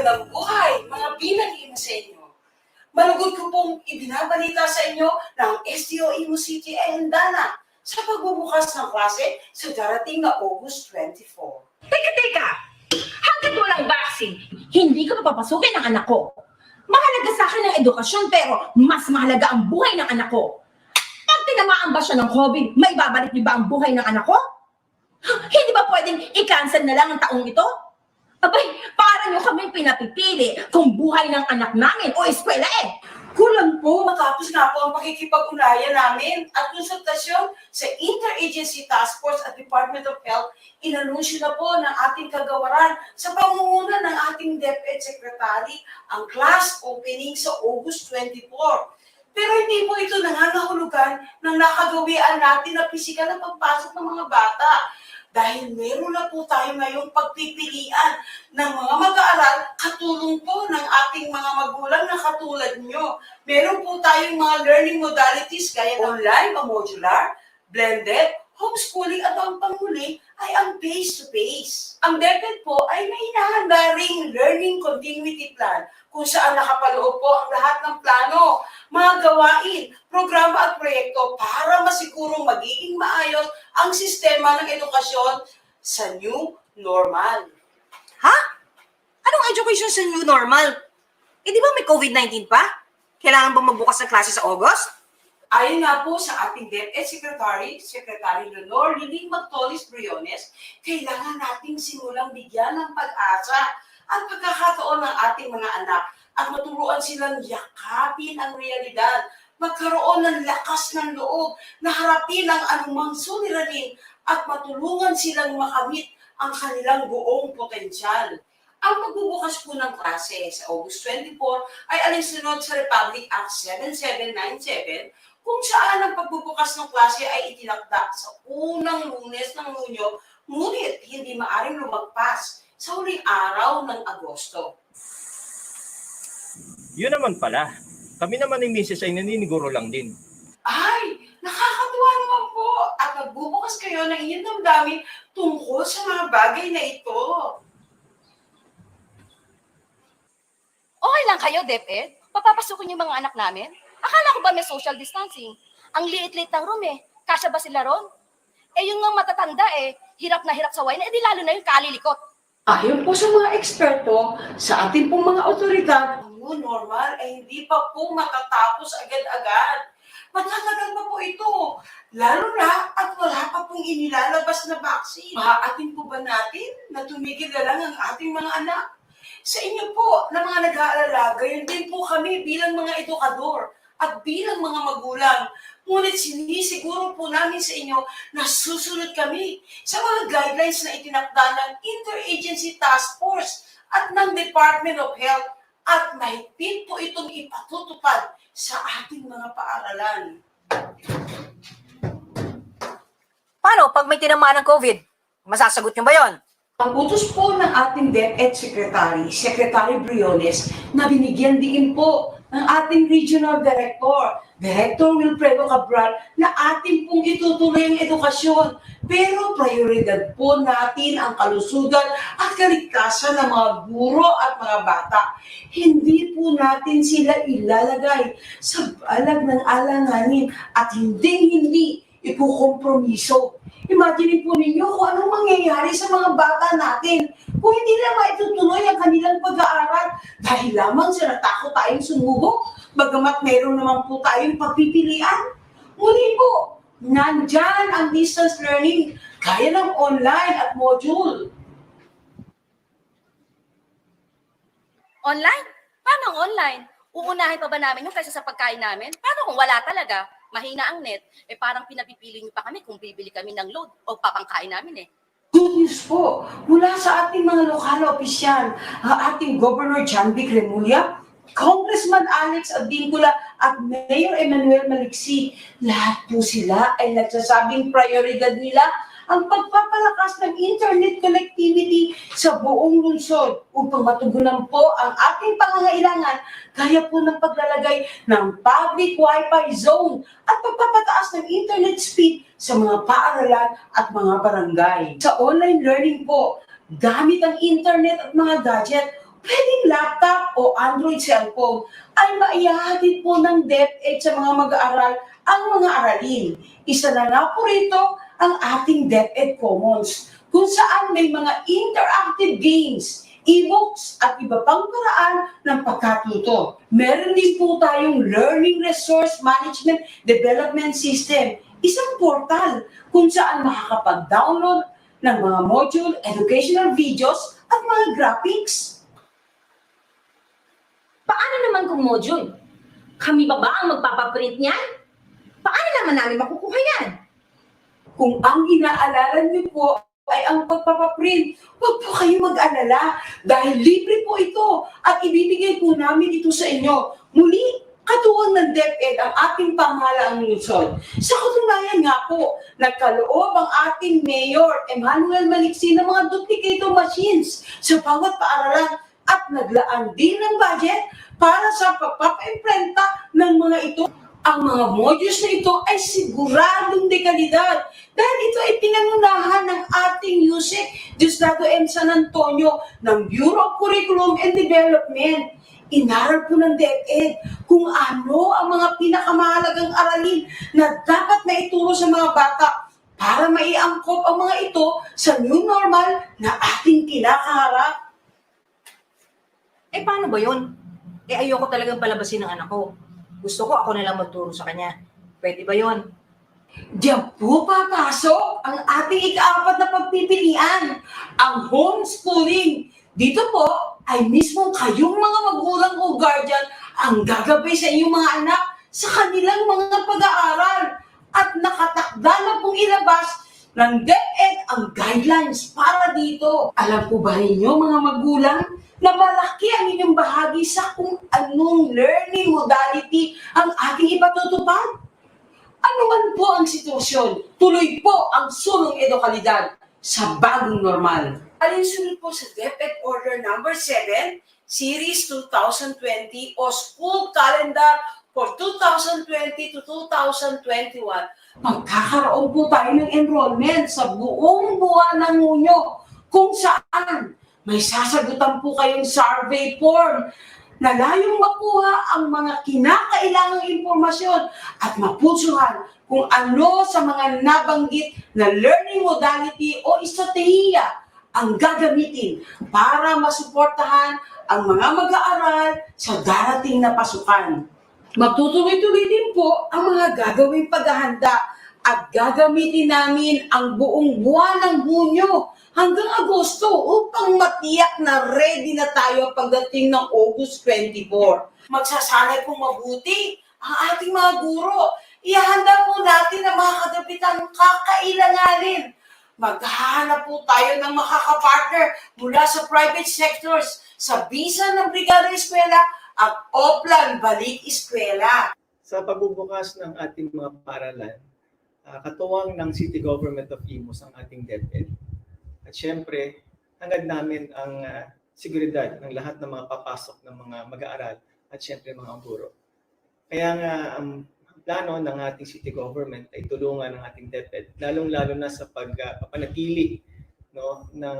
Magandang buhay, mga binag-Imus sa inyo. Malugod ko pong ibinabalita sa inyo ng SDO Imus City ay handa na sa pagbubukas ng klase sa darating na August 24. Teka! Hanggat walang vaccine, hindi ko papapasukin ang anak ko. Mahalaga sa akin ang edukasyon pero mas mahalaga ang buhay ng anak ko. Pag tinamaan ba siya ng COVID, may babalik niyo ba ang buhay ng anak ko? Hindi ba pwedeng i-cancel na lang ang taong ito? Abay, para niyo kaming pinapipili kung buhay ng anak namin o eskwela eh. Kulang po matapos nga po ang pakikipag-unayan namin at konsultasyon sa Interagency Task Force at Department of Health, inanunsyo na po ng ating kagawaran sa pangunguna ng ating DepEd Secretary ang class opening sa August 24. Pero hindi po ito nangangahulugan ng nakagawian natin na pisikal na pagpasok ng mga bata. Dahil meron na po tayo ngayong pagpipilian ng mga mag-aaral katulong po ng ating mga magulang na katulad nyo. Meron po tayong mga learning modalities gaya online o modular, blended, homeschooling at ang panghuli ay ang face-to-face. Ang DepEd po ay may hinahanda ring learning continuity plan kung saan nakapaloob po ang lahat ng plano, mga gawain, programa at proyekto para masigurong magiging maayos ang sistema ng edukasyon sa new normal. Ha? Anong education sa new normal? Eh di ba may COVID-19 pa? Kailangan ba magbukas ng klase sa August? Ayon nga po sa ating DepEd Secretary Leonor Liling Magtolis-Briones, kailangan nating simulang bigyan ng pag-asa at pagkakataon ng ating mga anak at maturuan silang yakapin ang realidad, magkaroon ng lakas ng loob na harapin ang anumang suliranin at matulungan silang makamit ang kanilang buong potensyal. Ang pagbubukas po ng klase sa August 24 ay alinsunod sa Republic Act 7797 kung saan ang pagbubukas ng klase ay itinakda sa unang Lunes ng Hunyo, ngunit hindi maaring lumagpas sa huling araw ng Agosto. Yun naman pala. Kami naman ni Mrs. ay naniniguro lang din. Ay, nakakatuwa naman po at magbubukas kayo ng inyong damdamin tungkol sa mga bagay na ito. Okay lang kayo, DepEd? Papapasukin yung mga anak namin? Akala ko ba may social distancing? Ang liit-liit ng room eh. Kasya ba sila ron? Eh yung mga matatanda eh, hirap na hirap sa wine, eh di lalo na yung kalilikot. Ayon po sa mga eksperto, sa ating pong mga otoridad, ang new normal ay hindi pa po matatapos agad-agad. Matatagal pa po ito, lalo na at wala pa pong inilalabas na vaccine. Maaatin po ba natin na tumigil na lang ang ating mga anak? Sa inyo po na mga nag-aalala, gayon din po kami bilang mga edukador at bilang mga magulang. Ngunit sinisiguro po namin sa inyo na susunod kami sa mga guidelines na itinakda ng Interagency Task Force at ng Department of Health at mahigpit po itong ipatutupad sa ating mga paaralan. Paano pag may tinamaan ng COVID? Masasagot niyo ba yon? Ang utos po ng ating DepEd Secretary Briones, na binigyan din po ng ating Regional Director Wilfredo Cabral, na ating pong itutuloy ang edukasyon. Pero prioridad po natin ang kalusugan at kaligtasan ng mga guro at mga bata. Hindi po natin sila ilalagay sa balag ng alanganin at hindi ipukompromiso. Imagine po ninyo kung anong mangyayari sa mga bata natin kung hindi na maitutuloy ang kanilang pag-aaral dahil lamang sa natakot tayong sumubok, bagamat meron naman po tayong pagpipilian. Muli po, nandyan ang distance learning kaya ng online at module. Online? Paano ang online? Uunahin pa ba namin yung kaysa sa pagkain namin? Paano kung wala talaga? Mahina ang net, eh parang pinapipili niyo pa kami kung bibili kami ng load o papangkain namin eh. Good news po, mula sa ating mga lokal na opisyal, ang ating Governor John Vic Remulla, Congressman Alex Advincula at Mayor Emmanuel Maliksi, lahat po sila ay nagsasabing prioridad nila ang pagpapalakas ng internet connectivity sa buong lungsod upang matugunan po ang ating pangangailangan gaya po ng paglalagay ng public Wi-Fi zone at pagpapataas ng internet speed sa mga paaralan at mga barangay. Sa online learning po, gamit ang internet at mga gadget, pwedeng laptop o Android cellphone ay maihahatid po ng DepEd sa mga mag-aaral ang mga aralin. Isa na nga po rito ang ating DepEd Commons, kung saan may mga interactive games, e-books at iba pang paraan ng pagkatuto. Meron din po tayong Learning Resource Management Development System, isang portal kung saan makakapag-download ng mga module, educational videos at mga graphics. Paano naman kung module? Kami ba ang magpapaprint niyan? Paano naman namin makukuha yan? Kung ang inaalala niyo po ay ang pagpapaprint, huwag po kayo mag-alala dahil libre po ito at ibibigay po namin ito sa inyo. Muli, katuwang ng DepEd ang ating pamahalaang lungsod. Sa katunayan nga po, nagkaloob ang ating Mayor Emmanuel Maliksi ng mga duplicator machines sa bawat paaralan at naglaan din ng budget para sa pagpapa-imprenta ng mga ito. Ang mga modules na ito ay siguradong dekalidad dahil ito ay pinangunahan ng ating USEC Diosdado M. San Antonio ng Bureau of Curriculum and Development. Inaral po ng DepEd kung ano ang mga pinakamahalagang aralin na dapat maituro sa mga bata para maiangkop ang mga ito sa new normal na ating kinakaharap. Paano ba yun? Ayoko talagang palabasin ng anak ko. Gusto ko ako na lang magturo sa kanya. Pwede ba yun? Diyan po papasok ang ating ika-4 na pagpipilian, ang homeschooling. Dito po ay mismo kayong mga magulang o guardian ang gagabay sa inyong mga anak sa kanilang mga pag-aaral at nakatakda na pong ilabas ng DepEd ang guidelines para dito. Alam po ba ninyo mga magulang na malaki ang inyong bahagi sa kung anong learning modality ang ating ipatutupad? Ano man po ang sitwasyon, tuloy po ang sulong edukalidad sa bagong normal. Alinsunod po sa DepEd Order Number 7, Series 2020 o School Calendar for 2020 to 2021, magkakaroon po tayo ng enrollment sa buong buwan ng Hunyo kung saan may sasagutan po kayong survey form na layong makuha ang mga kinakailangang impormasyon at mapulsuhan kung ano sa mga nabanggit na learning modality o estratehiya ang gagamitin para masuportahan ang mga mag-aaral sa darating na pasukan. Magtutuloy-tuloy din po ang mga gagawing paghahanda at gagamitin namin ang buong buwan ng Hunyo hanggang Agosto upang matiyak na ready na tayo pagdating ng August 24. Magsasanay pong mabuti ang ating mga guro. Ihanda po natin ang mga kagamitang kakailanganin. Maghahanap po tayo ng makakapartner mula sa private sectors sa bisa ng Brigada Eskwela at Oplan Balik Eskwela. Sa pagbubukas ng ating mga paaralan, katuwang ng City Government of Imus ang ating DepEd. At syempre, hangad namin ang seguridad ng lahat ng mga papasok ng mga mag-aaral at syempre mga guro. Kaya nga ang plano ng ating city government ay tulungan ng ating DepEd, lalong-lalo na sa pagpapanatili ng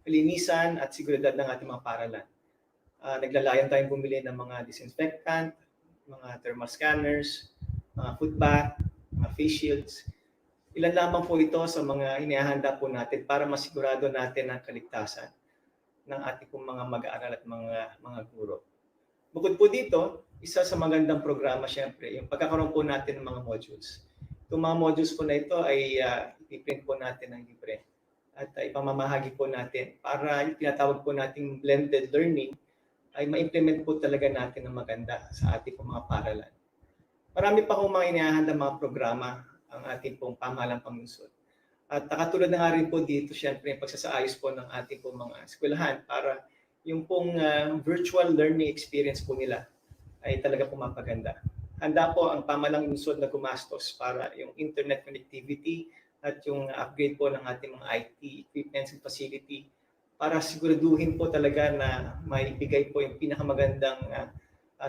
kalinisan at seguridad ng ating mga paaralan. Naglalayan tayong bumili ng mga disinfectant, mga thermal scanners, mga foot bath, mga face shields. Ilan lamang po ito sa mga inihahanda po natin para masigurado natin ang kaligtasan ng ating pong mga mag-aaral at mga guro. Bukod po dito, isa sa magandang programa syempre, yung pagkakaroon po natin ng mga modules. Itong mga modules po na ito ay ipiprint po natin ng libre at ipamamahagi po natin para yung tinatawag po nating blended learning ay ma-implement po talaga natin ng maganda sa ating pong mga paaralan. Marami pa kong mga inihahanda mga programa ang ating pong pamahalang panglungsod. At katulad na nga rin po dito, syempre, yung pagsasaayos po ng ating pong mga eskwelahan para yung pong virtual learning experience po nila ay talaga pumapaganda. Handa po ang pamahalang lungsod na gumastos para yung internet connectivity at yung upgrade po ng ating mga IT equipments and facility para siguraduhin po talaga na maibigay po yung pinakamagandang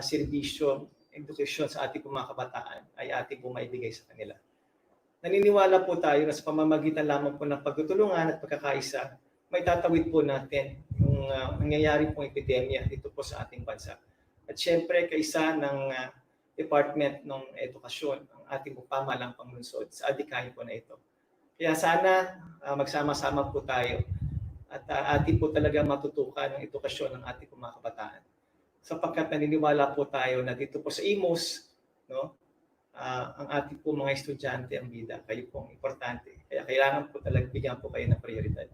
serbisyo, edukasyon sa ating mga kabataan ay ating po maibigay sa kanila. Naniniwala po tayo na sa pamamagitan lamang po ng pagtutulungan at pagkakaisa may tatawid po natin yung nangyayari pong epidemya dito po sa ating bansa. At syempre, kaisa ng Department ng Edukasyon, ang ating pamahalang panglungsod sa adhikain po na ito. Kaya sana magsama-sama po tayo at atin po talaga matutukan ang edukasyon ng ating mga kabataan. Sapagkat naniniwala po tayo na dito po sa Imus, no, ang ating po mga estudyante ang bida, kayo pong importante. Kaya kailangan po talaga bigyan po kayo ng prioridad.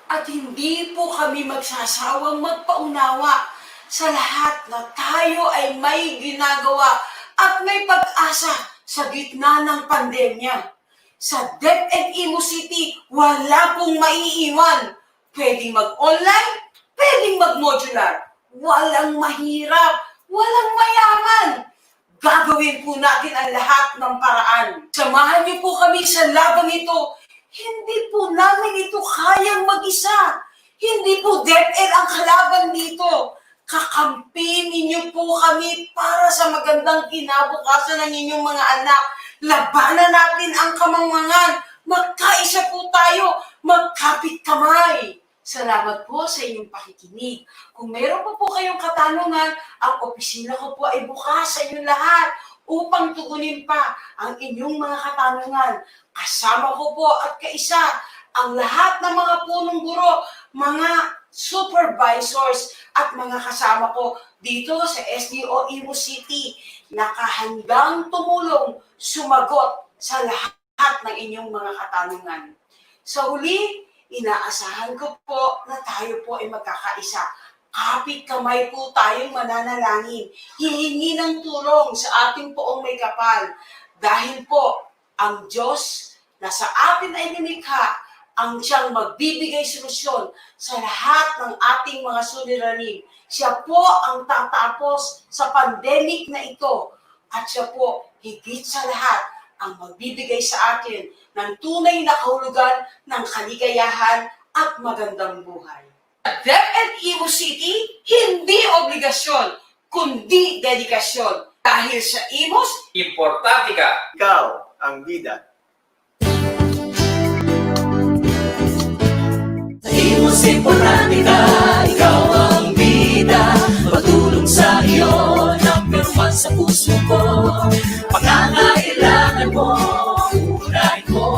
At hindi po kami magsasawang magpaunawa sa lahat na tayo ay may ginagawa at may pag-asa sa gitna ng pandemya. Sa DepEd Imus City, wala pong maiiwan. Pwedeng mag-online, pwedeng mag-modular. Walang mahirap, walang mayaman. Gagawin po natin ang lahat ng paraan. Samahan niyo po kami sa labang ito. Hindi po namin ito kayang mag-isa. Hindi po DepEd ang kalaban dito. Kakampihin niyo po kami para sa magandang kinabukasan ng inyong mga anak. Labanan natin ang kamangmangan. Magkaisa po tayo. Magkapit kamay. Salamat po sa inyong pakikinig. Kung meron pa po kayong katanungan, ang opisina ko po ay bukas sa inyong lahat upang tugunin pa ang inyong mga katanungan. Kasama ko po at kaisa ang lahat ng mga punong guro, mga supervisors at mga kasama ko dito sa SDO Imus City. Nakahandang tumulong, sumagot sa lahat ng inyong mga katanungan. Sa huli, inaasahan ko po na tayo po ay magkakaisa. Kapit kamay po tayong mananalangin. Hihingi ng tulong sa ating poong may kapal. Dahil po, ang Diyos na sa atin ay nilikha, ang siyang magbibigay solusyon sa lahat ng ating mga suliranin. Siya po ang tatapos sa pandemic na ito. At siya po, higit sa lahat, ang magbibigay sa atin ng tunay na kahulugan ng kaligayahan at magandang buhay. DepEd Imus City, hindi obligasyon, kundi dedikasyon. Dahil sa Imus, Importante ka! Ikaw ang bida. Imus importante ka, ikaw ang bida. Patulong sa iyo, number one sa puso ko. Pangangailangan mo, unahin mo.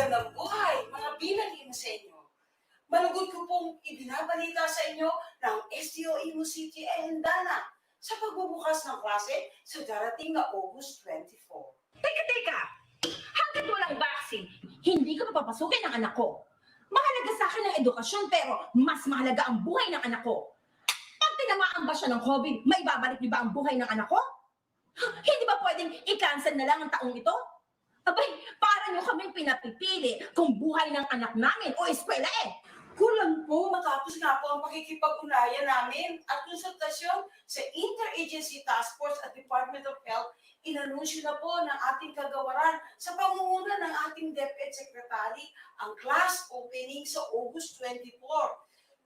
magandang buhay, mga binalin sa inyo. Malugod ko pong ibinabalita sa inyo ng SDO Imus City ay handa na sa pagbubukas ng klase sa darating na August 24. Teka! Hanggat walang vaccine, hindi ko papapasukin ang anak ko. Mahalaga sa akin ng edukasyon pero mas mahalaga ang buhay ng anak ko. Pag tinamaan ba siya ng COVID, may babalik niyo ba ang buhay ng anak ko? Hindi ba pwedeng i-cancel na lang ang taong ito? Abay, para niyo kaming pinapipili kung buhay ng anak namin o eskwela eh. Kulang po matapos nga po ang pakikipag-ugnayan namin at konsultasyon sa Interagency Task Force at Department of Health, inanunsyo na po ng ating kagawaran sa pangunguna ng ating DepEd Secretary ang class opening sa August 24.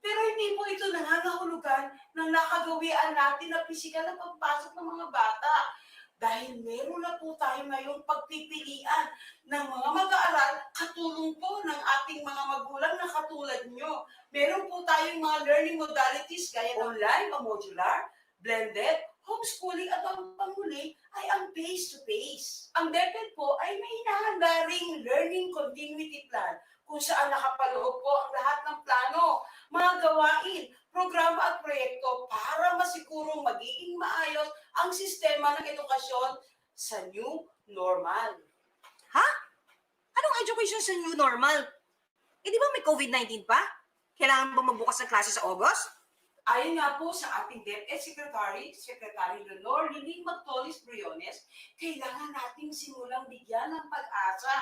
Pero hindi po ito nangangahulugan ng nakagawian natin na pisikal na pagpasok ng mga bata. Dahil meron na po tayo ngayong pagpipilian ng mga mag-aaral katulong po ng ating mga magulang na katulad nyo. Meron po tayong mga learning modalities gaya ng online o modular, blended, homeschooling at ang panghuli ay ang face-to-face. Ang DepEd po ay may hinahanda ring learning continuity plan kung saan nakapaloob po ang lahat ng plano, mga gawain, programa at proyekto para masigurong magiging maayos ang sistema ng edukasyon sa new normal. Ha? Anong education sa new normal? Eh di ba may COVID-19 pa? Kailangan ba magbukas ng klase sa August? Ayon nga po sa ating DepEd Secretary Leonor Liling Magtolis-Briones, kailangan nating simulang bigyan ng pag-asa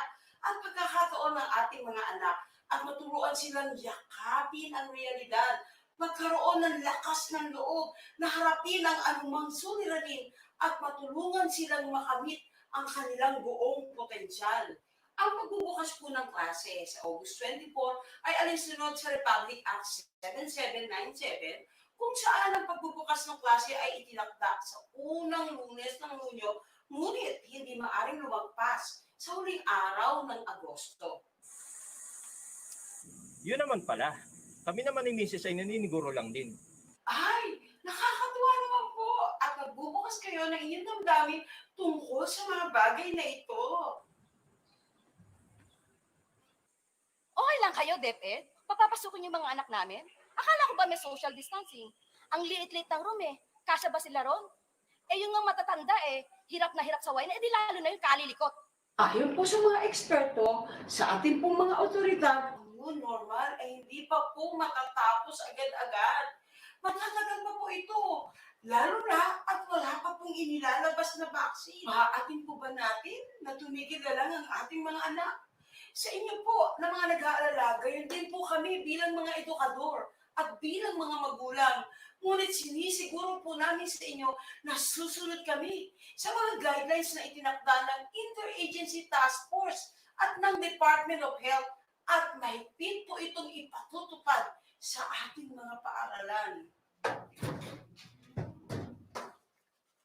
at pagkakataon ng ating mga anak at maturuan silang yakapin ang realidad, magkaroon ng lakas ng loob na harapin ang anumang suliranin at matulungan silang makamit ang kanilang buong potensyal. Ang pagbubukas po ng klase sa August 24 ay alinsunod sa Republic Act 7797 kung saan ang pagbubukas ng klase ay itinakda sa unang Lunes ng Hunyo, ngunit hindi maaring lumagpas sa huling araw ng Agosto. Yun naman pala. Kami naman ni Mrs. ay naniniguro lang din. Ay, nakakatuwa naman po at magbubukas kayo ng inyong damdamin tungkol sa mga bagay na ito. Okay lang kayo, DepEd? Papapasukin yung mga anak namin? Akala ko ba may social distancing? Ang liit-liit ng room eh. Kasya ba sila ron? Eh yung nga matatanda eh, hirap na hirap sa wine, eh di lalo na yung kalilikot. Ayon po sa mga eksperto, sa ating pong mga otoridad, ang new normal ay hindi pa po matatapos agad-agad. Matatagal pa po ito, lalo na at wala pa pong inilalabas na vaccine. Maaating po ba natin na tumigil na lang ang ating mga anak? Sa inyo po na mga nag-aalala, gayon din po kami bilang mga edukador at bilang mga magulang. Ngunit sinisiguro po namin sa inyo na susunod kami sa mga guidelines na itinakda ng Interagency Task Force at ng Department of Health at mahigpit po itong ipatutupad sa ating mga paaralan.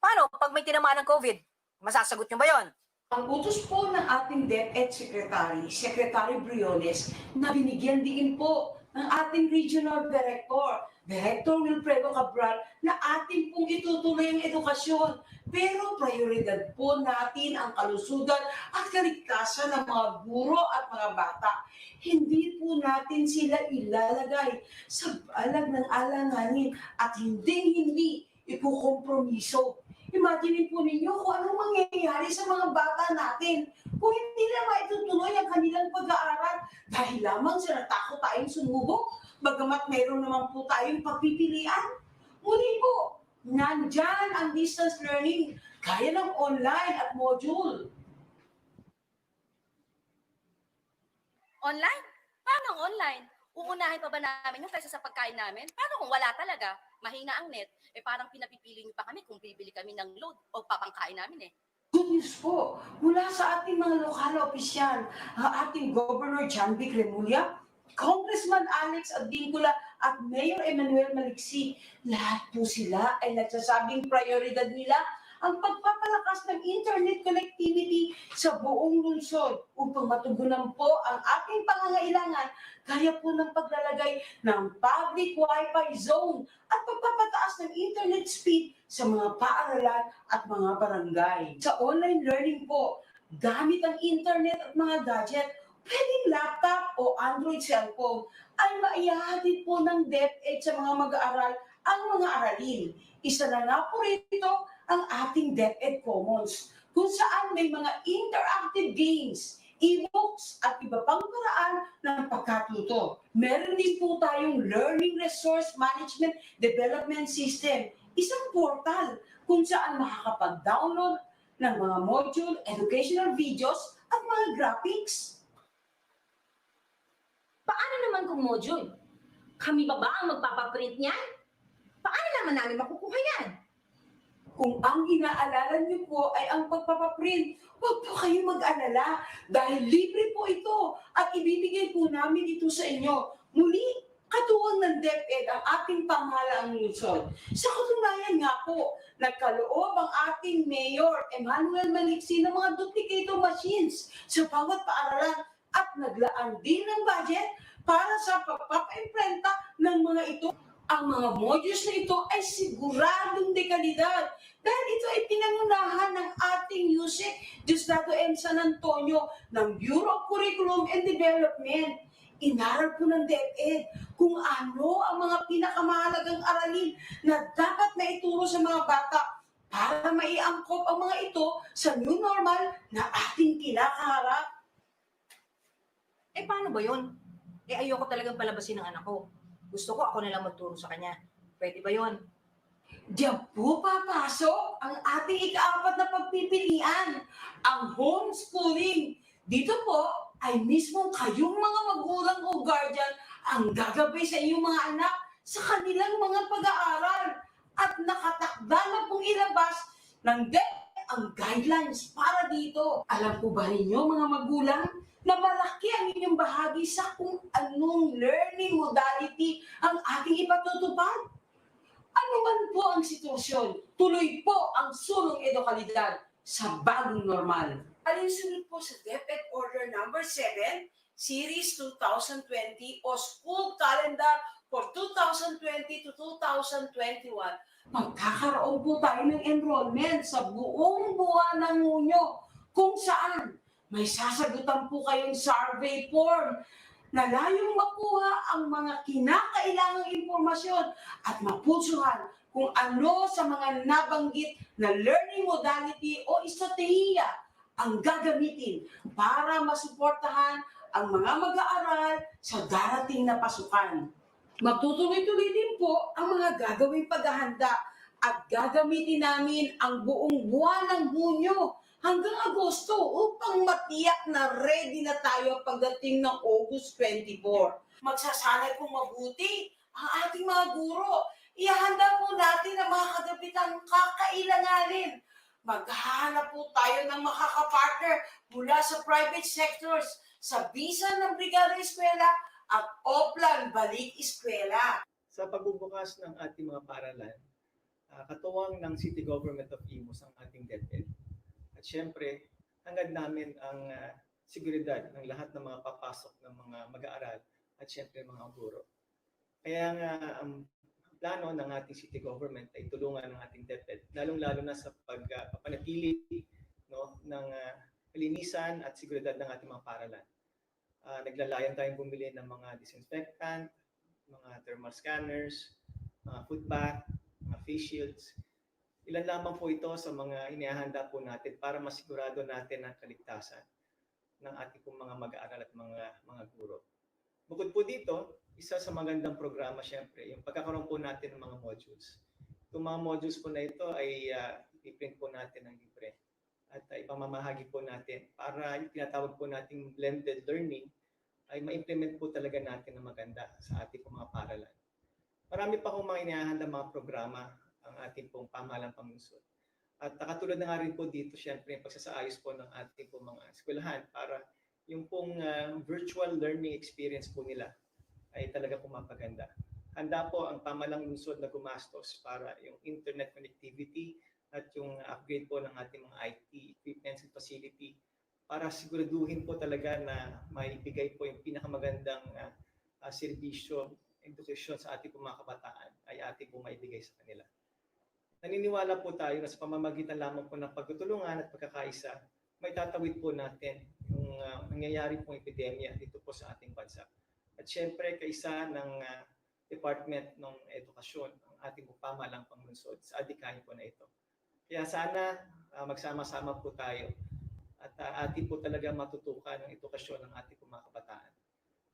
Paano pag may tinamaan ng COVID? Masasagot nyo ba yon? Ang utos po ng ating DepEd Secretary Briones, na binigyan din po ng ating Regional Director Wilfredo Cabral, na ating pong itutuloy ang edukasyon. Pero prioridad po natin ang kalusugan at kaligtasan ng mga guro at mga bata. Hindi po natin sila ilalagay sa balag ng alanganin at hindi ikukompromiso. Imagine po ninyo kung anong mangyayari sa mga bata natin kung hindi na maitutuloy ang kanilang pag-aaral dahil lamang sa natakot tayong sumubok, bagamat mayroon naman po tayong pagpipilian. Ngunit po, nandyan ang distance learning kaya ng online at module. Online? Paano ang online? Uunahin pa ba namin yung kaysa sa pagkain namin? Paano kung wala talaga? Mahina ang net. Eh parang pinapipili niyo pa kami kung bibili kami ng load o papangkain namin eh. Good news po, mula sa ating mga lokal na opisyal, ang ating Governor John B. Cremulya, Congressman Alex Advincula at Mayor Emmanuel Maliksi, lahat po sila ay nagsasabing prioridad nila ang pagpapalakas ng internet connectivity sa buong lungsod upang matugunan po ang ating pangangailangan gaya po ng paglalagay ng public Wi-Fi zone at pagpapataas ng internet speed sa mga paaralan at mga barangay. Sa online learning po, gamit ang internet at mga gadget, pwedeng laptop o Android cellphone ay maihahatid po ng DepEd sa mga mag-aaral ang mga aralin. Isa na nga po rito ang ating DepEd Commons, kung saan may mga interactive games, e-books at iba pang paraan ng pagkatuto. Meron din po tayong Learning Resource Management Development System, isang portal kung saan makakapag-download ng mga module, educational videos at mga graphics. Paano naman kung module? Kami ba ang magpapaprint niyan? Paano naman namin makukuha yan? Kung ang inaalala niyo po ay ang pagpapaprint, huwag po kayo mag-alala dahil libre po ito at ibibigay po namin ito sa inyo. Muli, katuwang ng DepEd ang ating pamahalaang lungsod. Sa katunayan nga po, nagkaloob ang ating Mayor Emmanuel Maliksi ng mga duplicator machines sa bawat paaralan at naglaan din ng budget para sa pagpapaimprenta ng mga ito. Ang mga modules na ito ay siguradong de kalidad dahil ito ay pinangunahan ng ating USEC Diosdado M. San Antonio ng Bureau of Curriculum and Development. Inaral po ng DepEd kung ano ang mga pinakamahalagang aralin na dapat maituro sa mga bata para maiangkop ang mga ito sa new normal na ating kinakaharap. Paano ba yun? Ayoko talagang palabasin ng anak ko. Gusto ko ako na lang magturo sa kanya. Pwede ba yun? Diyan po papasok ang ating ika-4 na pagpipilian, ang homeschooling. Dito po ay mismo kayong mga magulang o guardian ang gagabay sa inyong mga anak sa kanilang mga pag-aaral. At nakatakda na pong ilabas ng DepEd ang guidelines para dito. Alam po ba ninyo mga magulang na malaki ang inyong bahagi sa kung anong learning modality ang ating ipatutupad? Ano man po ang sitwasyon, tuloy po ang sulong edukalidad sa bagong normal. Alinsunod po sa DepEd Order Number 7, Series 2020 o School Calendar for 2020 to 2021, magkakaroon po tayo ng enrollment sa buong buwan ng Hunyo kung saan may sasagutan po kayong survey form na layong makuha ang mga kinakailangang impormasyon at mapulsuhan kung ano sa mga nabanggit na learning modality o estratehiya ang gagamitin para masuportahan ang mga mag-aaral sa darating na pasukan. Magtutuloy-tuloy din po ang mga gagawing paghahanda at gagamitin namin ang buong buwan ng Hunyo hanggang Agosto upang matiyak na ready na tayo pagdating ng August 24. Magsasanay pong mabuti ang ating mga guro. Ihanda po natin ang mga kagabitang kakailanganin. Maghahanap po tayo ng makakapartner mula sa private sectors, sa bisan ng Brigada Eskwela at Oplan Balik Eskwela. Sa pagbubukas ng ating mga paaralan, katuwang ng City Government of Imus ang ating DepEd. At syempre, hangad namin ang seguridad ng lahat ng mga papasok ng mga mag-aaral at syempre mga guro. Kaya nga ang plano ng ating city government ay tulungan ng ating DepEd, lalong-lalo na sa pagpapanatili ng kalinisan at seguridad ng ating mga paaralan. Naglalayan tayong bumili ng mga disinfectant, mga thermal scanners, mga foot bath, mga face shields. Ilan lamang po ito sa mga inihahanda po natin para masigurado natin ang kaligtasan ng ating pong mga mag-aaral at mga guro. Bukod po dito, isa sa magandang programa syempre, yung pagkakaroon po natin ng mga modules. Itong mga modules po na ito ay ipiprint po natin ng libre at ipamamahagi po natin para yung tinatawag po nating blended learning ay ma-implement po talaga natin na maganda sa ating pong mga paaralan. Marami pa kong mga inihahanda mga programa ang ating pong pamahalang pangungsod. At katulad na nga rin po dito, syempre, yung pagsasaayos po ng ating pong mga eskwelahan para yung pong virtual learning experience po nila ay talaga pumapaganda. Handa po ang pamahalang lungsod na gumastos para yung internet connectivity at yung upgrade po ng ating mga IT equipments and facility para siguraduhin po talaga na maibigay po yung pinakamagandang serbisyo, edukasyon sa ating mga kabataan ay ating po maibigay sa kanila. Naniniwala po tayo na sa pamamagitan lamang po ng pagtutulungan at pagkakaisa, may tatawid po natin yung nangyayari pong epidemya dito po sa ating bansa. At syempre, kaisa ng Department ng Edukasyon, ang ating pamahalang panglungsod sa adhikain po na ito. Kaya sana magsama-sama po tayo at atin po talaga matutukan ang edukasyon ng ating mga kabataan.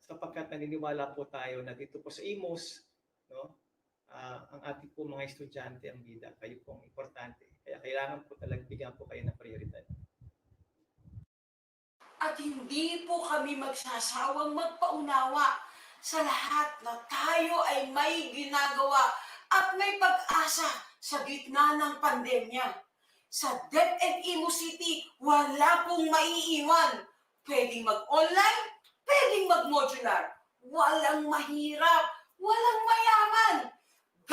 Sapagkat naniniwala po tayo na dito po sa Imus, no, ang ating po mga estudyante ang bida, kayo pong importante. Kaya kailangan po talagang bigyan po kayo ng prioridad. At hindi po kami magsasawang magpaunawa sa lahat na tayo ay may ginagawa at may pag-asa sa gitna ng pandemya. Sa DepEd Imus City, wala pong maiiwan. Pwedeng mag-online, pwedeng mag-modular. Walang mahirap, walang mayaman.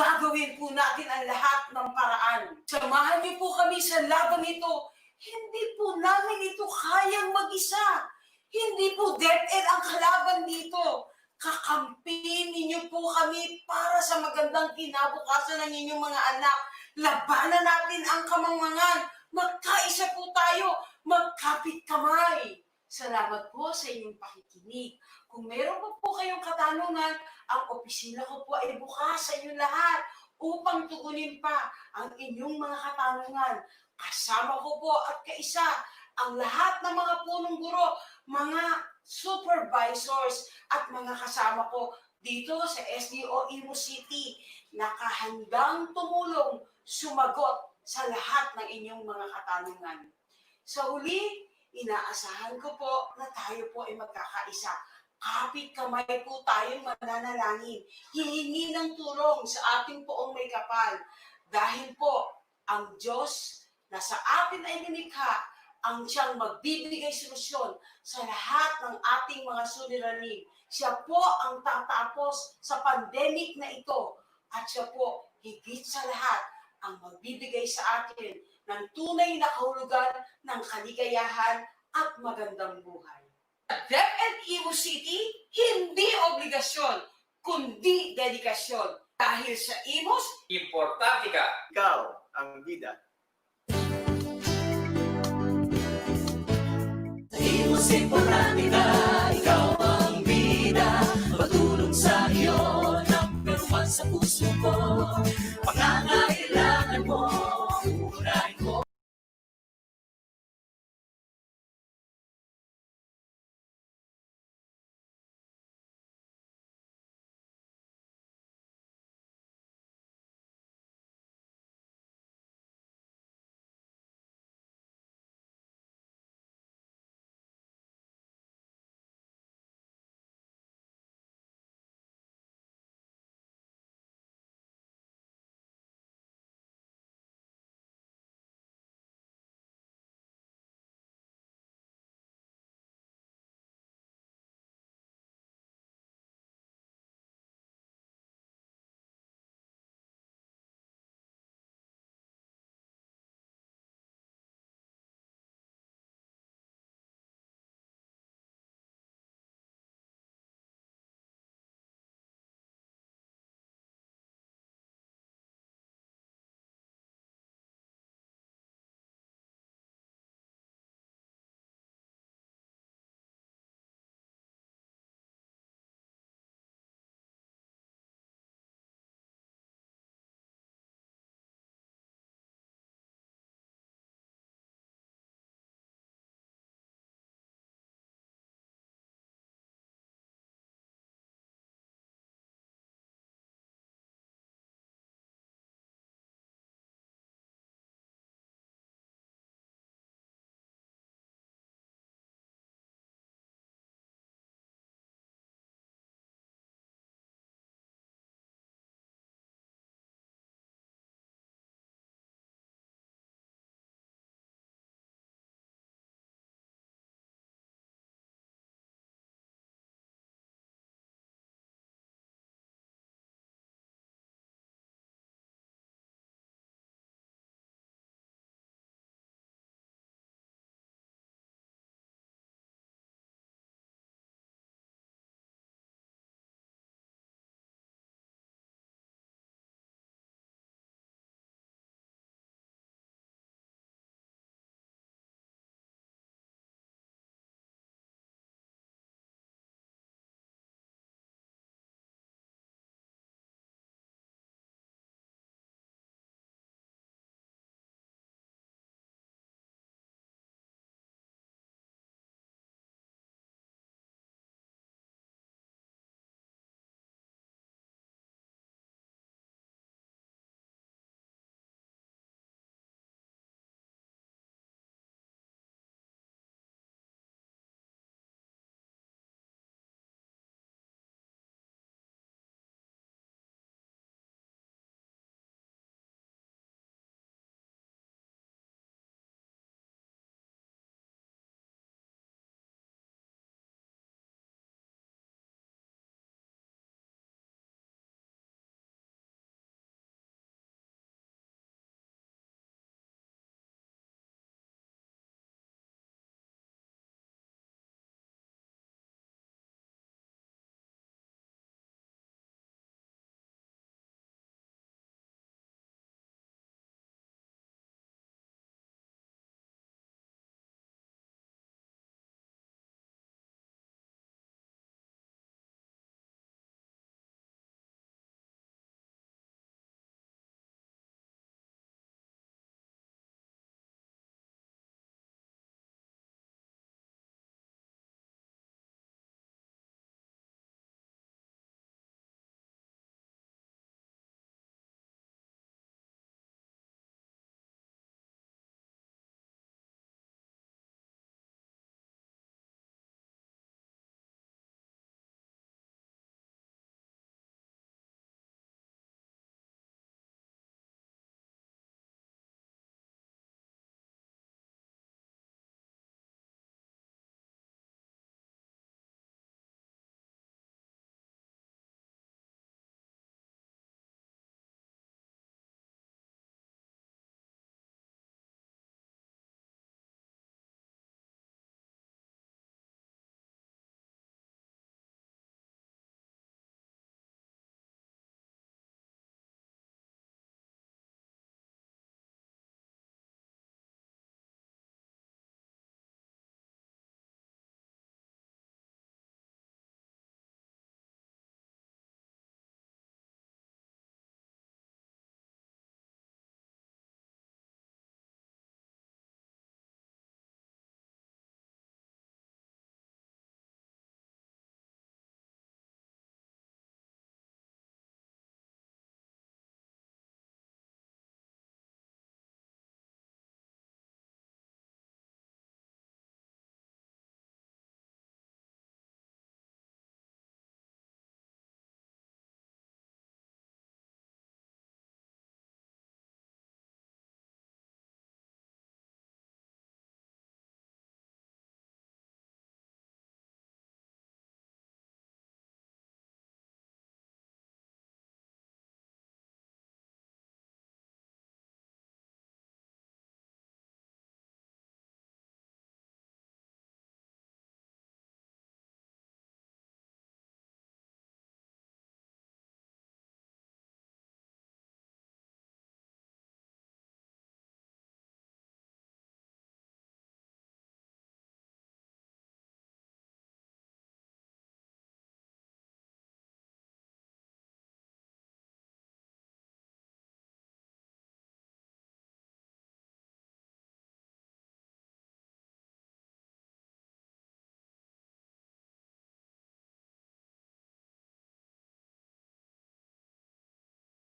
Gagawin po natin ang lahat ng paraan. Samahan niyo po kami sa laban ito. Hindi po namin ito kayang mag-isa. Hindi po DepEd ang kalaban dito. Kakampihin niyo po kami para sa magandang kinabukasan ng inyong mga anak. Labanan natin ang kamangmangan. Magkaisa po tayo. Magkapit kamay. Salamat po sa inyong pakikinig. Kung meron po kayong katanungan, ang opisina ko po ay bukas sa inyo lahat upang tugunin pa ang inyong mga katanungan. Kasama ko po at kaisa ang lahat ng mga punong guro, mga supervisors at mga kasama ko dito sa SDO Imus City. Nakahandang tumulong, sumagot sa lahat ng inyong mga katanungan. Sa huli, inaasahan ko po na tayo po ay magkakaisa. Kapit kamay po tayong mananalangin. Hihingi ng tulong sa ating poong may kapal. Dahil po, ang Diyos na sa atin ay lumikha ang siyang magbibigay solusyon sa lahat ng ating mga suliranin. Siya po ang tatapos sa pandemic na ito. At siya po, higit sa lahat, ang magbibigay sa atin ng tunay na kahulugan ng kaligayahan at magandang buhay. DepEd Imus City, hindi obligasyon, kundi dedikasyon. Dahil sa Imus, Importante ka! Ikaw ang bida. Imus importante ka, ikaw ang bida. Patulong sa iyo, number one sa puso ko. Pangangailangan mo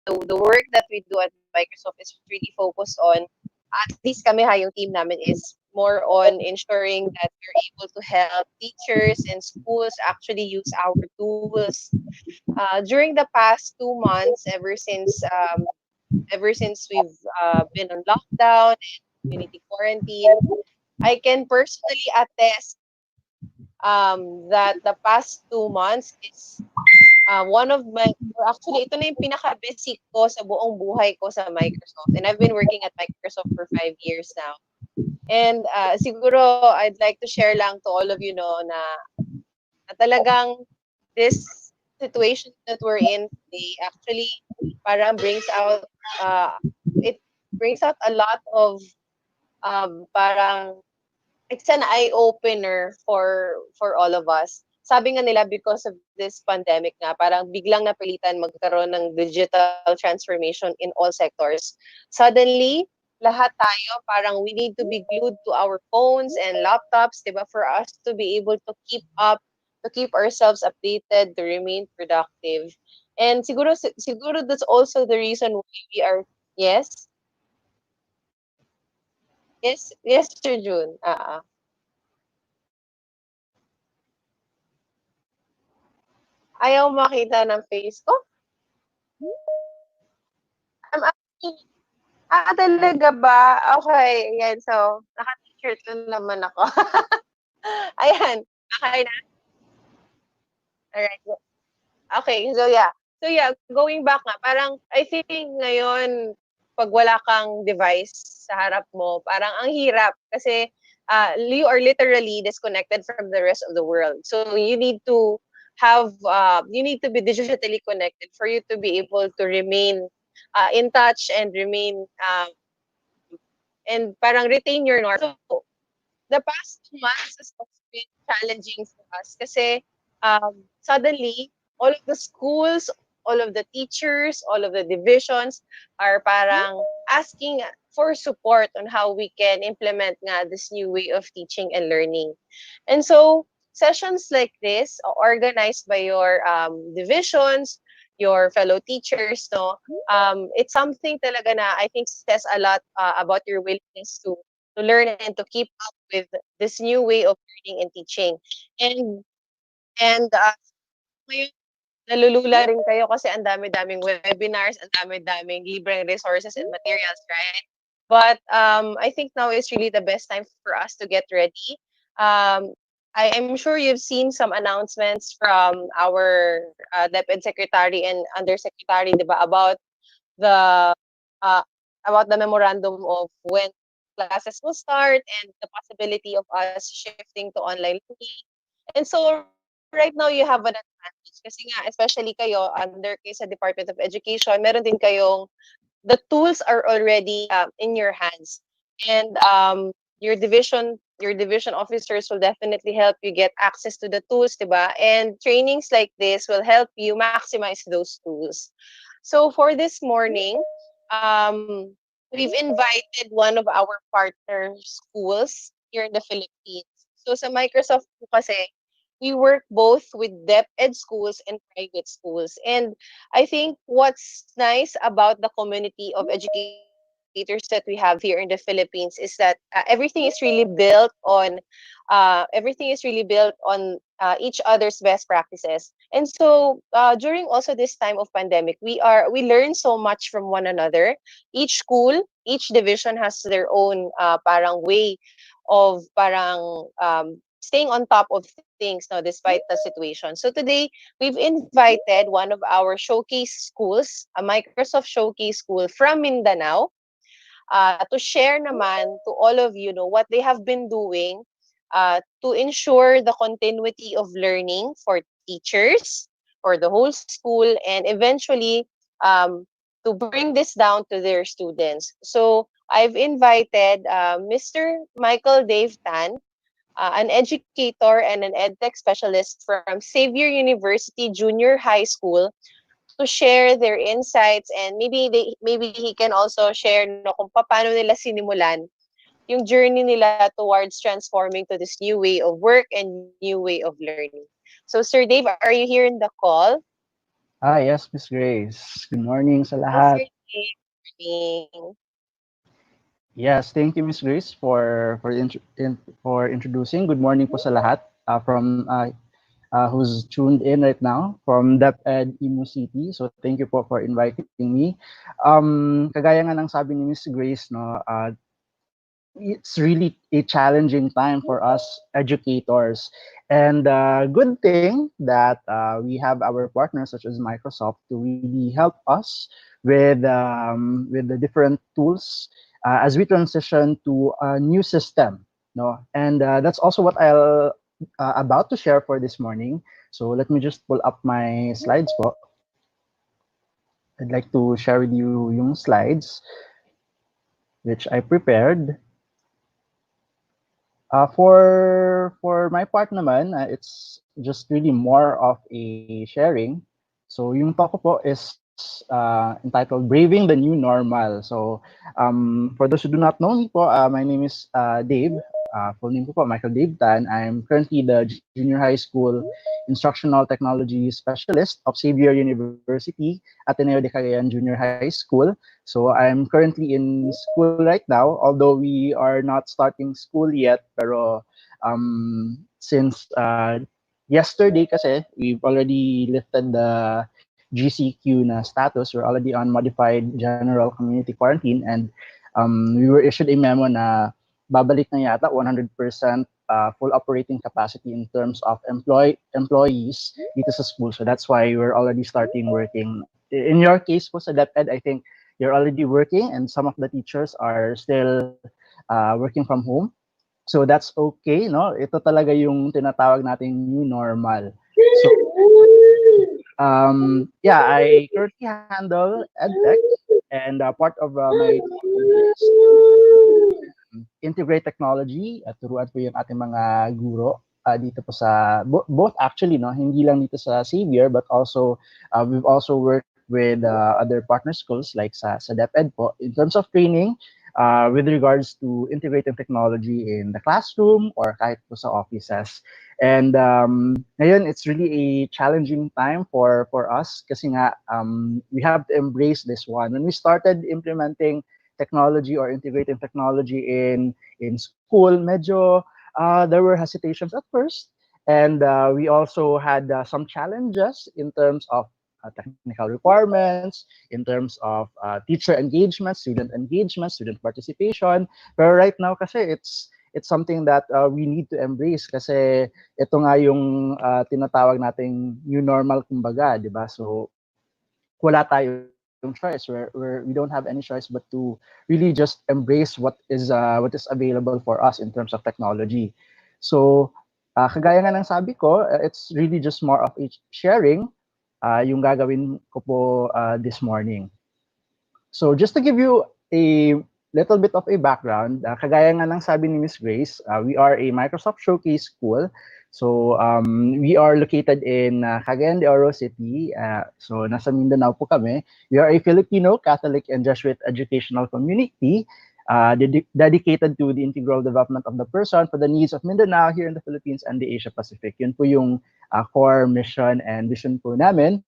the work that we do at Microsoft is really focused on, at least kami ha, yung team namin is more on ensuring that we're able to help teachers and schools actually use our tools. During the past 2 months, ever since we've been on lockdown and community quarantine, I can personally attest that the past 2 months is one of my, or actually, ito na yung pinaka-basic ko sa buong buhay ko sa Microsoft. And I've been working at Microsoft for 5 years now. And siguro, I'd like to share lang to all of you know na talagang this situation that we're in today actually parang brings out, it brings out a lot of parang it's an eye opener for all of us. Sabi nga nila because of this pandemic nga parang biglang napilitan magkaroon ng digital transformation in all sectors. Suddenly, lahat tayo parang we need to be glued to our phones and laptops, 'di ba, for us to be able to keep up, to keep ourselves updated, to remain productive. And siguro that's also the reason why we are. Yes. Yes, Sir June. Ayaw makita ng face ko? I'm asking, talaga ba? Okay, yan. So, naka-t-shirt lang naman ako. Ayan. Okay na? Alright. Okay, so yeah. So yeah, going back nga, parang I think ngayon, pag wala kang device sa harap mo, parang ang hirap kasi you are literally disconnected from the rest of the world. So you need to you need to be digitally connected for you to be able to remain in touch and remain and parang retain your norm. So the past 2 months has also been challenging for us kasi suddenly all of the schools, all of the teachers, all of the divisions are parang asking for support on how we can implement nga this new way of teaching and learning. And so sessions like this organized by your divisions, your fellow teachers, no, it's something talaga na I think says a lot about your willingness to learn and to keep up with this new way of learning and teaching. And ngayon, nalulula rin kayo kasi ang dami-daming webinars, ang dami-daming libreng resources and materials, right? But I think now is really the best time for us to get ready. I am sure you've seen some announcements from our DepEd Secretary and Undersecretary, di ba, the uh, about the memorandum of when classes will start and the possibility of us shifting to online learning. And so right now you have an advantage kasi nga especially kayo under kayo sa Department of Education, meron din kayong the tools are already in your hands. And your division officers will definitely help you get access to the tools, diba? And trainings like this will help you maximize those tools. So for this morning, we've invited one of our partner schools here in the Philippines. So sa Microsoft po kasi, we work both with DepEd schools and private schools. And I think what's nice about the community of educators that we have here in the Philippines is that everything is really built on each other's best practices. And so during also this time of pandemic, we learn so much from one another. Each school, each division has their own parang way of parang staying on top of things now despite the situation. So today we've invited one of our showcase schools, a Microsoft showcase school from Mindanao, to share naman to all of you know what they have been doing to ensure the continuity of learning for teachers, for the whole school, and eventually to bring this down to their students. So I've invited Mr. Michael Dave Tan, an educator and an edtech specialist from Xavier University Junior High School, to share their insights, and maybe he can also share no kung paano nila sinimulan yung journey nila towards transforming to this new way of work and new way of learning. So Sir Dave, are you here in the call? Yes, Miss Grace. Good morning sa How's lahat. your day? Morning. Yes, thank you, Miss Grace, for introducing. Good morning po sa lahat from who's tuned in right now from DepEd Imus City. So thank you po for inviting me. Kagaya nga ng sabi ni Miss Grace, no, it's really a challenging time for us educators. And good thing that we have our partners such as Microsoft to really help us with the different tools as we transition to a new system. No, and that's also what I'll about to share for this morning. So let me just pull up my slides po. I'd like to share with you yung slides which I prepared. For my part naman, it's just really more of a sharing. So yung talk ko po is entitled Braving the New Normal. So for those who do not know me po, my name is Dave. Full name ko po, Michael Dave Tan. I'm currently the junior high school instructional technology specialist of Xavier University, Ateneo de Cagayan Junior High School. So I'm currently in school right now, although we are not starting school yet. Pero since yesterday kasi, we've already lifted the GCQ na status. We're already on modified general community quarantine, and we were issued a memo na babalik na yata 100% full operating capacity in terms of employees dito sa school. So that's why we're already starting working. In your case po sa DepEd, I think you're already working and some of the teachers are still working from home. So that's okay, no? Ito talaga yung tinatawag nating new normal. So yeah, I currently handle EdTech, and part of my is integrate technology at turuan po yung ating mga guro dito po sa both actually, no, hindi lang dito sa Xavier, but also we've also worked with other partner schools like sa DepEd po in terms of training with regards to integrating technology in the classroom or kahit po sa offices. And ngayon, it's really a challenging time for us kasi nga we have to embrace this one. When we started implementing technology or integrating technology in school, medyo there were hesitations at first, and we also had some challenges in terms of technical requirements, in terms of teacher engagement, student participation. Pero right now kasi it's something that we need to embrace kasi ito nga yung tinatawag nating new normal kumbaga, di ba? So wala tayong choice. We don't have any choice but to really just embrace what is available for us in terms of technology. So kagaya nga ng sabi ko, it's really just more of a sharing yung gagawin ko po this morning. So just to give you a little bit of a background, kagaya nga ng sabi ni Miss Grace, we are a Microsoft Showcase school. So we are located in Cagayan de Oro City. So nasa Mindanao po kami. We are a Filipino Catholic and Jesuit educational community dedicated to the integral development of the person for the needs of Mindanao here in the Philippines and the Asia Pacific. Yun po yung core mission and vision po namin.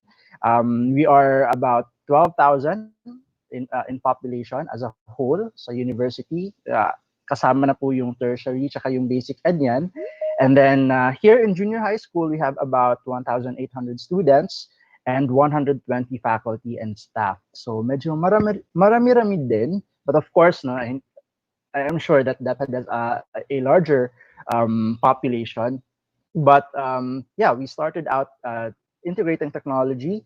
We are about 12,000 in population as a whole sa university. Kasama na po yung tertiary tsaka yung basic ed yan. And then here in junior high school, we have about 1,800 students and 120 faculty and staff. So medyo marami-rami din. But of course, no, I am sure that that has a larger population. But yeah, we started out integrating technology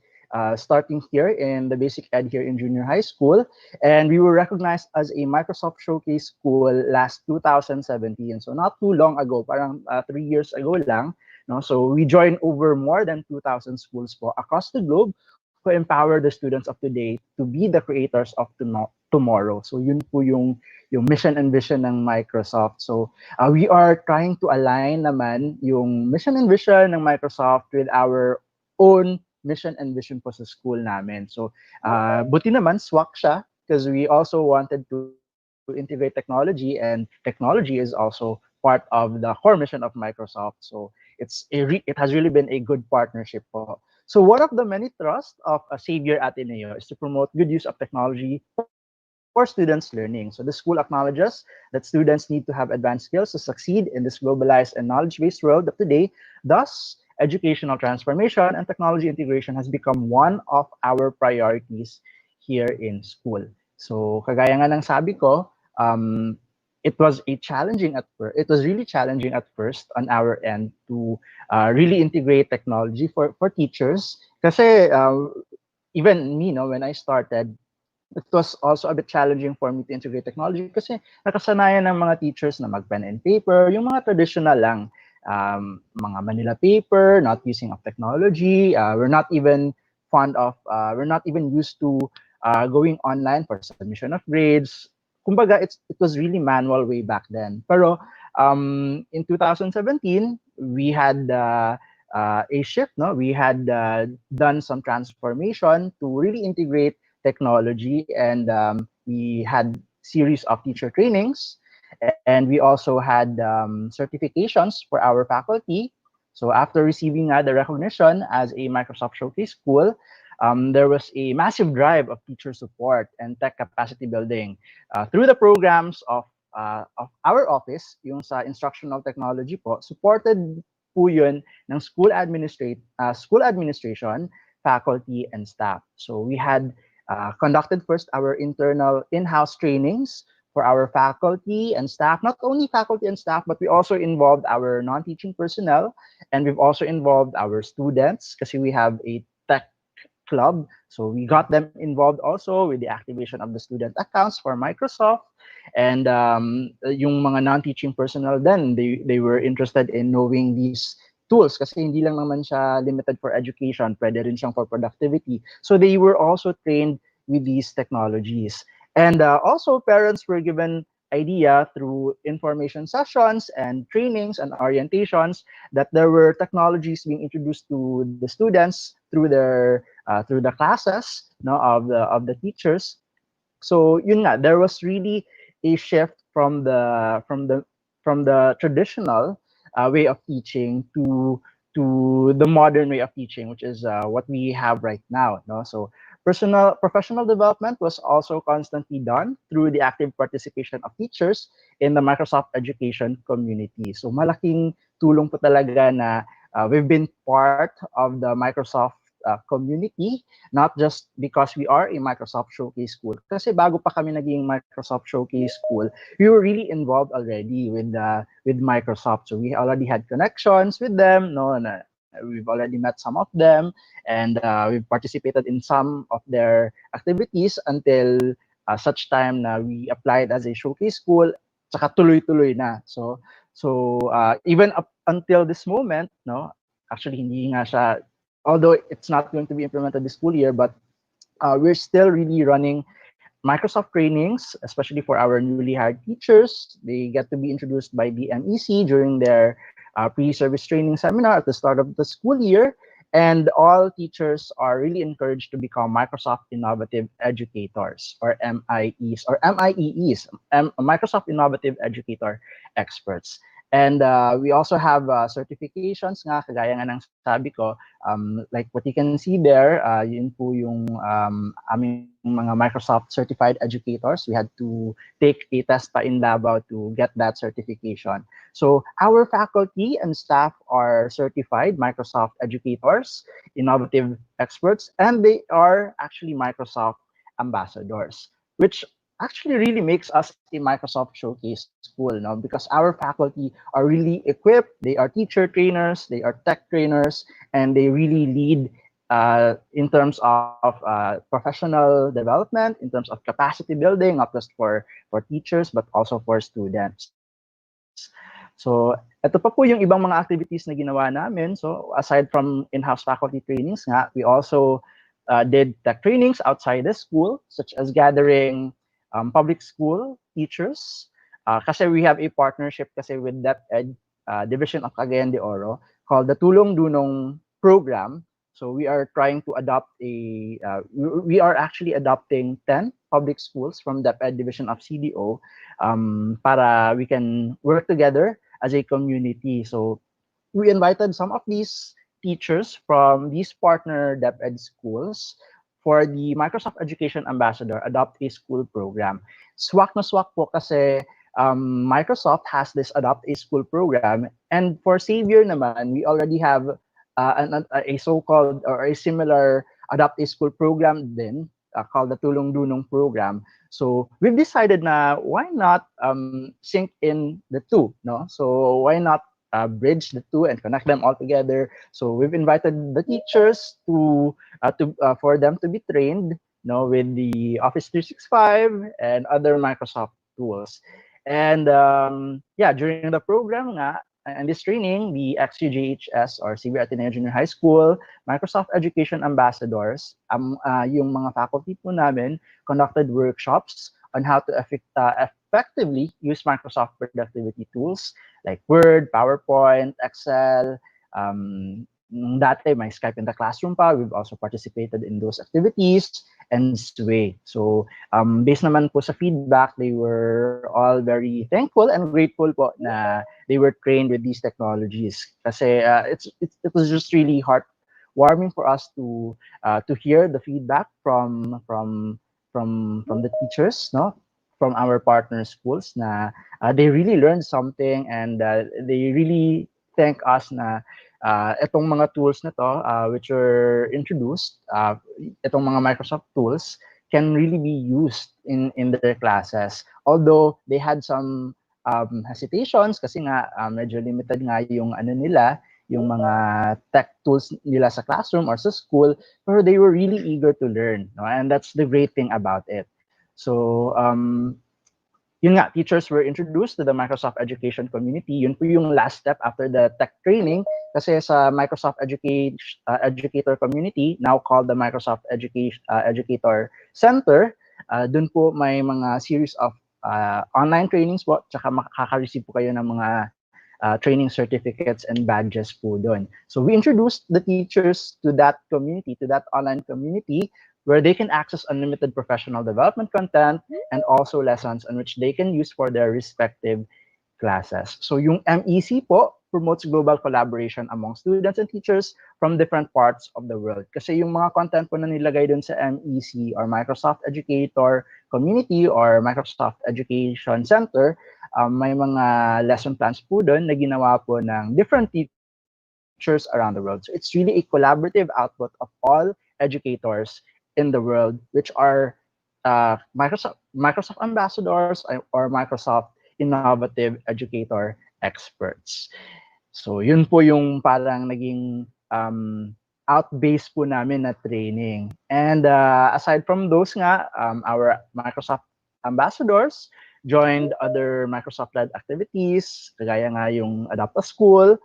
starting here in the basic ed here in junior high school. And we were recognized as a Microsoft Showcase school last 2017. So not too long ago, parang 3 years ago lang. No? So we joined over more than 2,000 schools po across the globe to empower the students of today to be the creators of tomorrow. So yun po yung mission and vision ng Microsoft. So we are trying to align naman yung mission and vision ng Microsoft with our own mission and vision po sa school namin. So buti naman swak siya because we also wanted to integrate technology, and technology is also part of the core mission of Microsoft. So it has really been a good partnership po. So one of the many thrusts of a Savior Ateneo is to promote good use of technology for students' learning. So the school acknowledges that students need to have advanced skills to succeed in this globalized and knowledge-based world of today. Thus, educational transformation and technology integration has become one of our priorities here in school. So kagaya nga ng sabi ko, it was it was really challenging at first on our end to really integrate technology for teachers. Kasi even me, no, when I started, it was also a bit challenging for me to integrate technology kasi nakasanayan ng mga teachers na mag-pen and paper, yung mga traditional lang, mga Manila paper, not using of technology. We're not even used to going online for submission of grades. Kumbaga, it was really manual way back then. Pero in 2017, we had a shift, no? We had done some transformation to really integrate technology, and we had series of teacher trainings, and we also had certifications for our faculty. So after receiving the recognition as a Microsoft Showcase School, there was a massive drive of teacher support and tech capacity building through the programs of our office, yung sa instructional technology po, supported po yun ng school administration, faculty, and staff. So we had conducted first our internal in-house trainings for our faculty and staff, not only faculty and staff, but we also involved our non-teaching personnel, and we've also involved our students kasi we have a tech club. So we got them involved also with the activation of the student accounts for Microsoft. And yung mga non-teaching personnel then, they were interested in knowing these tools kasi hindi lang naman siya limited for education, pwede rin siyang for productivity. So they were also trained with these technologies. And also parents were given idea through information sessions and trainings and orientations that there were technologies being introduced to the students through the classes, no, of the teachers. So yun nga, there was really a shift from the traditional way of teaching to the modern way of teaching, which is what we have right now. No? So professional development was also constantly done through the active participation of teachers in the Microsoft education community. So malaking tulong po talaga na we've been part of the Microsoft community, not just because we are a Microsoft Showcase School. Kasi bago pa kami naging Microsoft Showcase School, we were really involved already with Microsoft. So we already had connections with them. No, na we've already met some of them, and we've participated in some of their activities until such time na we applied as a Showcase School. Saka tuloy-tuloy na. So even up until this moment, no, actually hindi nga siya, although it's not going to be implemented this school year, but we're still really running Microsoft trainings, especially for our newly hired teachers. They get to be introduced by the MEC during their pre-service training seminar at the start of the school year. And all teachers are really encouraged to become Microsoft Innovative Educators, or MIEs, or MIEEs, Microsoft Innovative Educator Experts. And we also have certifications nga, kagaya nga ng sabi ko, like what you can see there, yun po yung aming mga Microsoft certified educators. We had to take a test pa in Davao to get that certification. So our faculty and staff are certified Microsoft educators, innovative experts, and they are actually Microsoft ambassadors, which actually really makes us a Microsoft Showcase School, no? Because our faculty are really equipped. They are teacher trainers, they are tech trainers, and they really lead in terms of professional development, in terms of capacity building, not just for teachers, but also for students. So ito pa po yung ibang mga activities na ginawa namin. So aside from in-house faculty trainings nga, we also did tech trainings outside the school, such as gathering public school teachers. Kasi we have a partnership kasi with DepEd, Division of Cagayan de Oro, called the Tulong Dunong Program. So we are trying to adopt we are actually adopting 10 public schools from DepEd Division of CDO para we can work together as a community. So we invited some of these teachers from these partner DepEd schools for the Microsoft Education Ambassador Adopt a School program. Swak na swak po kasi Microsoft has this Adopt a School program, and for Xavier naman, we already have a so-called or a similar Adopt a School program din called the Tulong Dunong program. So we've decided na why not sync in the two, no? So why not bridge the two and connect them all together? So we've invited the teachers to for them to be trained, with the Office 365 and other Microsoft tools. And yeah, during the program nga, and this training, the XUJHS or CB Ateneo Junior High School Microsoft Education Ambassadors, yung mga faculty po namin conducted workshops on how to effectively use Microsoft productivity tools like Word, PowerPoint, Excel. Nung dati, may Skype in the classroom pa. We've also participated in those activities and Sway. So, based naman po sa feedback, they were all very thankful and grateful po na they were trained with these technologies. Kasi it was just really heartwarming for us to hear the feedback from the teachers, no, from our partner schools na they really learned something, and they really thank us na itong mga tools na to which were introduced, itong mga Microsoft tools can really be used in their classes. Although they had some hesitations kasi nga medyo limited nga yung nila, yung mga tech tools nila sa classroom or sa school, pero they were really eager to learn, no? And that's the great thing about it. So yun nga, teachers were introduced to the Microsoft education community. Yun po yung last step after the tech training, kasi sa Microsoft Educator community, now called the Microsoft Educator Center, dun po may mga series of online trainings po, tsaka makaka-receive po kayo ng mga training certificates and badges po dun. So we introduced the teachers to that community, to that online community, where they can access unlimited professional development content and also lessons on which they can use for their respective classes. So yung MEC po promotes global collaboration among students and teachers from different parts of the world. Kasi yung mga content po na nilagay dun sa MEC or Microsoft Educator Community or Microsoft Education Center, may mga lesson plans po dun na ginawa po ng different teachers around the world. So it's really a collaborative output of all educators in the world, which are Microsoft ambassadors or Microsoft innovative educator experts. So yun po yung parang naging out-base po namin na training. And aside from those nga, our Microsoft ambassadors joined other Microsoft-led activities, kagaya nga yung Adopt a School.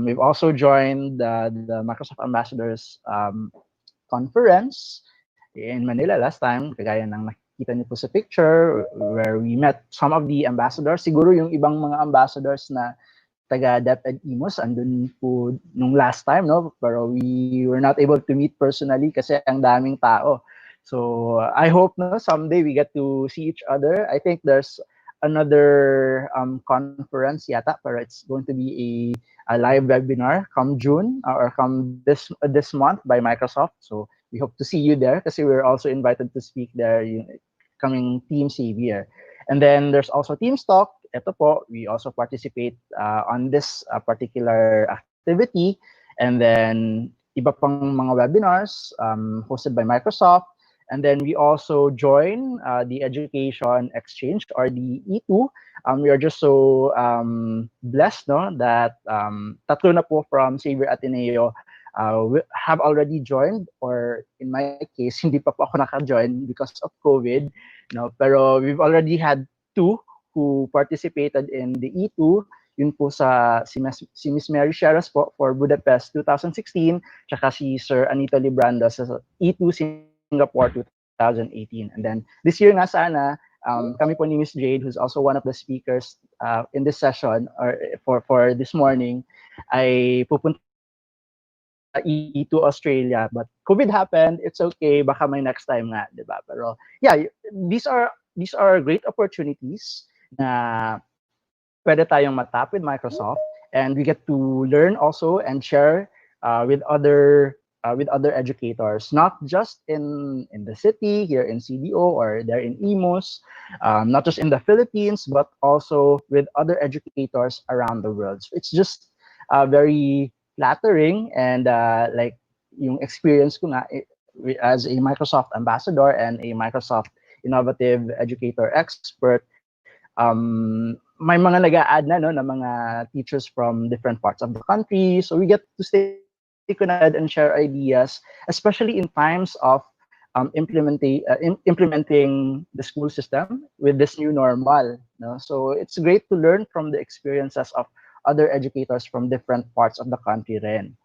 We've also joined the Microsoft Ambassadors Conference in Manila last time, kagaya ng nakikita niyo po sa picture, where we met some of the ambassadors. Siguro yung ibang mga ambassadors na taga DepEd Imus, andun po nung last time, no? Pero we were not able to meet personally kasi ang daming tao. So I hope no someday we get to see each other. I think there's another conference yata, pero it's going to be a live webinar come June or come this month by Microsoft. So we hope to see you there kasi we're also invited to speak there, yung coming Team Xavier. And then there's also Teams Talk. Ito po, we also participate on this particular activity. And then iba pang mga webinars hosted by Microsoft. And then we also join the Education Exchange or the E2. We are just so blessed, no, that tatlo na po from Xavier Ateneo have already joined, or in my case, hindi pa po ako naka-join because of COVID, no? Pero we've already had two who participated in the E2. Yun po si Miss Mary Sheras po for Budapest 2016, tsaka si Sir Anito Libranda sa E2 Singapore 2018. And then this year nga sana, kami po ni Miss Jade, who's also one of the speakers in this session or for this morning, ay pupunta to Australia, but COVID happened. It's okay, baka may next time nga, di ba? Pero yeah, these are great opportunities na pwede tayong matap with Microsoft, and we get to learn also and share with other educators, not just in the city here in CDO or there in Imus, not just in the Philippines, but also with other educators around the world. So it's just very flattering and like yung experience ko nga as a Microsoft ambassador and a Microsoft innovative educator expert, may mga nag-a-add na no na mga teachers from different parts of the country. So we get to stay connected and share ideas, especially in times of implementing the school system with this new normal. No? So it's great to learn from the experiences of other educators from different parts of the country rin.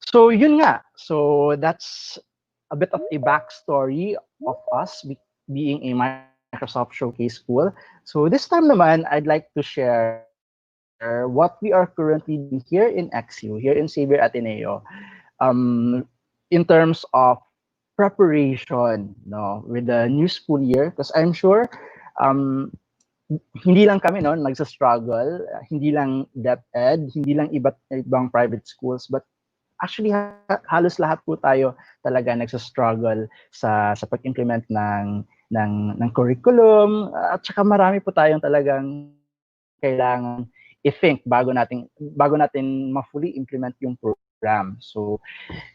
So yun nga. So that's a bit of a backstory of us being a Microsoft Showcase School. So this time naman, I'd like to share what we are currently doing here in XU, here in Xavier Ateneo, in terms of preparation, no, with the new school year. Because I'm sure hindi lang kami no nagsa-struggle, hindi lang DepEd, hindi lang ibang private schools, but actually halos lahat po tayo talaga nagsa-struggle sa pag-implement ng curriculum, at saka marami po tayong talagang kailangan i-think bago natin ma-fully implement yung program. So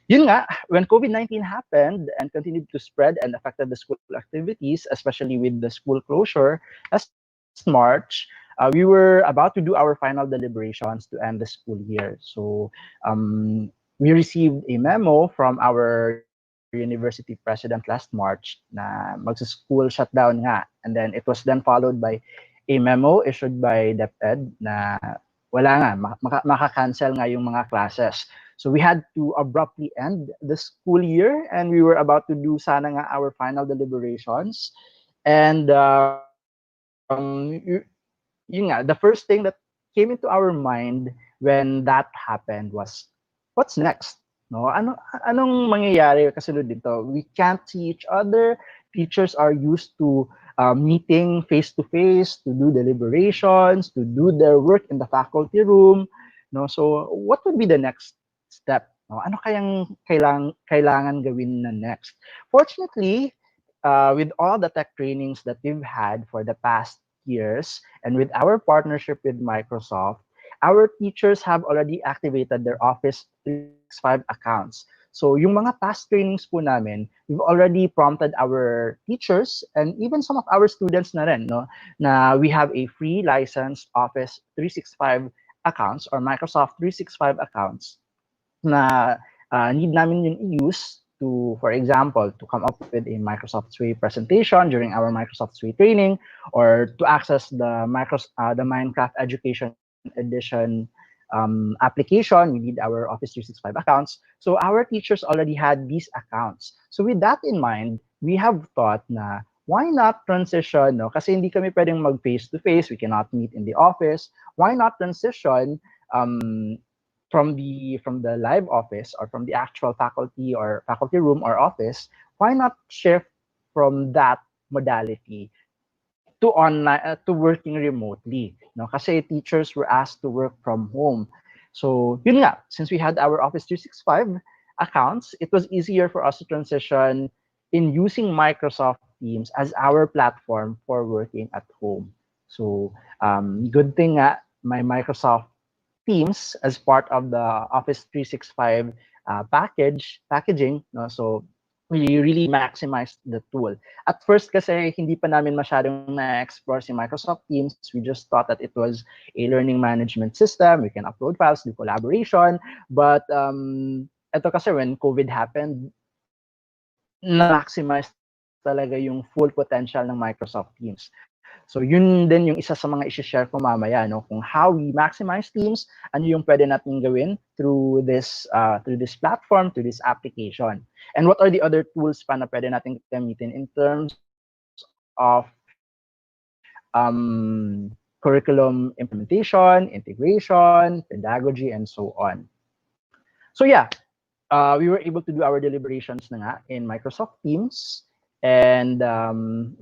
yun nga, when COVID-19 happened and continued to spread and affected the school activities, especially with the school closure last March, we were about to do our final deliberations to end the school year. So we received a memo from our university president last March na magsa-school shutdown nga. And then it was then followed by a memo issued by DepEd na wala nga, maka-cancel nga yung mga classes. So we had to abruptly end the school year and we were about to do sana nga our final deliberations. And yun nga, the first thing that came into our mind when that happened was, what's next? No, anong mangyayari kasunod dito? We can't see each other. Teachers are used to meeting face to face, to do deliberations, to do their work in the faculty room. No, so what would be the next step? No, ano kayang kailangan gawin na next? Fortunately, with all the tech trainings that we've had for the past years, and with our partnership with Microsoft, our teachers have already activated their Office 365 accounts. So yung mga past trainings po namin, we've already prompted our teachers and even some of our students na rin, no, na we have a free licensed Office 365 accounts or Microsoft 365 accounts na need namin yung i-use to, for example, to come up with a Microsoft Suite presentation during our Microsoft Suite training, or to access the Minecraft Education Edition application. We need our Office 365 accounts. So our teachers already had these accounts. So with that in mind, we have thought na why not transition, no? Kasi hindi kami pwedeng mag face-to-face, we cannot meet in the office. Why not transition from the live office or from the actual faculty or faculty room or office? Why not shift from that modality to online, to working remotely? No, kasi teachers were asked to work from home. So yun nga, since we had our Office 365 accounts, it was easier for us to transition in using Microsoft Teams as our platform for working at home. So good thing nga, my Microsoft Teams as part of the Office 365 packaging, no? So we really maximized the tool. At first kasi hindi pa namin masyadong na-explore si Microsoft Teams. We just thought that it was a learning management system. We can upload files, do collaboration. But ito kasi when COVID happened, na-maximize talaga yung full potential ng Microsoft Teams. So yun din yung isa sa mga i-share ko mamaya, no, kung how we maximize Teams, ano yung pwede natin gawin through this platform, through this application. And what are the other tools pa na pwede natin gamitin in terms of curriculum implementation, integration, pedagogy, and so on. So yeah, we were able to do our deliberations na nga in Microsoft Teams. And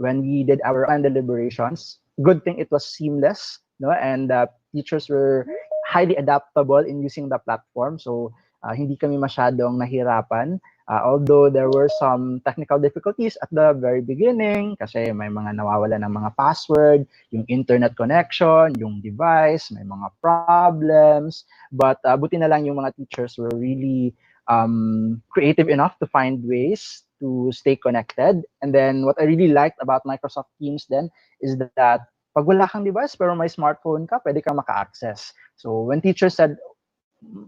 when we did our online deliberations, good thing it was seamless, no? And teachers were highly adaptable in using the platform. So hindi kami masyadong nahirapan. Although there were some technical difficulties at the very beginning kasi may mga nawawala ng mga password, yung internet connection, yung device, may mga problems. But buti na lang yung mga teachers were really creative enough to find ways to stay connected. And then what I really liked about Microsoft Teams then is that pag wala kang device pero may smartphone ka, pwede kang maka-access. So when teachers said,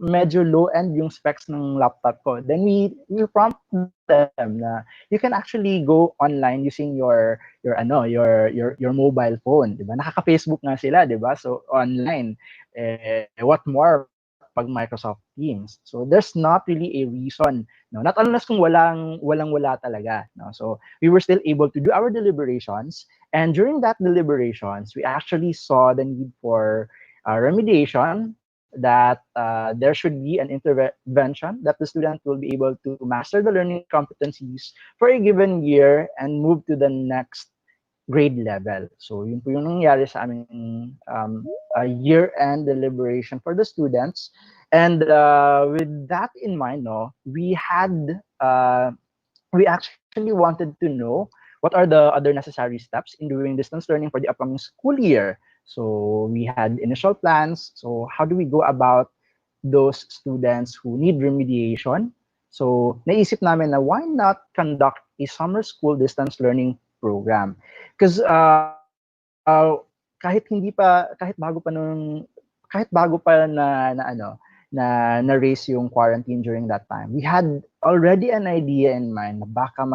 medyo low-end yung specs ng laptop ko, then we prompt them na you can actually go online using your mobile phone, 'di ba? Nakaka-Facebook nga sila, 'di ba? So online, what more pag Microsoft Teams. So there's not really a reason, no? Not unless kung wala talaga, no? So we were still able to do our deliberations, and during that deliberations, we actually saw the need for remediation, that there should be an intervention that the student will be able to master the learning competencies for a given year and move to the next grade level. So yun po yung nangyari sa aming year-end deliberation for the students. And with that in mind, no, we actually wanted to know what are the other necessary steps in doing distance learning for the upcoming school year. So we had initial plans. So how do we go about those students who need remediation? So naisip namin na why not conduct a summer school distance learning program? Because kahit bago pa na raise yung quarantine during that time, we had already an idea in mind na baka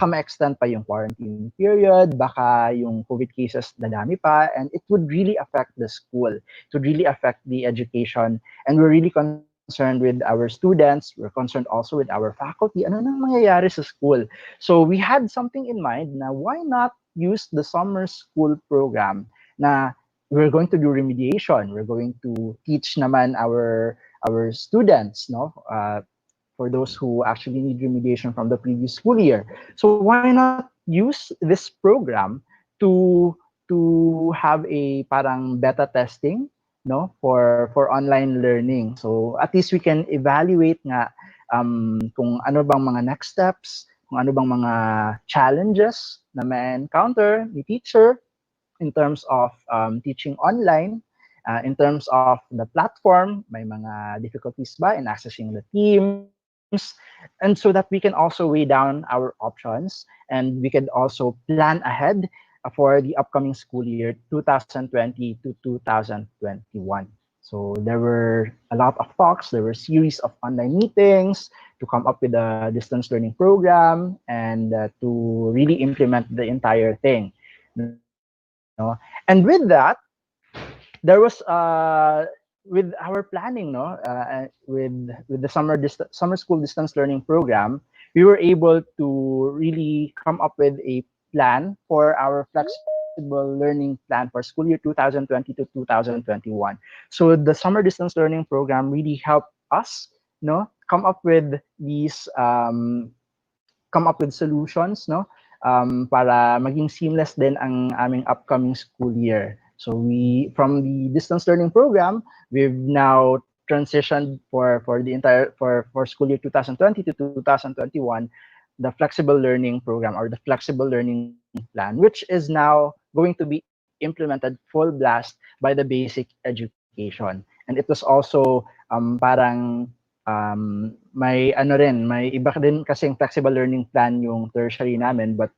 ma-extend pa yung quarantine period, baka yung COVID cases dadami pa, and it would really affect the school. It would really affect the education, and we're really concerned with our students. We're concerned also with our faculty. Ano nang mangyayari sa school? So we had something in mind na why not use the summer school program na we're going to do remediation. We're going to teach naman our students, no? For those who actually need remediation from the previous school year. So why not use this program to have a parang beta testing, no, for online learning. So at least we can evaluate nga kung ano bang mga next steps, kung ano bang mga challenges na may encounter ni teacher in terms of teaching online. In terms of the platform, may mga difficulties ba in accessing the teams, and so that we can also weigh down our options, and we can also plan ahead for the upcoming school year 2020 to 2021. So there were a lot of talks, there were a series of online meetings to come up with a distance learning program and to really implement the entire thing. No? And with that, there was with our planning, with the summer school distance learning program, we were able to really come up with a plan for our flexible learning plan for school year 2020 to 2021. So the summer distance learning program really helped us, come up with these solutions, para maging seamless din ang aming upcoming school year. So from the distance learning program, we've now transitioned for school year 2020 to 2021, the flexible learning program or the flexible learning plan, which is now going to be implemented full blast by the basic education. And it was also parang may iba din kasing flexible learning plan yung tertiary namin, but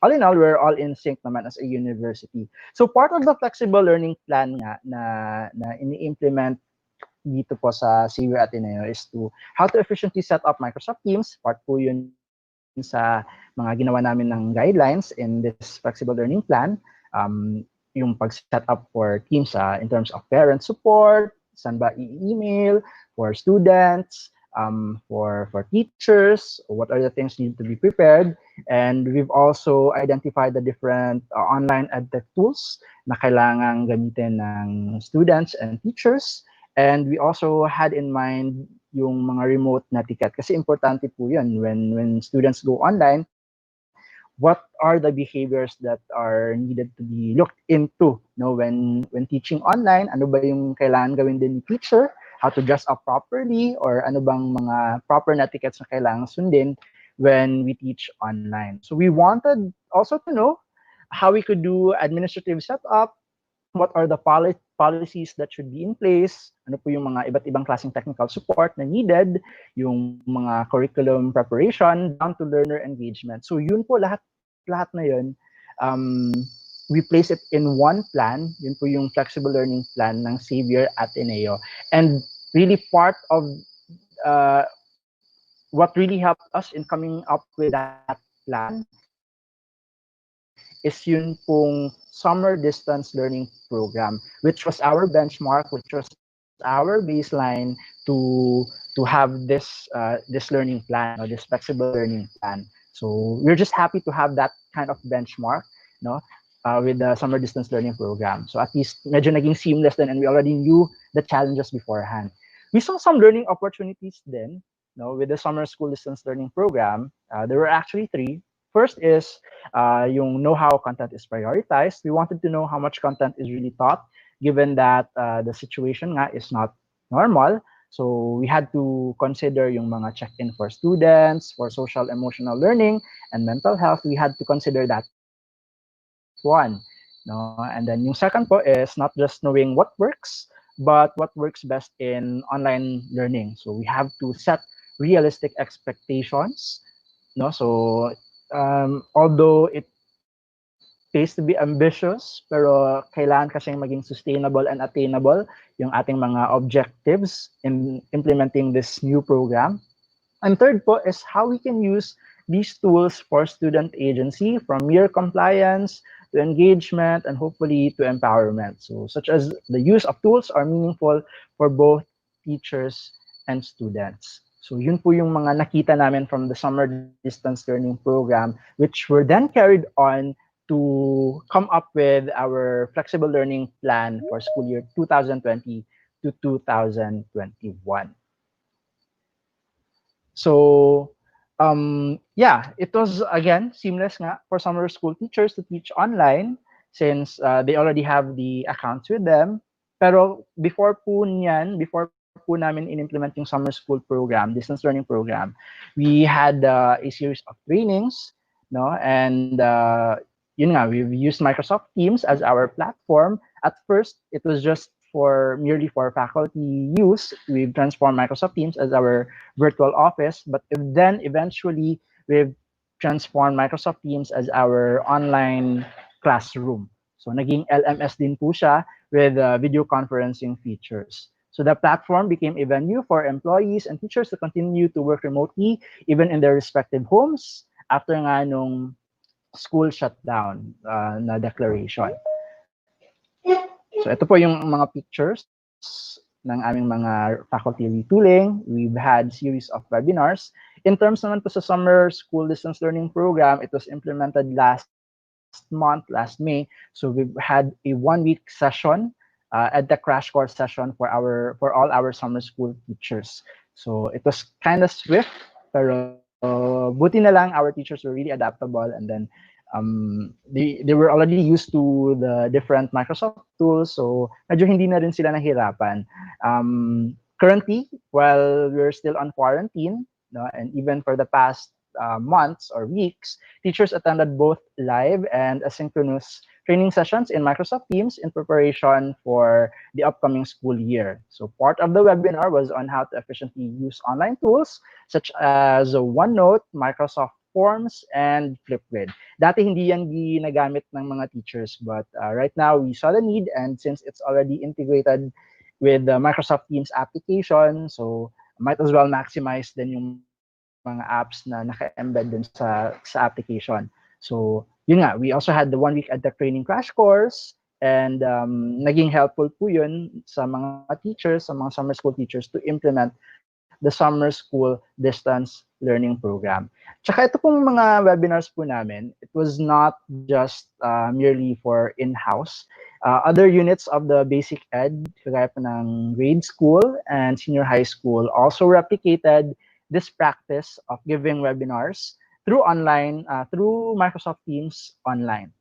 all in all, we're all in sync naman as a university. So part of the flexible learning plan nga na ini-implement dito po sa Xavier Ateneo is how to efficiently set up Microsoft Teams. Part po yun sa mga ginawa namin ng guidelines in this flexible learning plan. Yung pag-set up for Teams in terms of parent support, saan ba i-email, for students, for teachers, what are the things need to be prepared. And we've also identified the different online edtech tools na kailangang gamitin ng students and teachers. And we also had in mind yung mga remote na ticket kasi importante po yun when students go online. what are the behaviors that are needed to be looked into, when teaching online, ano ba yung kailangan gawin din ni teacher, how to dress up properly, or ano bang mga proper na etiquettes na kailangan sundin when we teach online. So we wanted also to know how we could do administrative setup, what are the policies that should be in place, ano po yung mga iba't ibang klaseng technical support na needed, yung mga curriculum preparation, down to learner engagement. So yun po, lahat na yun, we place it in one plan. Yun po yung flexible learning plan ng Xavier Ateneo. And really part of what really helped us in coming up with that plan is yun pong summer distance learning program, which was our benchmark, which was our baseline to have this learning plan, or this flexible learning plan. So we're just happy to have that kind of benchmark, no, with the summer distance learning program. So at least medyo naging seamless din, and we already knew the challenges beforehand. We saw some learning opportunities then, with the summer school distance learning program. There were actually three. First is yung know how content is prioritized. We wanted to know how much content is really taught, given that the situation nga is not normal. So we had to consider yung mga check-in for students, for social emotional learning and mental health. We had to consider that one. No? And then yung second po is not just knowing what works, but what works best in online learning. So we have to set realistic expectations. No? So although it pays to be ambitious, pero kailangan kasing maging sustainable and attainable yung ating mga objectives in implementing this new program. And third po is how we can use these tools for student agency, from mere compliance to engagement and hopefully to empowerment. So such as the use of tools are meaningful for both teachers and students. So yun po yung mga nakita namin from the summer distance learning program, which were then carried on to come up with our flexible learning plan for school year 2020 to 2021. So yeah, it was again seamless nga for summer school teachers to teach online since they already have the accounts with them. Pero before po namin in-implement yung summer school program, distance learning program, we had a series of trainings, no? And yun nga, we've used Microsoft Teams as our platform. At first, it was just merely for faculty use. We've transformed Microsoft Teams as our virtual office, but then eventually we've transformed Microsoft Teams as our online classroom. So naging LMS din po siya with video conferencing features. So the platform became a venue for employees and teachers to continue to work remotely, even in their respective homes, after nga nung school shutdown na declaration. So ito po yung mga pictures ng aming mga faculty retooling. We've had series of webinars. In terms naman po sa summer school distance learning program, it was implemented last May. So we've had a 1-week session at the crash course session for all our summer school teachers. So it was kind of swift, pero buti na lang our teachers were really adaptable, and then they were already used to the different Microsoft tools, so medyo hindi na rin sila nahirapan. Currently, while we're still on quarantine, no, and even for the past months or weeks, teachers attended both live and asynchronous training sessions in Microsoft Teams in preparation for the upcoming school year. So part of the webinar was on how to efficiently use online tools such as OneNote, Microsoft Forms, and Flipgrid. Dati hindi yan ginagamit ng mga teachers, but right now we saw the need, and since it's already integrated with the Microsoft Teams application, so might as well maximize din yung mga apps na naka-embed din sa application. So yun nga, we also had the 1-week EdTech training crash course, and naging helpful po yun sa mga teachers, sa mga summer school teachers to implement the summer school distance learning program. Tsaka ito pong mga webinars po namin, it was not just merely for in-house. Other units of the basic ed, kagaya po ng grade school and senior high school, also replicated this practice of giving webinars through Microsoft Teams online.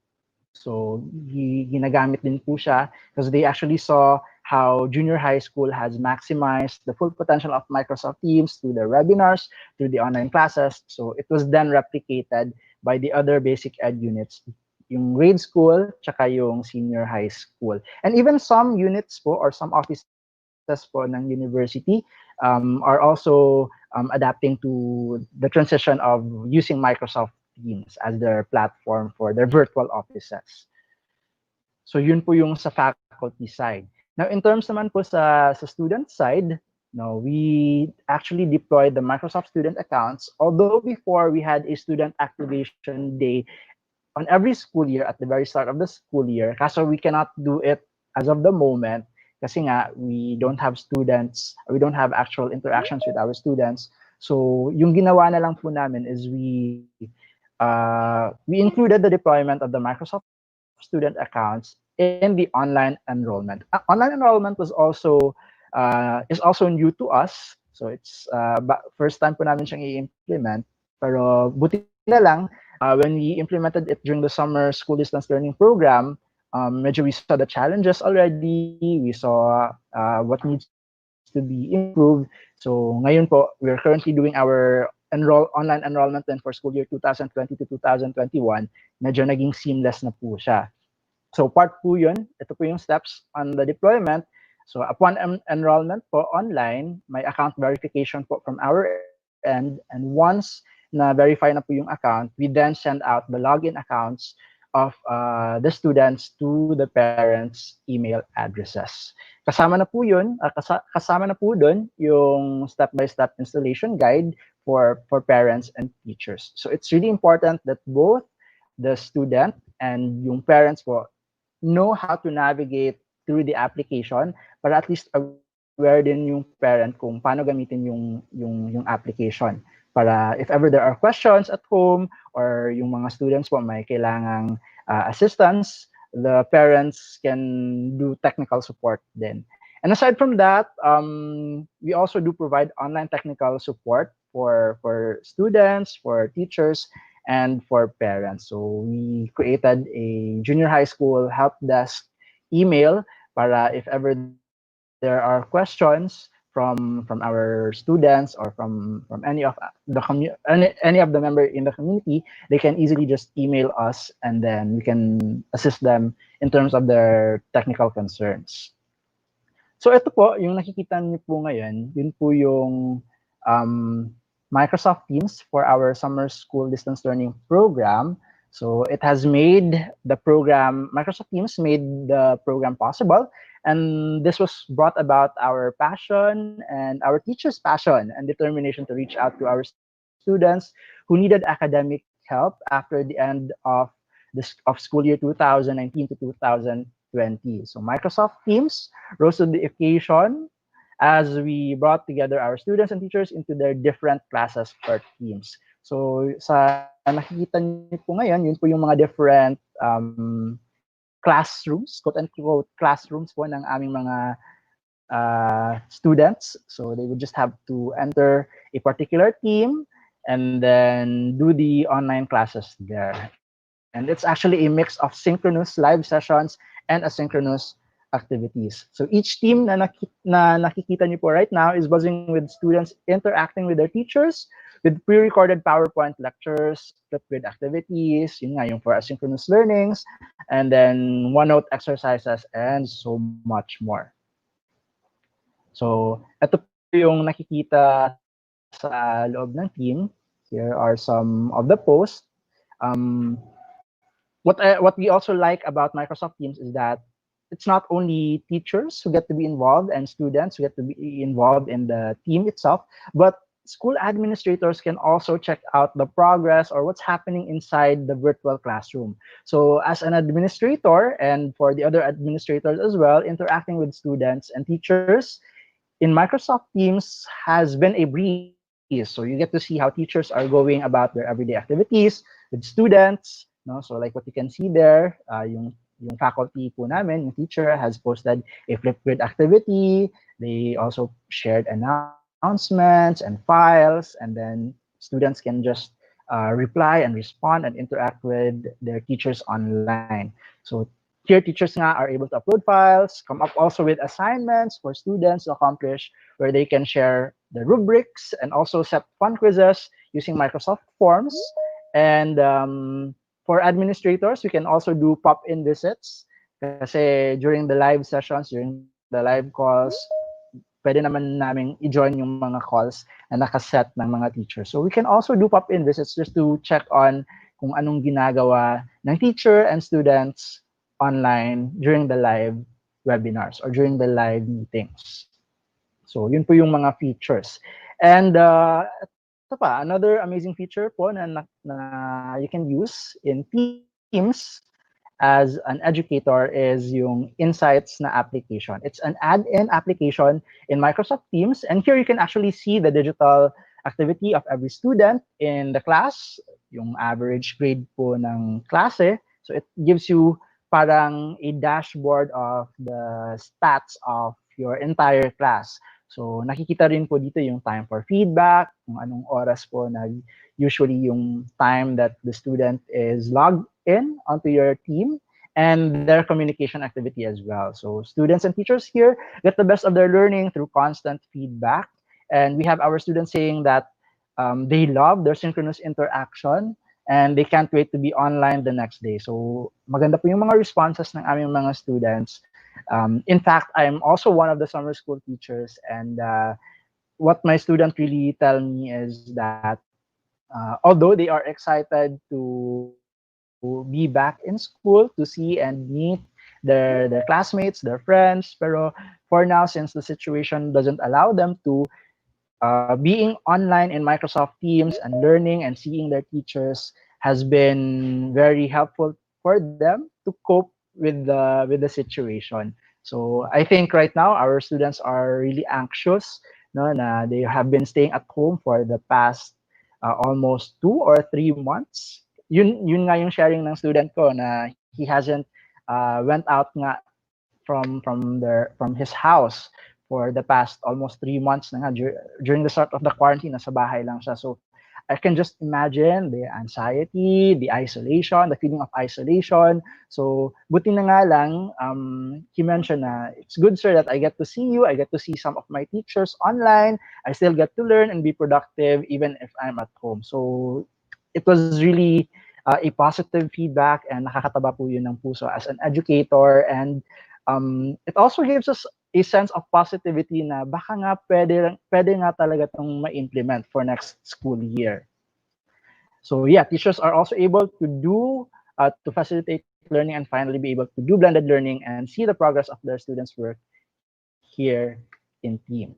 So ginagamit din po siya because they actually saw how junior high school has maximized the full potential of Microsoft Teams through their webinars, through the online classes. So it was then replicated by the other basic ed units, yung grade school, tsaka yung senior high school. And even some units po or some offices po ng university are also adapting to the transition of using Microsoft Teams as their platform for their virtual offices. So yun po yung sa faculty side. Now in terms naman po sa student side, no, we actually deployed the Microsoft student accounts. Although before we had a student activation day on every school year at the very start of the school year, kaso we cannot do it as of the moment kasi nga we don't have students, we don't have actual interactions with our students. So yung ginawa na lang po namin is we included the deployment of the Microsoft student accounts in the online enrollment. Online enrollment was also is also new to us. So it's first time po namin siyang i-implement. Pero buti na lang, when we implemented it during the summer school distance learning program, medyo we saw the challenges already. We saw what needs to be improved. So ngayon po, we're currently doing our online enrollment then for school year 2020 to 2021. Medyo naging seamless na po siya. So part po yun, ito po yung steps on the deployment. So upon enrollment po online, may account verification po from our end. And once na verify na po yung account, we then send out the login accounts of the students to the parents' email addresses. Kasama na po yun, kasama na po dun yung step-by-step installation guide for parents and teachers. So it's really important that both the student and yung parents po know how to navigate through the application, para at least aware din yung parent kung paano gamitin yung application. Para if ever there are questions at home or yung mga students po may kailangang assistance, the parents can do technical support then. And aside from that, we also do provide online technical support for students, for teachers, and for parents. So we created a junior high school help desk email para if ever there are questions from our students or from any of the member in the community, they can easily just email us and then we can assist them in terms of their technical concerns. So ito po, yung nakikita niyo po ngayon, yun po yung Microsoft Teams for our summer school distance learning program. So it has made the program, Microsoft Teams made the program possible. And this was brought about our passion and our teachers' passion and determination to reach out to our students who needed academic help after the end of school year 2019 to 2020. So Microsoft Teams rose to the occasion as we brought together our students and teachers into their different classes or teams. So sa nakikita niyo po ngayon, yun po yung mga different classrooms, quote-unquote classrooms po ng aming mga students. So they would just have to enter a particular team and then do the online classes there. And it's actually a mix of synchronous live sessions and asynchronous activities. So each team na nakikita niyo po right now is buzzing with students interacting with their teachers with pre-recorded PowerPoint lectures, flipgrid activities, yun nga, yung for asynchronous learnings, and then OneNote exercises, and so much more. So ito po yung nakikita sa loob ng team. Here are some of the posts. What we also like about Microsoft Teams is that it's not only teachers who get to be involved and students who get to be involved in the team itself, but school administrators can also check out the progress or what's happening inside the virtual classroom. So as an administrator and for the other administrators as well, interacting with students and teachers in Microsoft Teams has been a breeze. So you get to see how teachers are going about their everyday activities with students. No? So like what you can see there, yung faculty po namin, yung teacher has posted a Flipgrid activity. They also shared announcements and files, and then students can just reply and respond and interact with their teachers online. So here, teachers nga are able to upload files, come up also with assignments for students to accomplish, where they can share the rubrics and also set fun quizzes using Microsoft Forms. And for administrators, we can also do pop-in visits kasi during the live sessions, during the live calls, pwede naman naming i-join yung mga calls na nakaset ng mga teachers. So we can also do pop-in visits just to check on kung anong ginagawa ng teacher and students online during the live webinars or during the live meetings. So yun po yung mga features. And ito pa, another amazing feature po na you can use in Teams as an educator is yung Insights na application. It's an add-in application in Microsoft Teams, and here you can actually see the digital activity of every student in the class, yung average grade po ng klase. So it gives you parang a dashboard of the stats of your entire class. So nakikita rin po dito yung time for feedback, kung anong oras po usually yung time that the student is logged in onto your team, and their communication activity as well. So students and teachers here get the best of their learning through constant feedback. And we have our students saying that they love their synchronous interaction and they can't wait to be online the next day. So maganda po yung mga responses ng aming mga students. In fact, I'm also one of the summer school teachers, and what my students really tell me is that although they are excited to be back in school, to see and meet their classmates, their friends, pero for now, since the situation doesn't allow them to, being online in Microsoft Teams and learning and seeing their teachers has been very helpful for them to cope with the situation. So I think right now our students are really anxious, no, na they have been staying at home for the past almost 2 or 3 months. Yun nga yung sharing ng student ko na he hasn't went out nga from his house for the past almost 3 months na nga. During the start of the quarantine, nasa bahay lang siya. So I can just imagine the anxiety, the isolation, the feeling of isolation. So buti na nga lang, he mentioned na, it's good, sir, that I get to see you. I get to see some of my teachers online. I still get to learn and be productive even if I'm at home. So it was really a positive feedback, and nakakataba po yun ng puso as an educator. And it also gives us a sense of positivity na baka nga pwede nga talaga itong ma-implement for next school year. So yeah, teachers are also able to do, to facilitate learning and finally be able to do blended learning and see the progress of their students' work here in Teams.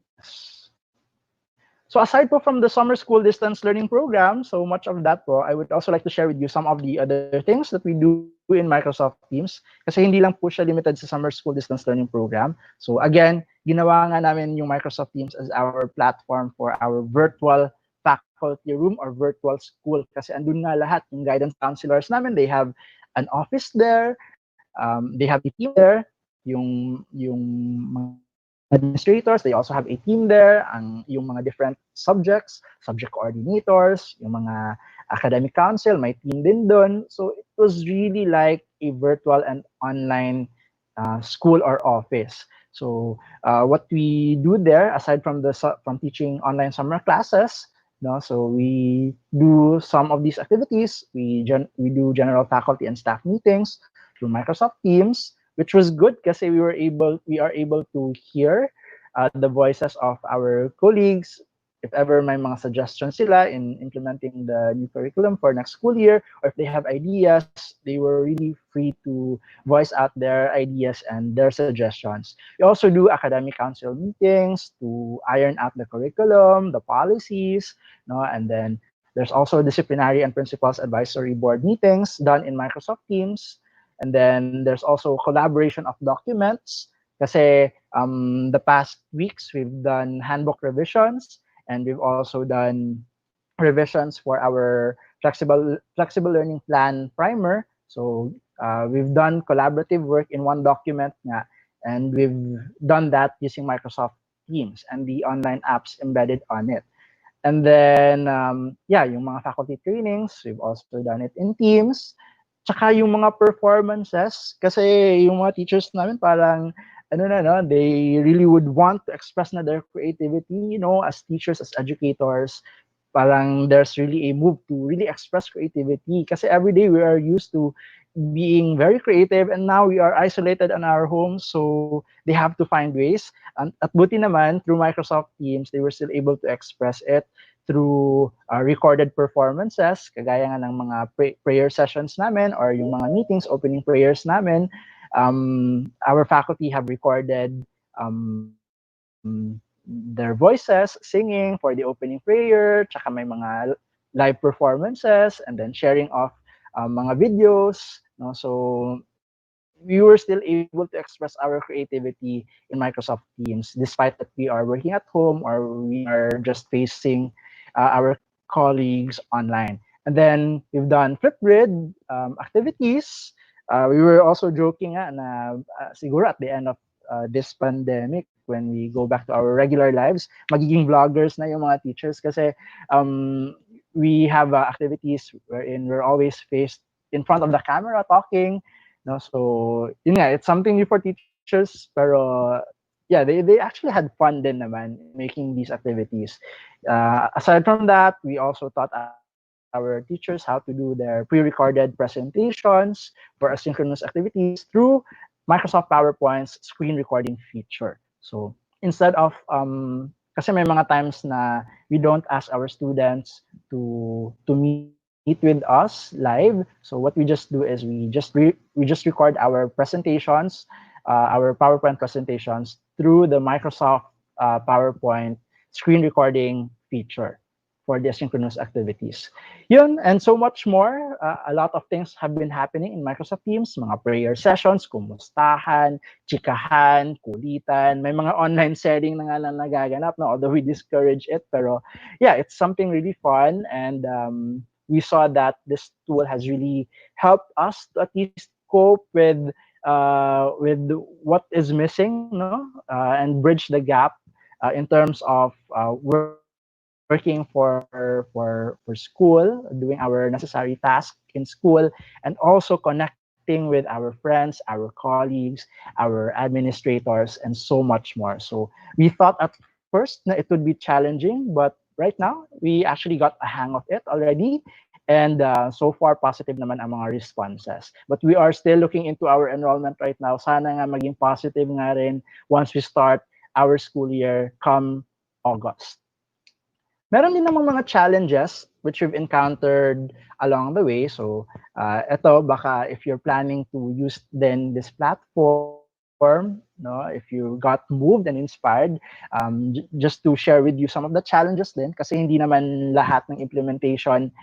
So aside po from the summer school distance learning program, so much of that po, I would also like to share with you some of the other things that we do in Microsoft Teams. Kasi hindi lang po siya limited sa summer school distance learning program. So again, ginawa nga namin yung Microsoft Teams as our platform for our virtual faculty room or virtual school. Kasi andun nga lahat, yung guidance counselors namin, they have an office there, they have a team there, yung mga administrators, they also have a team there, yung mga different subjects, subject coordinators, yung mga academic council, may team din doon. So it was really like a virtual and online school or office. So what we do there, aside from teaching online summer classes, no, so we do some of these activities. We do general faculty and staff meetings through Microsoft Teams, which was good kasi we are able to hear the voices of our colleagues. If ever may mga suggestions sila in implementing the new curriculum for next school year, or if they have ideas, they were really free to voice out their ideas and their suggestions. We also do academic council meetings to iron out the curriculum, the policies, no, and then there's also disciplinary and principals advisory board meetings done in Microsoft Teams. And then there's also collaboration of documents. Kasi the past weeks, we've done handbook revisions, and we've also done revisions for our flexible learning plan primer. So we've done collaborative work in one document nga, and we've done that using Microsoft Teams and the online apps embedded on it. And then, yeah, yung mga faculty trainings, we've also done it in Teams. Tsaka yung mga performances, kasi yung mga teachers namin parang, ano na, no, they really would want to express na their creativity, as teachers, as educators. Parang there's really a move to really express creativity. Kasi every day we are used to being very creative and now we are isolated in our homes, so they have to find ways. At buti naman, through Microsoft Teams, they were still able to express it through recorded performances, kagaya nga ng mga prayer sessions namin or yung mga meetings, opening prayers namin. Our faculty have recorded their voices singing for the opening prayer, tsaka may mga live performances, and then sharing of mga videos. No? So we were still able to express our creativity in Microsoft Teams, despite that we are working at home or we are just facing our colleagues online. And then we've done Flipgrid activities. We were also joking na siguro at the end of this pandemic, when we go back to our regular lives, magiging vloggers na yung mga teachers kasi we have activities wherein we're always faced in front of the camera talking. No, so yun nga, it's something new for teachers, pero yeah, they actually had fun din naman making these activities. Aside from that, we also taught our teachers how to do their pre-recorded presentations for asynchronous activities through Microsoft PowerPoint's screen recording feature. So instead of kasi may mga times na we don't ask our students to meet with us live. So what we just do is we just record our presentations, our PowerPoint presentations through the Microsoft PowerPoint screen recording feature for the asynchronous activities. Yun, and so much more. A lot of things have been happening in Microsoft Teams, mga prayer sessions, kumustahan, chikahan, kulitan, may mga online setting na nga lang nagaganap, no? Although we discourage it, pero yeah, it's something really fun, and we saw that this tool has really helped us to at least cope with what is missing, no, and bridge the gap in terms of working for school, doing our necessary tasks in school, and also connecting with our friends, our colleagues, our administrators, and so much more. So we thought at first that it would be challenging, but right now we actually got a hang of it already. And so far, positive naman ang mga responses. But we are still looking into our enrollment right now. Sana nga maging positive nga rin once we start our school year come August. Meron din namang mga challenges which we've encountered along the way. So, ito, baka if you're planning to use then this platform, no, if you got moved and inspired, just to share with you some of the challenges din, kasi hindi naman lahat ng implementation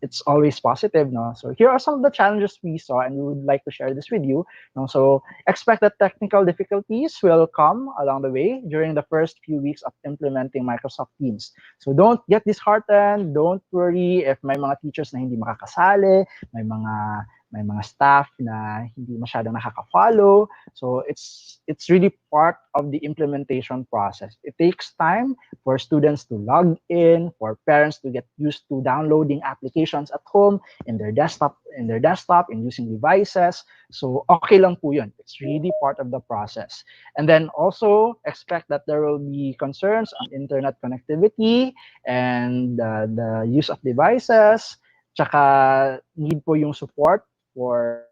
it's always positive, no? So here are some of the challenges we saw, and we would like to share this with you. No? So expect that technical difficulties will come along the way during the first few weeks of implementing Microsoft Teams. So don't get disheartened. Don't worry if may mga teachers na hindi makakasali, may mga staff na hindi masyadong nakaka-follow. So it's really part of the implementation process. It takes time for students to log in, for parents to get used to downloading applications at home in their desktop, in using devices. So okay lang po yun. It's really part of the process. And then also expect that there will be concerns on internet connectivity and the use of devices. Tsaka need po yung support for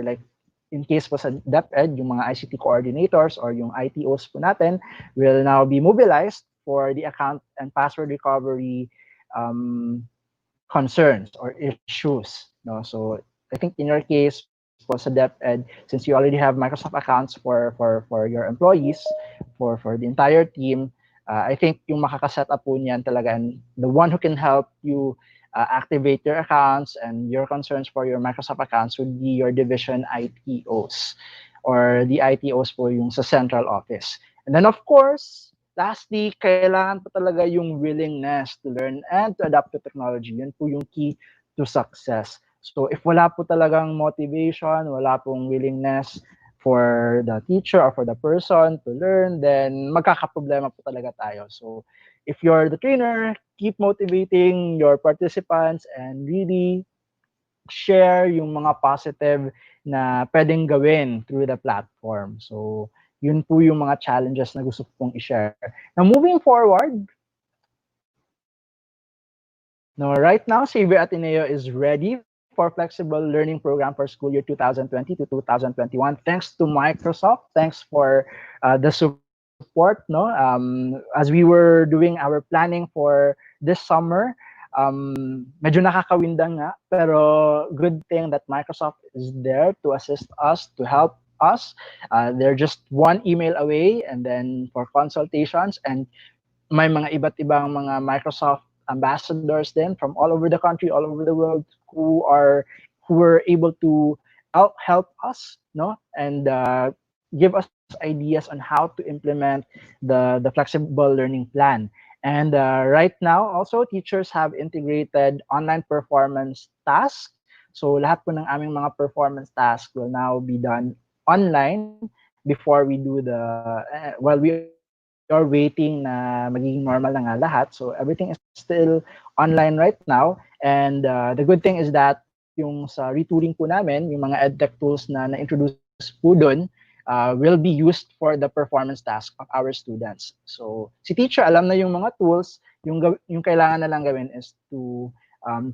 like in case po sa DepEd, yung mga ICT coordinators or yung ITOs po natin will now be mobilized for the account and password recovery concerns or issues. No? So I think in your case po sa DepEd, since you already have Microsoft accounts for your employees, for the entire team, I think yung makakaset up po niyan talaga, and the one who can help you activate your accounts and your concerns for your Microsoft accounts would be your division ITOs or the ITOs po yung sa central office. And then of course, lastly, kailangan po talaga yung willingness to learn and to adapt to technology. Yun po yung key to success. So if wala po talagang motivation, wala pong willingness for the teacher or for the person to learn, then magkakaproblema po talaga tayo. So if you're the trainer, keep motivating your participants and really share yung mga positive na pwedeng gawin through the platform. So, yun po yung mga challenges na gusto kong i-share. Now, moving forward, now, right now, Xavier Ateneo is ready for flexible learning program for school year 2020 to 2021. Thanks to Microsoft. Thanks for the support. No, as we were doing our planning for this summer, medyo nakakawindang nga, pero good thing that Microsoft is there to assist us, to help us. They're just one email away, and then for consultations, and may mga iba't ibang mga Microsoft ambassadors then from all over the country, all over the world, who were able to help us, no, and give us ideas on how to implement the flexible learning plan. And right now, also, teachers have integrated online performance tasks. So lahat po ng aming mga performance tasks will now be done online before we do the, while we are waiting na magiging normal na nga lahat. So everything is still online right now. And the good thing is that yung sa retooling po namin, yung mga edtech tools na na-introduce po dun, will be used for the performance task of our students. So si teacher, alam na yung mga tools, yung kailangan na lang gawin is to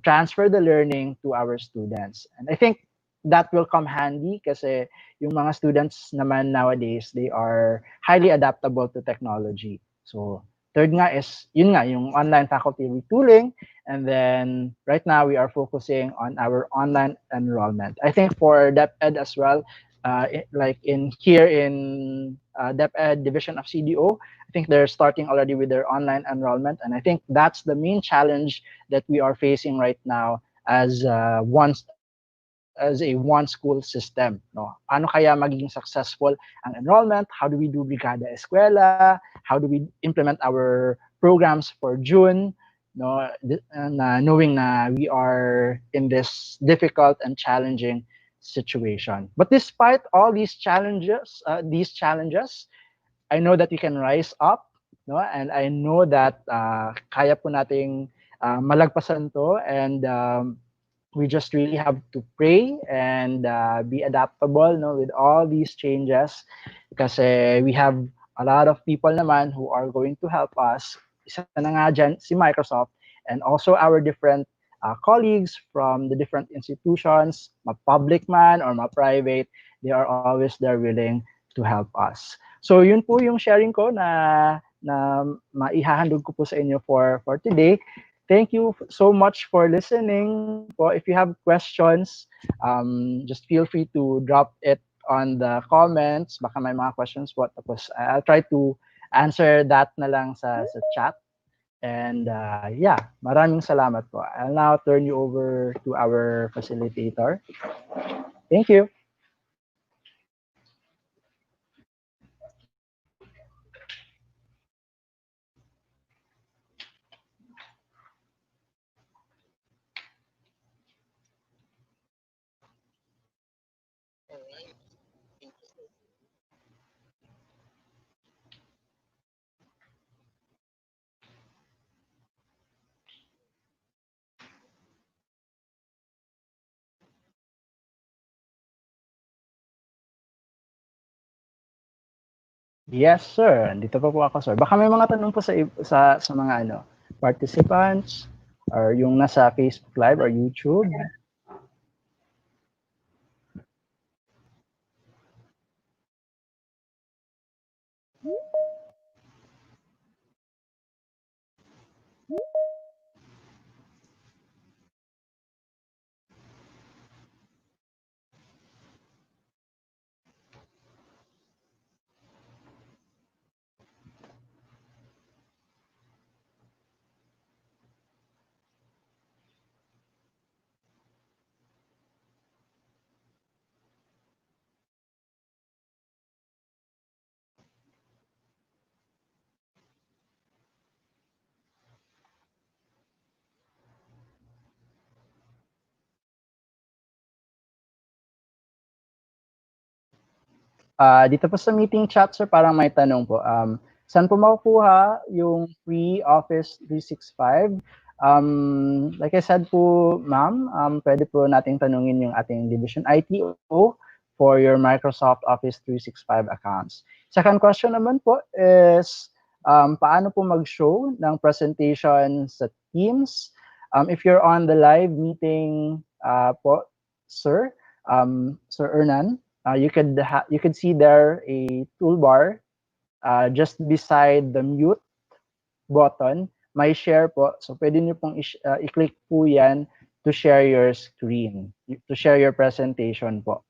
transfer the learning to our students. And I think that will come handy kasi yung mga students naman nowadays, they are highly adaptable to technology. So third nga is, yun nga, yung online faculty retooling. And then right now we are focusing on our online enrollment. I think for DepEd as well, like here in DepEd division of CDO, I think they're starting already with their online enrollment. And I think that's the main challenge that we are facing right now as a one school system, no? Ano kaya magiging successful ang enrollment? How do we do Brigada Eskwela? How do we implement our programs for June? No, knowing na we are in this difficult and challenging situation. But despite all these challenges, I know that we can rise up, no? And I know that kaya po nating malagpasan to, and we just really have to pray and be adaptable, no, with all these changes, kasi we have a lot of people naman who are going to help us. Isa na nga dyan si Microsoft, and also our different colleagues from the different institutions, ma-public man or ma-private, they are always there willing to help us. So yun po yung sharing ko na maihahandog ko po sa inyo for today. Thank you so much for listening. If you have questions, just feel free to drop it on the comments. Baka may mga questions po. Tapos I'll try to answer that na lang sa chat. And yeah, maraming salamat po. I'll now turn you over to our facilitator. Thank you. Yes, sir. Dito pa po ako, sir. Baka may mga tanong po sa mga participants or yung nasa Facebook Live or YouTube. Dito po sa meeting chat, sir, parang may tanong po. Saan po makukuha yung free Office 365? Like I said po, ma'am, pwede po nating tanungin yung ating Division ITO for your Microsoft Office 365 accounts. Second question naman po is, paano po mag-show ng presentation sa Teams? If you're on the live meeting po, sir, Sir Ernan, you could see there a toolbar just beside the mute button, may share po. So pwede niyo pong i-click po yan to share your screen, to share your presentation po.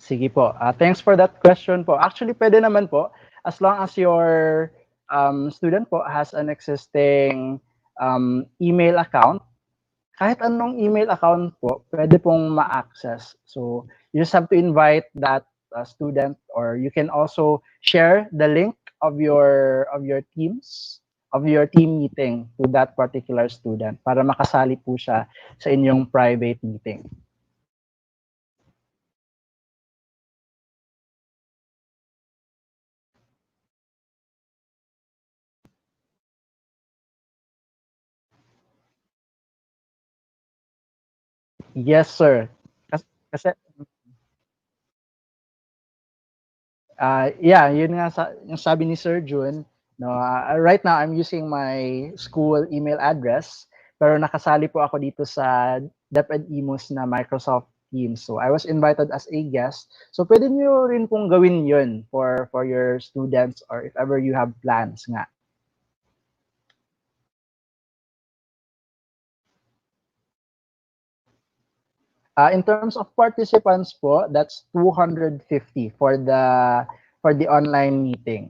Sige po. Thanks for that question po. Actually, pwede naman po as long as your student po has an existing email account. Kahit anong email account po, pwede pong ma-access. So, you just have to invite that student, or you can also share the link of your team meeting to that particular student para makasali po siya sa inyong private meeting. Yes, sir. Kasi yeah, yun nga yung sabi ni Sir Jun, no, right now I'm using my school email address, pero nakasali po ako dito sa DepEd Imus na Microsoft Teams. So I was invited as a guest. So pwede niyo rin pong gawin yun for your students, or if ever you have plans nga. In terms of participants po, that's 250 for the online meeting.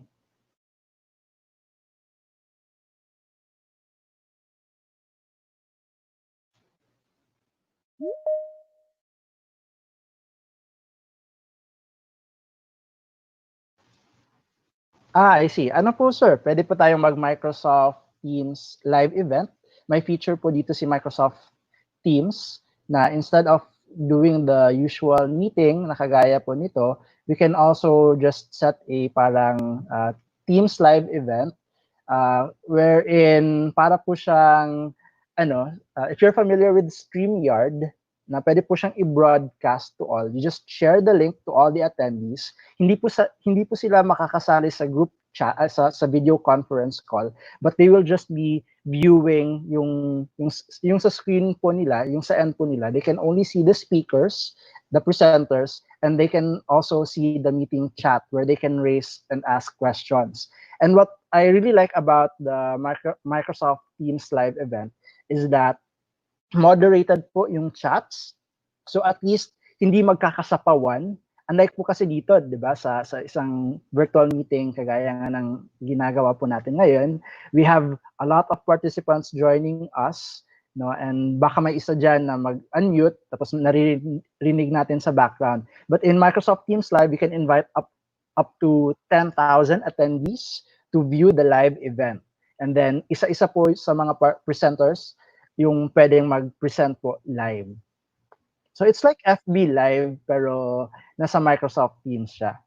I see. Ano po, sir? Pwede po tayong mag-Microsoft Teams live event. May feature po dito si Microsoft Teams na instead of doing the usual meeting na kagaya po nito, we can also just set a parang Teams live event wherein para po siyang if you're familiar with StreamYard, na pwede po siyang i-broadcast to all. You just share the link to all the attendees. Hindi po sila makakasali sa group chat sa video conference call, but they will just be viewing yung sa screen po nila, yung sa end po nila. They can only see the speakers, the presenters, and they can also see the meeting chat where they can raise and ask questions. And what I really like about the Microsoft Teams live event is that moderated po yung chats. So at least hindi magkakasapawan. Unlike po kasi dito, 'di ba, sa isang virtual meeting kagaya nga ng ginagawa po natin ngayon, we have a lot of participants joining us, no, and baka may isa diyan na mag-unmute tapos naririnig natin sa background. But in Microsoft Teams Live, we can invite up up to 10,000 attendees to view the live event. And then, isa-isa po sa mga presenters yung pwedeng mag-present po live. So it's like FB Live pero nasa Microsoft Teams siya.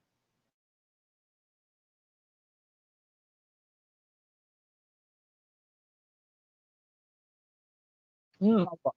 Opo.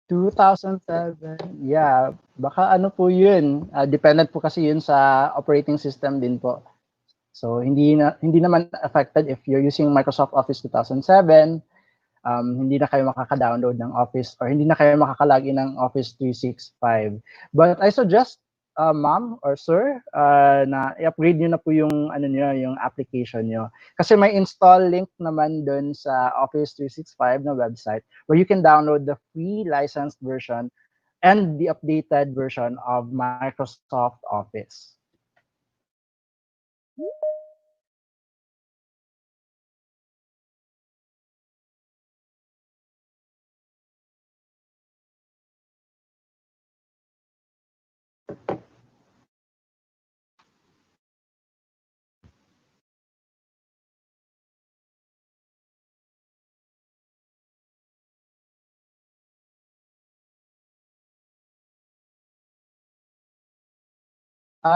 2007, yeah, baka ano po yun, dependent po kasi yun sa operating system din po. So hindi naman affected if you're using Microsoft Office 2007, hindi na kayo makaka-download ng Office or hindi na kayo makaka-login ng Office 365. But I suggest, ma'am or sir, na i-upgrade niyo na po yung ano niyo, yung application niyo. Kasi may install link naman doon sa Office 365 na website where you can download the free licensed version and the updated version of Microsoft Office.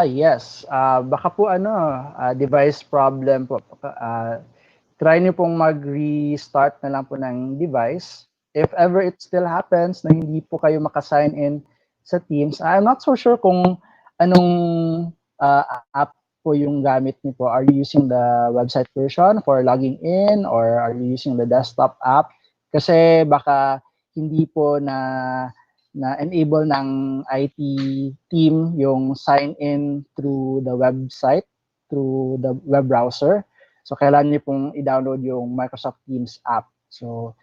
Yes. Baka po ano, device problem po. Try niyo pong mag-restart na lang po ng device. If ever it still happens na hindi po kayo maka-sign in sa Teams, I'm not so sure kung anong app po yung gamit niyo po. Are you using the website version for logging in or are you using the desktop app? Kasi baka hindi po na-enable ng IT team yung sign in through the website, through the web browser. So, kailangan niyo pong i-download yung Microsoft Teams app. So,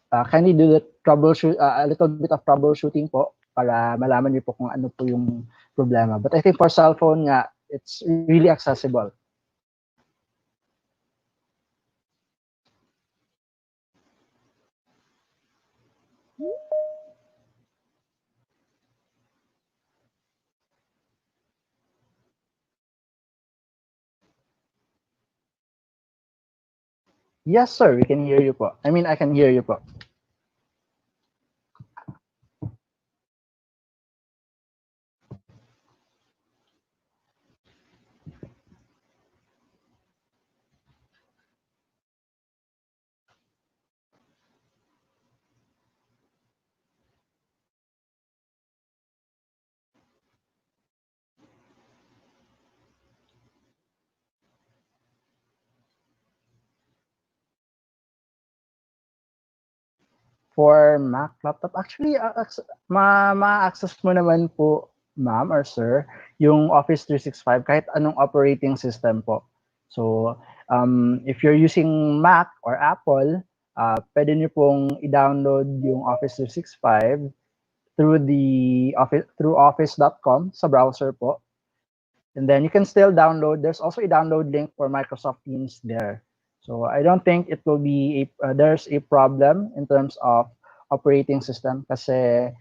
can you do the a little bit of troubleshooting po para malaman niyo po kung ano po yung problema. But I think for cellphone nga, it's really accessible. Yes, sir. We can hear you po. I mean, I can hear you po. For Mac laptop, actually, ma-access mo naman po, ma'am or sir, yung Office 365 kahit anong operating system po. So, if you're using Mac or Apple, pwede niyo pong i-download yung Office 365 through office.com sa browser po. And then you can still download. There's also a download link for Microsoft Teams there. So I don't think it will be there's a problem in terms of operating system kasi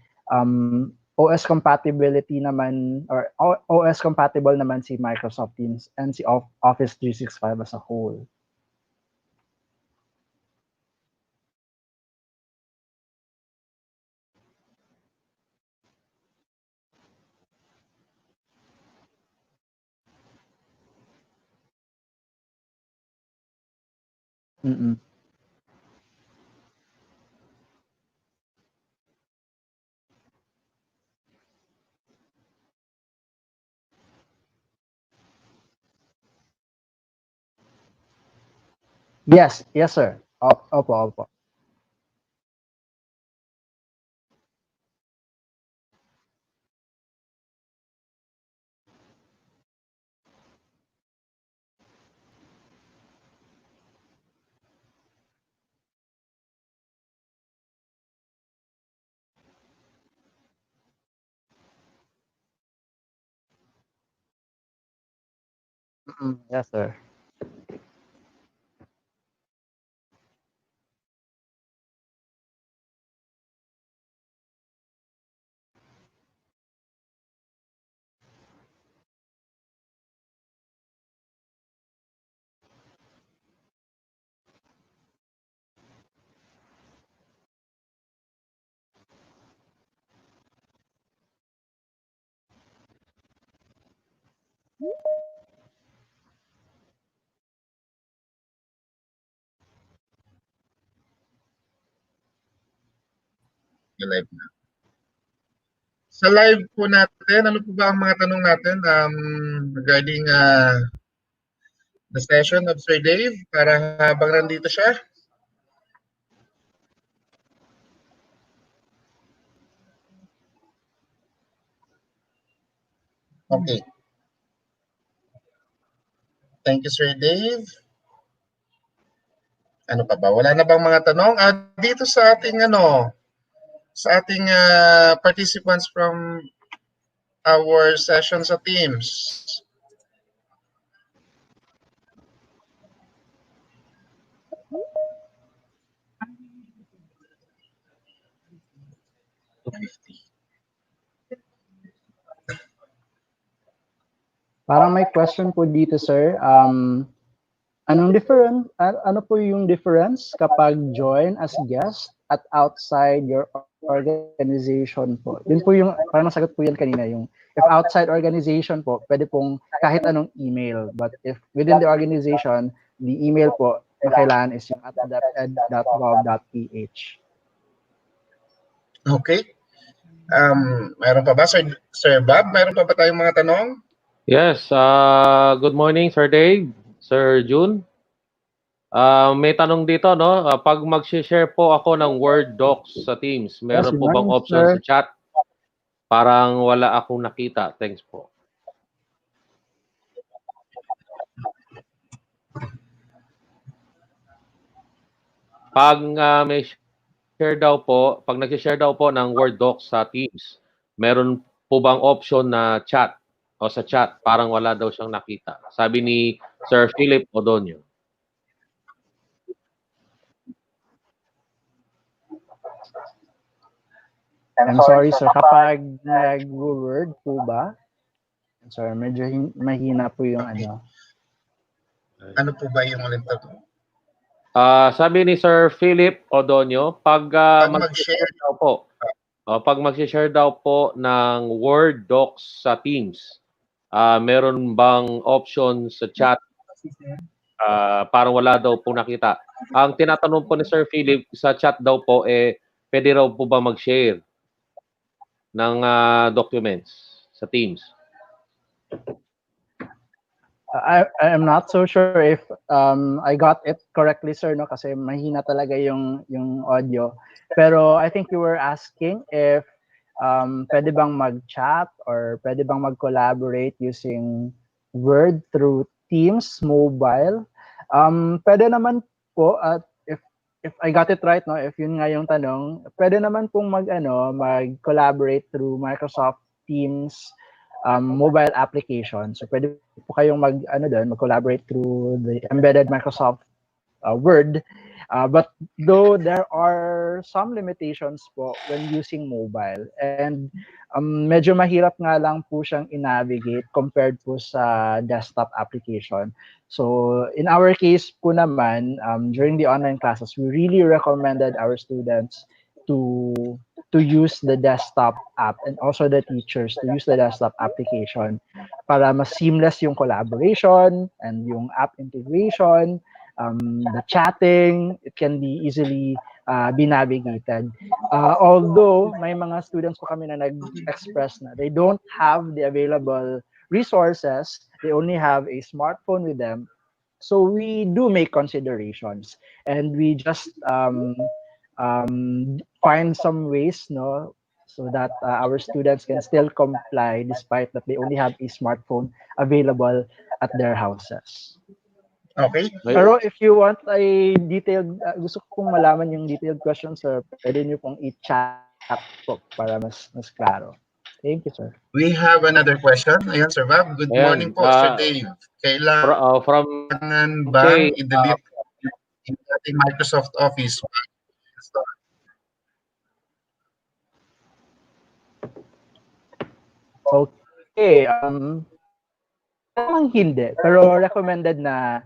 OS compatibility naman or OS compatible naman si Microsoft Teams and si Office 365 as a whole. Mm-mm. Yes, yes sir. Opo, opo. Yes sir. Live na. Sa live po natin, ano po ba ang mga tanong natin regarding the session of Sir Dave para habang nandito siya? Okay. Thank you, Sir Dave. Ano pa ba? Wala na bang mga tanong? Dito sa ating participants from our session sa Teams. Parang may question po dito sir. Ano po yung difference kapag join as guest at outside your organization po? Yun po yung, parang nasagot po yan kanina, yung if outside organization po, pwede pong kahit anong email. But if within the organization, the email po na kailangan is yung at deped.gov.ph. Okay. Mayroon pa ba, Sir Bob? Mayroon pa ba tayong mga tanong? Yes, good morning, Sir Dave, Sir June. May tanong dito, no? Pag mag-share po ako ng Word docs sa Teams, meron Yes, po bang morning, option sir. sa chat? Parang wala akong nakita. Thanks po. Pag may share daw po, pag nag-share daw po ng Word docs sa Teams, meron po bang option na chat o sa chat? Parang wala daw siyang nakita. Sabi ni Sir Philip Odonio. I'm sorry sir, kapag nag-word po ba? I'm sorry, medyo mahina po yung ano. Ano po ba yung ulit tanong? Sabi ni Sir Philip Odonio, pag mag-share daw po, pag mag-share daw po ng Word docs sa Teams, meron bang option sa chat? Parang wala daw po nakita. Ang tinatanong po ni Sir Philip, sa chat daw po, pwede raw po ba mag-share ng documents sa Teams? I am not so sure if I got it correctly sir, no, kasi mahina talaga yung audio. Pero I think you were asking if pwede bang mag-chat or pwede bang mag-collaborate using Word through Teams mobile. Pwede naman po at if I got it right, no, if yun nga yung tanong, pwede naman pong mag-collaborate through Microsoft Teams mobile application. So pwede po kayong mag-collaborate through the embedded Microsoft Word. But though there are some limitations po when using mobile, and medyo mahirap nga lang po siyang i-navigate compared po sa desktop application. So in our case po naman, during the online classes, we really recommended our students to use the desktop app and also the teachers to use the desktop application para mas seamless yung collaboration and yung app integration, the chatting, it can be easily be navigated. Although may mga students po kami na nag-express na they don't have the available resources, they only have a smartphone with them, So we do make considerations, and we just find some ways, no, so that our students can still comply despite that they only have a smartphone available at their houses. Okay. Pero if you want a detailed, gusto kong malaman yung detailed questions, sir, pwede niyo pong i-chat po para mas klaro. Thank you, sir. We have another question. Ayan, Sir Bob. Good morning po, Sir Dave. From Kailangan bang i-delete yung ating Microsoft Office? Okay. Parang hindi. Pero recommended na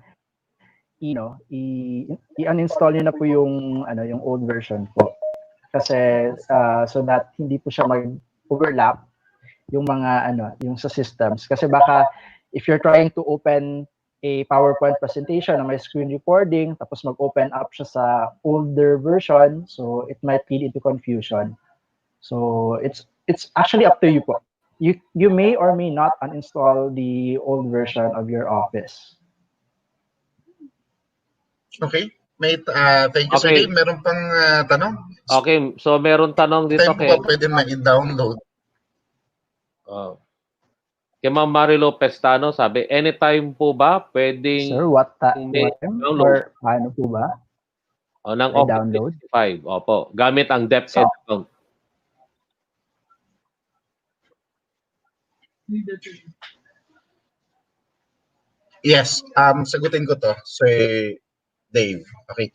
i-uninstall niyo na po yung yung old version po. Kasi so that hindi po siya mag-overlap yung mga yung sa systems. Kasi baka if you're trying to open a PowerPoint presentation na may screen recording tapos mag-open up siya sa older version, so it might lead into confusion. So it's actually up to you po. You may or may not uninstall the old version of your Office. Okay. Thank you, Sir Okay. Dave. Meron pang tanong? Okay, so meron tanong dito Time po ba pwede ma-download? Kay Ma'am Mari Lopez Tano, sabi, anytime po ba pwedeng Sir, what time or paano po ba? Ng May Office download? 365. Opo, gamit ang DepEd account. Yes, sagutin ko to, Sir Dave. Okay.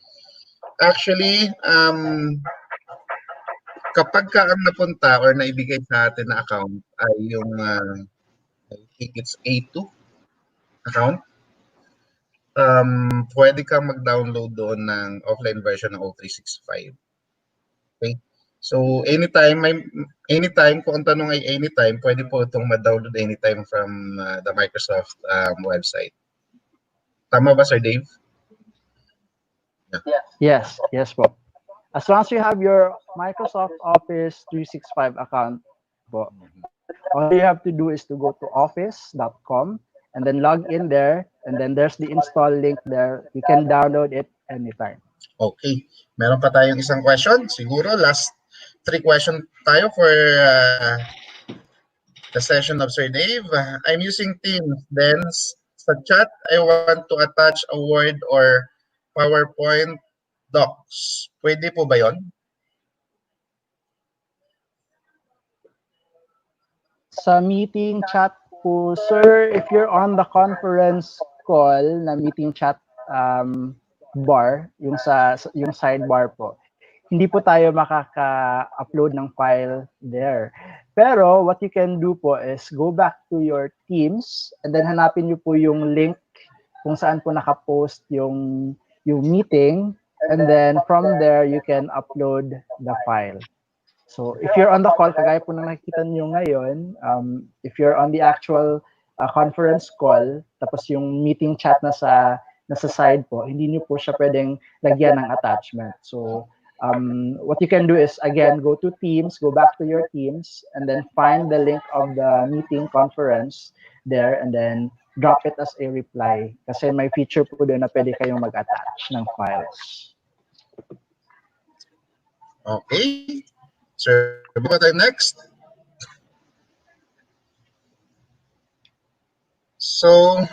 Actually, kapag ka ang napunta or naibigay sa atin na account ay yung I think it's A2 account, pwede kang mag-download doon ng offline version ng O365. Okay? So, anytime kung ang tanong ay anytime, pwede po itong ma-download anytime from the Microsoft website. Tama ba, Sir Dave? Yeah. Yes po. As long as you have your Microsoft Office 365 account po, all you have to do is to go to office.com and then log in there, and then there's the install link there. You can download it anytime. Okay. Meron pa tayong isang question. Siguro last 3 question tayo for the session of Sir Dave. I'm using Teams. Then sa chat, I want to attach a Word or PowerPoint docs. Pwede po ba yon? Sa meeting chat po, sir, if you're on the conference call na meeting chat bar, yung sidebar po, hindi po tayo makaka-upload ng file there. Pero what you can do po is go back to your Teams and then hanapin niyo po yung link kung saan po naka-post yung meeting, and then from there you can upload the file. So if you're on the call, kagaya po na nakikita niyo ngayon, if you're on the actual conference call, tapos yung meeting chat nasa side po, hindi niyo po siya pwedeng lagyan ng attachment. So what you can do is, again, go to Teams, go back to your Teams, and then find the link of the meeting conference there, and then drop it as a reply. Kasi may feature po doon na pwede kayong mag-attach ng files. Okay. Sir, what tayo next? So,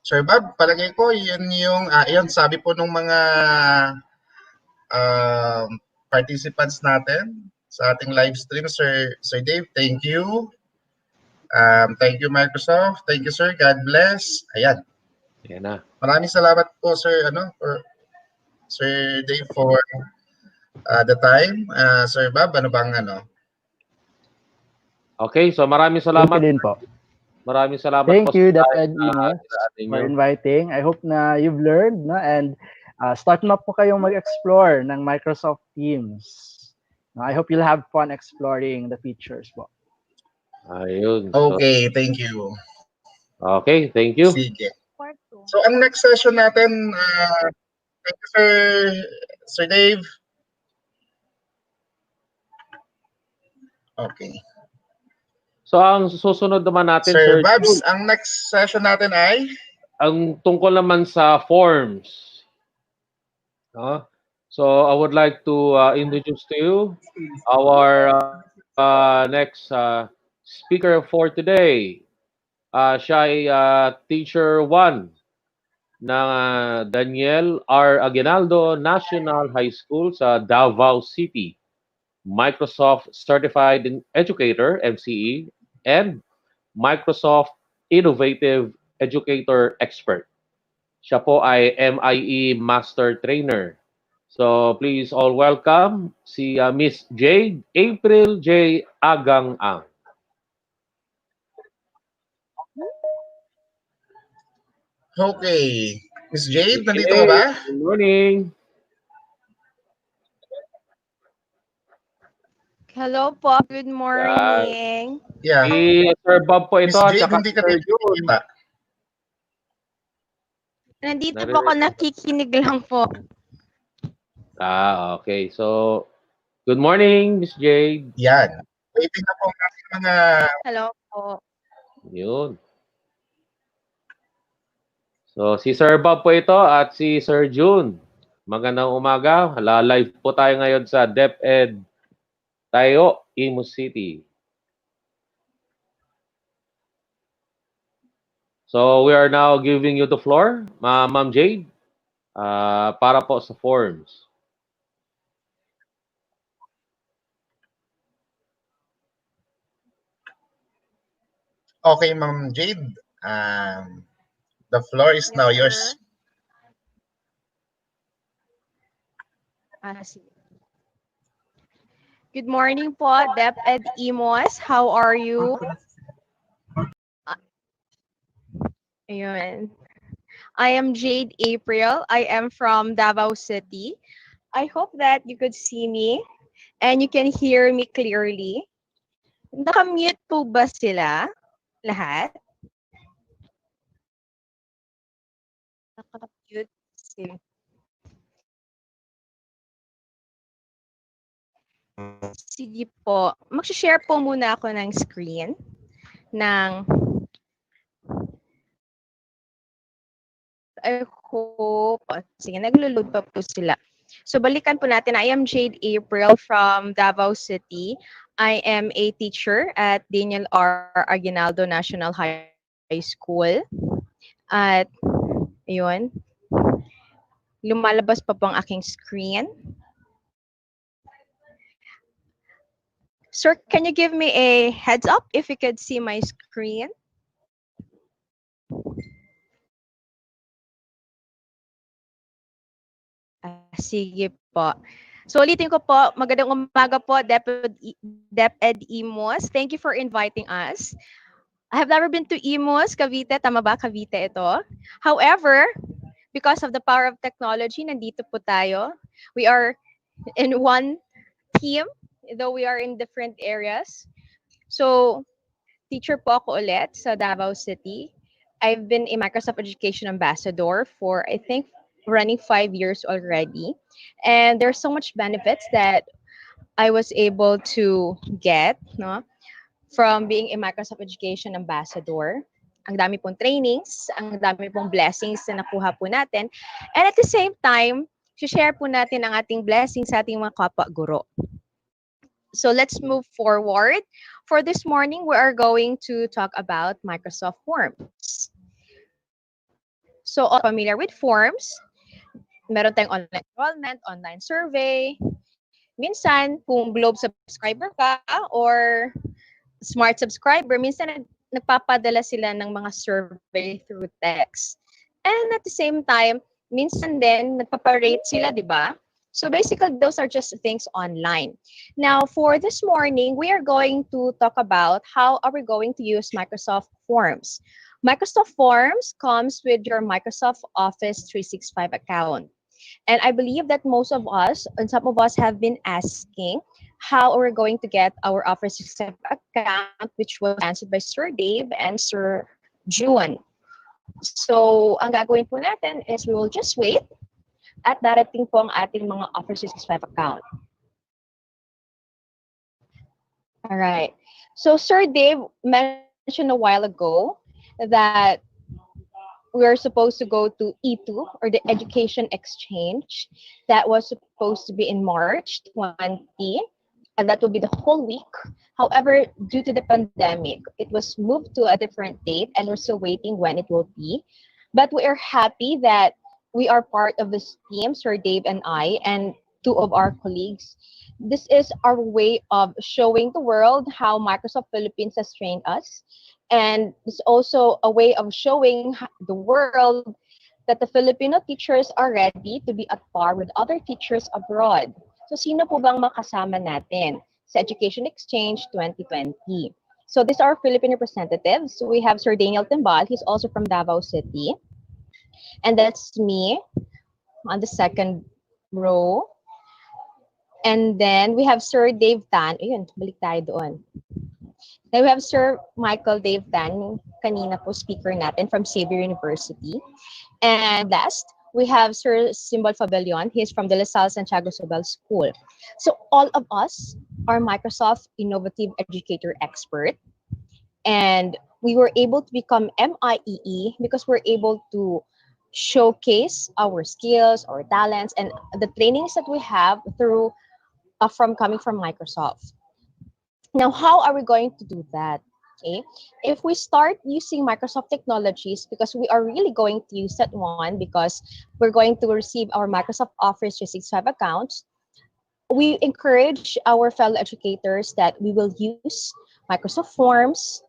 Sir Bob, palagay ko yun yung, yun, sabi po ng mga participants natin sa ating live stream. Sir Dave, thank you. Thank you, Microsoft. Thank you, sir. God bless. Ayan. Ayan na. Maraming salamat po, sir, for Sir Dave, for the time. Sir Bob, ano bang Okay, so maraming salamat. Thank you din po. Maraming salamat Thank po you, sa DepEd Imus, for inviting. I hope na you've learned, no? And start na po kayong mag-explore ng Microsoft Teams. I hope you'll have fun exploring the features po. Ayun. Okay, thank you. Okay, thank you. Sige. So, ang next session natin, thank you, Sir Dave. Okay. So ang susunod naman natin, Sir Sir Babs, Jun, ang next session natin ay? ang tungkol naman sa forms. So I would like to introduce to you our next speaker for today. Siya ay Teacher 1 ng Daniel R. Aguinaldo National High School sa Davao City. Microsoft Certified Educator, MCE, and Microsoft Innovative Educator Expert. Siya po ay MIE Master Trainer. So please all welcome si Miss Jade April J. Agang-ang. Okay. Miss Jade, nandito ka ba? Good morning. Hello po, good morning. Yeah. Si Sir Bob po ito Miss at Jade, saka hindi si ka Sir dito Jun. nakikita. Nandito po ako, nakikinig lang po. Okay. So, good morning, Miss Jade. Yan. Waiting na po ang ating mga... Hello po. Yun. So, si Sir Bob po ito at si Sir Jun. Magandang umaga. Live po tayo ngayon sa DepEd tayo, Imus City. So, we are now giving you the floor, Ma'am Jade, para po sa forms. Okay, Ma'am Jade. The floor is now yours. Sige. Good morning po, DepEd Imus. How are you? Ayun. I am Jade April. I am from Davao City. I hope that you could see me and you can hear me clearly. Nakamute po ba sila lahat? Nakamute sila. Sige po. Mag-share po muna ako ng screen ng I hope. Sige, naglo-load pa po sila. So, balikan po natin. I am Jade April from Davao City. I am a teacher at Daniel R. Aguinaldo National High School. At, ayun. Lumalabas pa po ang aking screen. Sir, can you give me a heads up if you could see my screen? Sige po. So ulitin ko po, magandang umaga po, DepEd Imus. Thank you for inviting us. I have never been to Imus, Cavite. Tama ba? Cavite ito. However, because of the power of technology, nandito po tayo. We are in one team, though we are in different areas. So, teacher po ako ulit sa Davao City. I've been a Microsoft Education Ambassador for, I think, running 5 years already. And there's so much benefits that I was able to get from being a Microsoft Education Ambassador. Ang dami pong trainings, ang dami pong blessings na nakuha po natin. And at the same time, share po natin ang ating blessings sa ating mga kapwa guro. So let's move forward. For this morning, we are going to talk about Microsoft Forms. So, all familiar with forms. Meron tayong online enrollment, online survey. Minsan, kung Globe subscriber ka or Smart subscriber, minsan nagpapadala sila ng mga survey through text. And at the same time, minsan din nagpaparate sila, di ba? So basically, those are just things online. Now, for this morning, we are going to talk about how are we going to use Microsoft Forms. Microsoft Forms comes with your Microsoft Office 365 account. And I believe that most of us, and some of us have been asking how we're going to get our Office 365 account, which was answered by Sir Dave and Sir June. So, ang gagawin po natin is we will just wait at darating po ang ating mga Office 365 account. All right. So Sir Dave mentioned a while ago that we're supposed to go to E2 or the education exchange that was supposed to be in March 20, and that will be the whole week. However, due to the pandemic, it was moved to a different date and we're still waiting when it will be. But we are happy that we are part of this team, Sir Dave and I, and two of our colleagues. This is our way of showing the world how Microsoft Philippines has trained us. And it's also a way of showing the world that the Filipino teachers are ready to be at par with other teachers abroad. So sino po bang makasama natin sa Education Exchange 2020? So these are Philippine representatives. We have Sir Daniel Timbal. He's also from Davao City. And that's me on the second row. And then we have Sir Dave Tan. Ayun, balik tayo doon. Then we have Sir Michael Dave Tan, kanina po speaker natin from Xavier University. And last, we have Sir Simbol Fabellion. He's from the LaSalle Santiago Sobel School. So all of us are Microsoft Innovative Educator Expert. And we were able to become MIEE because we're able to showcase our skills, our talents, and the trainings that we have through from coming from Microsoft. Now, how are we going to do that? Okay, if we start using Microsoft technologies, because we are really going to use that one because we're going to receive our Microsoft Office 365 accounts, we encourage our fellow educators that we will use Microsoft Forms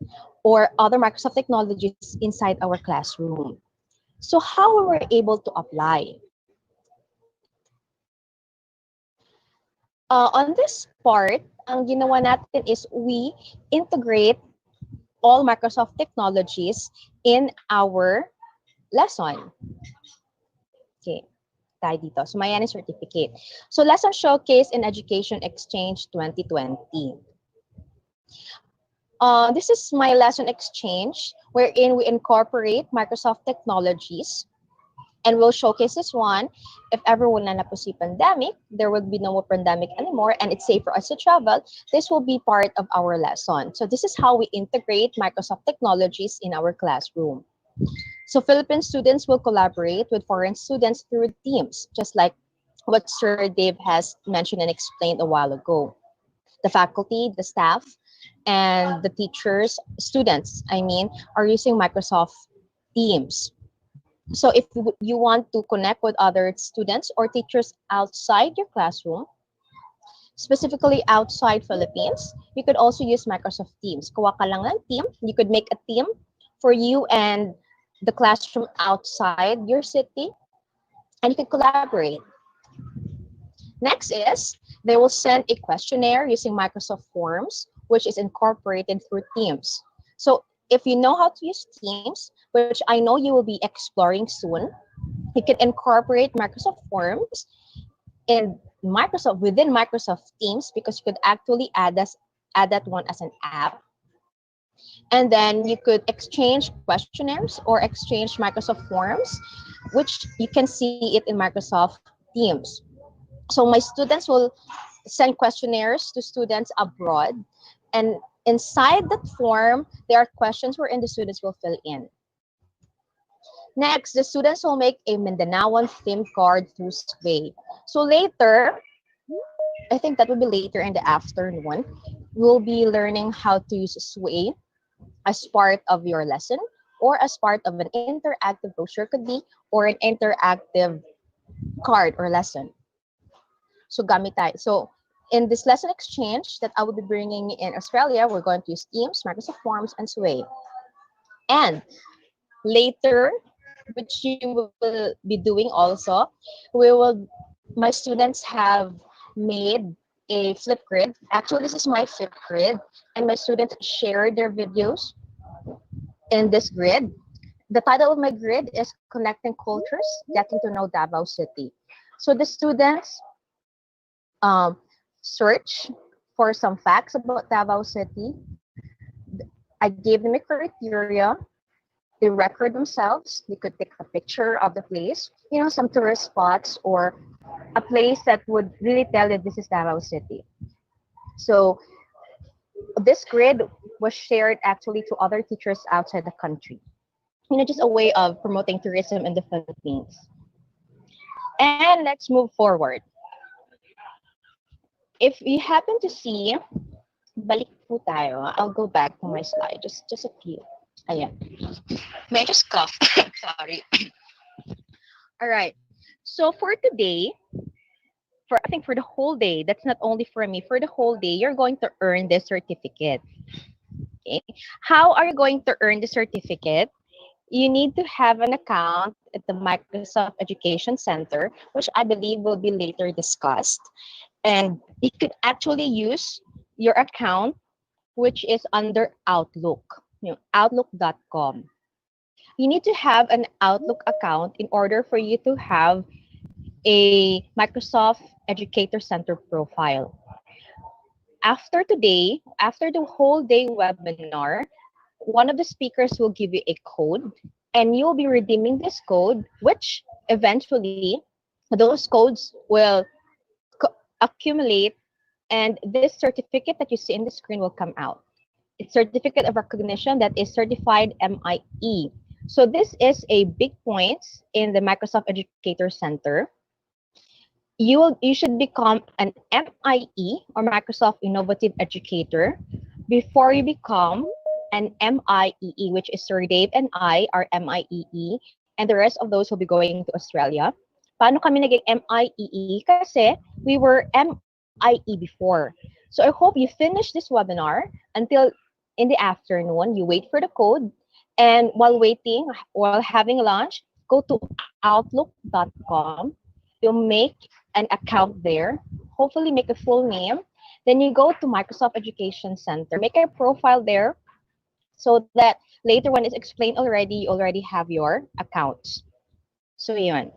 or other Microsoft technologies inside our classroom. So how were we able to apply? On this part, ang ginawa natin is we integrate all Microsoft technologies in our lesson. Okay, tayo dito. So, may certificate. So, Lesson Showcase in Education Exchange 2020. This is my lesson exchange, wherein we incorporate Microsoft technologies. And we'll showcase this one. If ever wala na po si pandemic, there will be no more pandemic anymore, and it's safe for us to travel, this will be part of our lesson. So this is how we integrate Microsoft technologies in our classroom. So Philippine students will collaborate with foreign students through teams, just like what Sir Dave has mentioned and explained a while ago. The faculty, the staff, and the teachers, students, are using Microsoft Teams. So if you want to connect with other students or teachers outside your classroom, specifically outside Philippines, you could also use Microsoft Teams. Kuha ka lang ng team. You could make a team for you and the classroom outside your city, and you can collaborate. Next is, they will send a questionnaire using Microsoft Forms, which is incorporated through Teams. So if you know how to use Teams, which I know you will be exploring soon, you can incorporate Microsoft Forms in within Microsoft Teams, because you could actually add that one as an app. And then you could exchange questionnaires or exchange Microsoft Forms, which you can see it in Microsoft Teams. So my students will send questionnaires to students abroad, and inside that form, there are questions wherein the students will fill in. Next, the students will make a Mindanaoan theme card through Sway. So later, I think that will be later in the afternoon, we'll be learning how to use Sway as part of your lesson or as part of an interactive brochure, could be, or an interactive card or lesson. So gamit tayo. So in this lesson exchange that I will be bringing in Australia, we're going to use Teams, Microsoft Forms, and Sway. And later, which you will be doing also, my students have made a Flipgrid. Actually, this is my Flipgrid, and my students shared their videos in this grid. The title of my grid is Connecting Cultures, Getting to Know Davao City. So the students search for some facts about Davao City. I gave them a criteria. They record themselves. They could take a picture of the place, some tourist spots or a place that would really tell that this is Davao City. So this grid was shared actually to other teachers outside the country. Just a way of promoting tourism in the Philippines. And let's move forward. If you happen to see, balik po tayo. I'll go back to my slide. Just a few. Ayan. May I just cough? Sorry. All right. So for today, I think for the whole day, that's not only for me, for the whole day, you're going to earn this certificate. Okay. How are you going to earn the certificate? You need to have an account at the Microsoft Education Center, which I believe will be later discussed. And you could actually use your account, which is under Outlook, outlook.com. You need to have an Outlook account in order for you to have a Microsoft Educator Center profile. After today, after the whole day webinar, one of the speakers will give you a code, and you'll be redeeming this code, which eventually those codes will accumulate, and this certificate that you see in the screen will come out. It's certificate of recognition that is certified MIE. So this is a big point in the Microsoft Educator Center. You should become an MIE or Microsoft Innovative Educator before you become an MIEE, which is Sir Dave and I are MIEE, and the rest of those will be going to Australia. Paano kami naging MIEE? Kasi we were MIE before. So I hope you finish this webinar until in the afternoon. You wait for the code, and while waiting, while having lunch, go to outlook.com. You'll make an account there, hopefully make a full name. Then you go to Microsoft Education Center, make a profile there so that later when it's explained already, you already have your accounts. So yun.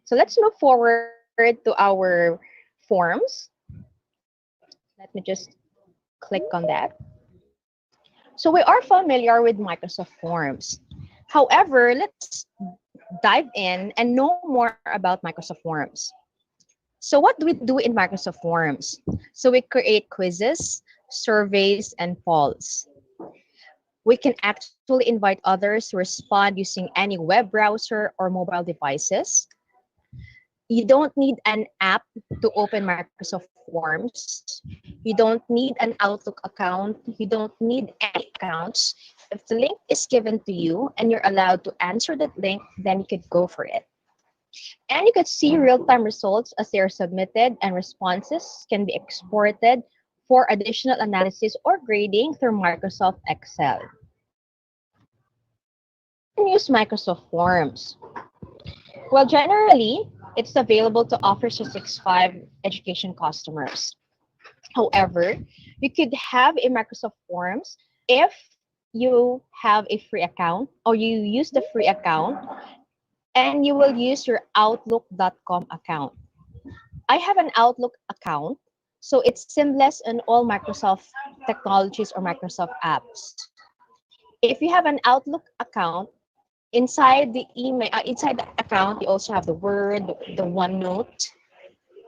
So let's move forward to our forms. Let me just click on that. So we are familiar with Microsoft Forms. However, let's dive in and know more about Microsoft Forms. So what do we do in Microsoft Forms? So we create quizzes, surveys, and polls. We can actually invite others to respond using any web browser or mobile devices. You don't need an app to open Microsoft Forms. You don't need an Outlook account. You don't need any accounts. If the link is given to you and you're allowed to answer that link, then you could go for it. And you could see real-time results as they are submitted, and responses can be exported for additional analysis or grading through Microsoft Excel. And use Microsoft Forms. Well, generally, it's available to Office 365 education customers. However, you could have a Microsoft Forms if you have a free account or you use the free account and you will use your outlook.com account. I have an Outlook account, so it's seamless in all Microsoft technologies or Microsoft apps. If you have an Outlook account, inside the email, inside the account, you also have the Word, the OneNote,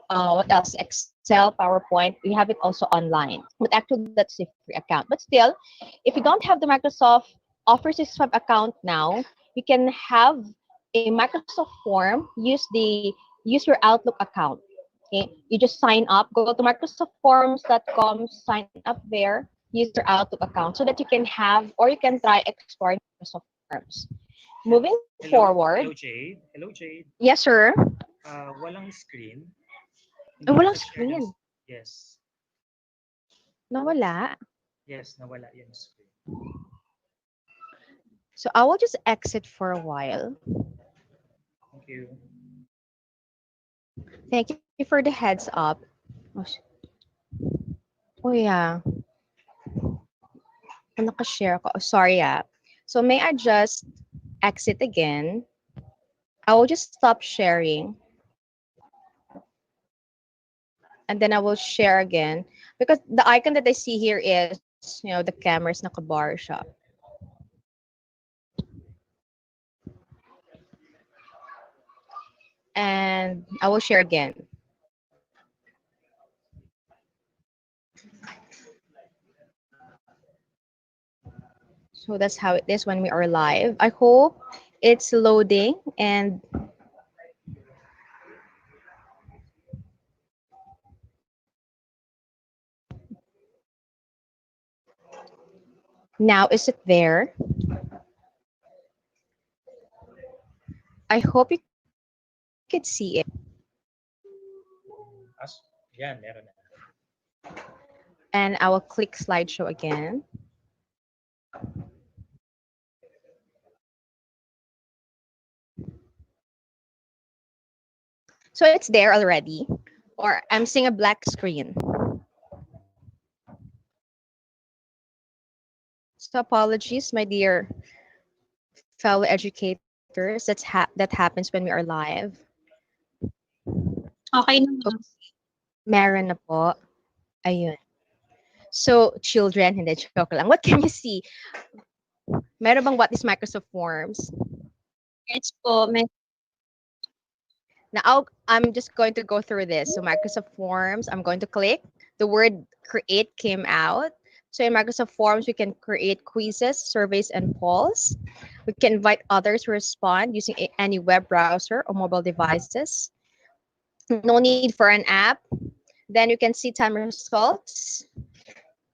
what else? Excel, PowerPoint. We have it also online. But actually, that's a free account. But still, if you don't have the Microsoft Office 365 account now, you can have a Microsoft form. Use your Outlook account. Okay, you just sign up. Go to microsoftforms.com, sign up there. Use your Outlook account so that you can have or you can try exploring Microsoft Forms. Moving forward. Hello, Jade. Hello, Jade. Yes, sir. Walang screen. Walang screen. Yes. Nawala. Yes, nawala yung screen. So I will just exit for a while. Thank you. Thank you for the heads up. Oh yeah. Nakashare ko. Oh, sorry. So may I just exit again? I will just stop sharing. And then I will share again. Because the icon that I see here is, the camera's naka-bar siya. And I will share again. So that's how it is when we are live. I hope it's loading, and now is it there? I hope you could see it. Yan, meron na. And I will click slideshow again. So it's there already, or I'm seeing a black screen. So apologies, my dear fellow educators. That happens when we are live. Okay na. Meron na po. Ayun. So, children, hindi, joke lang. What can you see? Meron bang what is Microsoft Forms? Yes po. Now, I'm just going to go through this. So, Microsoft Forms, I'm going to click. The word create came out. So, in Microsoft Forms, we can create quizzes, surveys, and polls. We can invite others to respond using any web browser or mobile devices. No need for an app. Then you can see time results,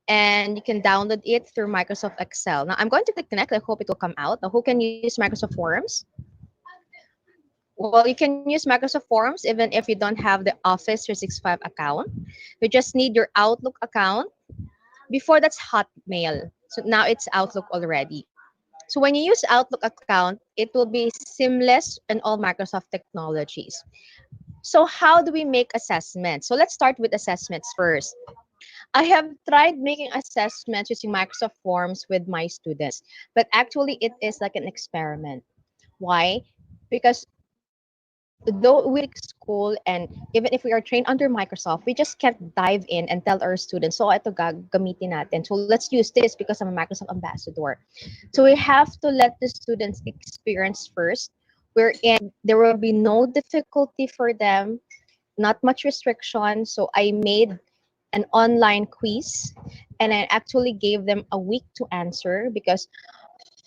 and you can download it through Microsoft Excel. Now, I'm going to click connect. I hope it will come out. Now, who can use Microsoft Forms? Well, you can use Microsoft Forms even if you don't have the Office 365 account. You just need your Outlook account. Before, that's Hotmail. So now it's Outlook already. So when you use Outlook account, it will be seamless in all Microsoft technologies. So how do we make assessments? So let's start with assessments first. I have tried making assessments using Microsoft Forms with my students, but actually it is like an experiment. Why? Because though we school, and even if we are trained under Microsoft, we just can't dive in and tell our students, so ito gamitin natin. So let's use this because I'm a Microsoft ambassador. So we have to let the students experience first, wherein there will be no difficulty for them, not much restriction. So I made an online quiz, and I actually gave them a week to answer, because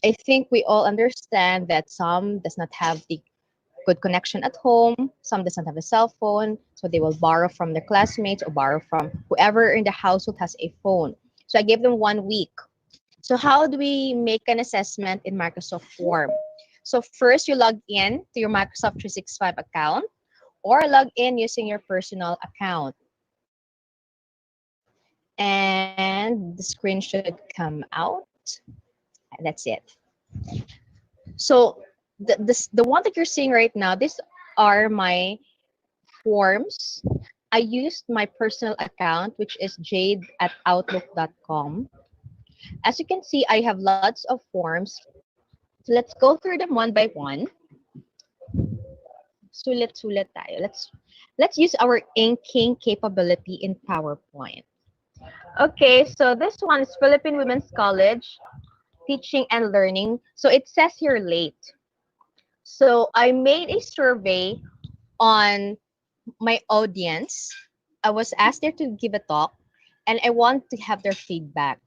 I think we all understand that some does not have the good connection at home, some does not have a cell phone, so they will borrow from their classmates or borrow from whoever in the household has a phone. So I gave them 1 week. So how do we make an assessment in Microsoft Form? So first, you log in to your Microsoft 365 account, or log in using your personal account. And the screen should come out. That's it. So the one that you're seeing right now, these are my forms. I used my personal account, which is jade@outlook.com. As you can see, I have lots of forms. So let's go through them one by one. Sulit tayo. Let's use our inking capability in PowerPoint. Okay, so this one is Philippine Women's College, teaching and learning. So it says here late. So I made a survey on my audience. I was asked there to give a talk, and I want to have their feedback.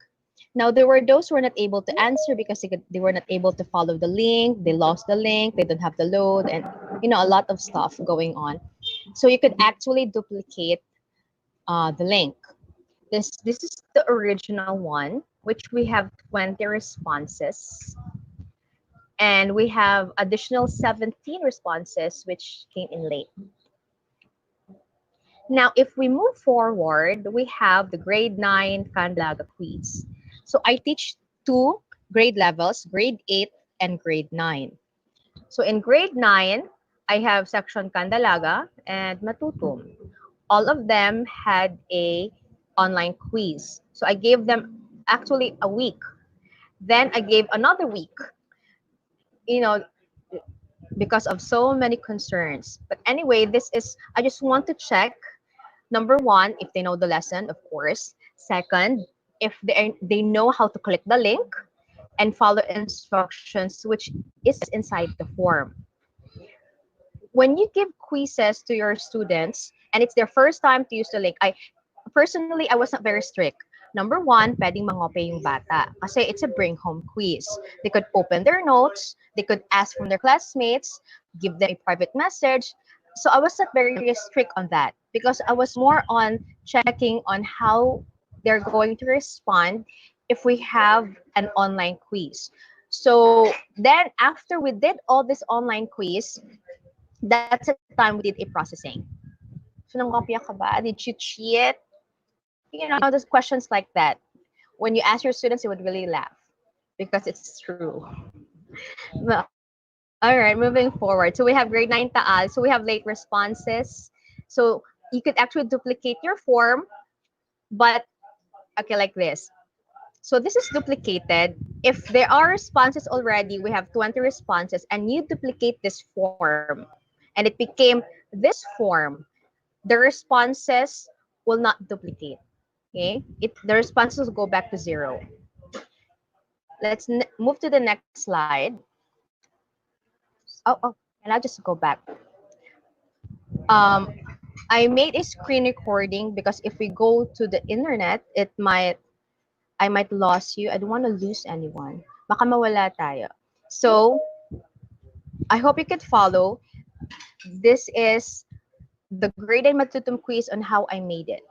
Now, there were those who were not able to answer because they were not able to follow the link, they lost the link, they don't have the load, and a lot of stuff going on. So you could actually duplicate the link. This is the original one, which we have 20 responses. And we have additional 17 responses, which came in late. Now, if we move forward, we have the grade 9 Candelaga quiz. So I teach 2 grade levels, grade 8 and grade 9. So in grade 9, I have section Candelaga and Matutum. All of them had a online quiz. So I gave them actually a week. Then I gave another week, because of so many concerns. But anyway, I just want to check, number one, if they know the lesson, of course. Second, if they know how to click the link and follow instructions, which is inside the form. When you give quizzes to your students and it's their first time to use the link, personally, I was not very strict. Number one, pwedeng mangope yung bata kasi it's a bring home quiz. They could open their notes, they could ask from their classmates, give them a private message. So I was not very strict on that because I was more on checking on how they're going to respond if we have an online quiz. So then after we did all this online quiz, that's the time we did a processing. So nangkopya ka ba? Did you cheat? You know, there's questions like that. When you ask your students, you would really laugh because it's true. Well, all right, moving forward. So we have grade 9 taal. So we have late responses. So you could actually duplicate your form, but okay, like this. So this is duplicated. If there are responses already, we have 20 responses, and you duplicate this form, and it became this form, the responses will not duplicate. Okay, the responses will go back to 0. Let's move to the next slide. Oh, and I'll just go back. Um, I made a screen recording because if we go to the internet, I might lose you. I don't want to lose anyone. Baka mawala tayo. So, I hope you could follow. This is the graded matutum quiz on how I made it.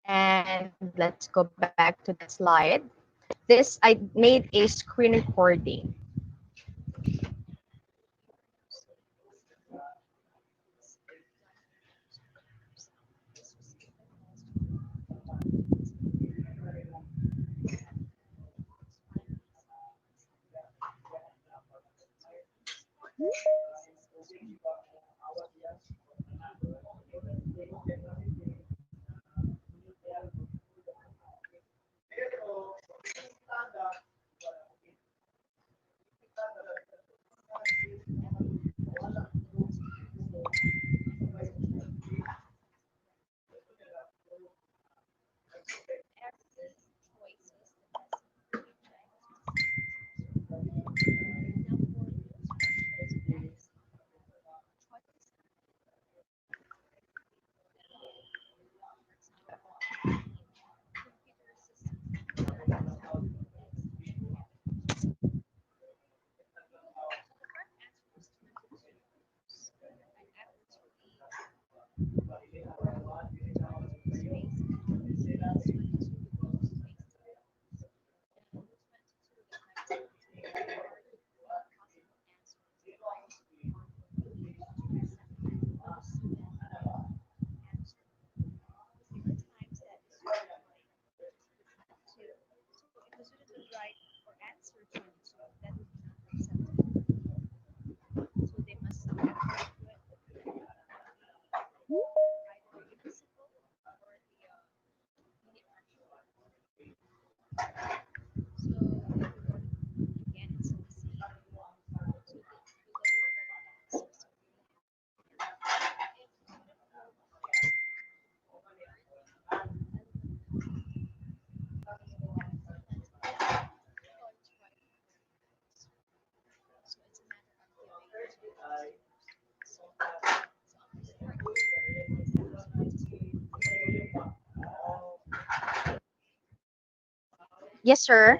And let's go back to the slide. This, I made a screen recording. Yes, sir.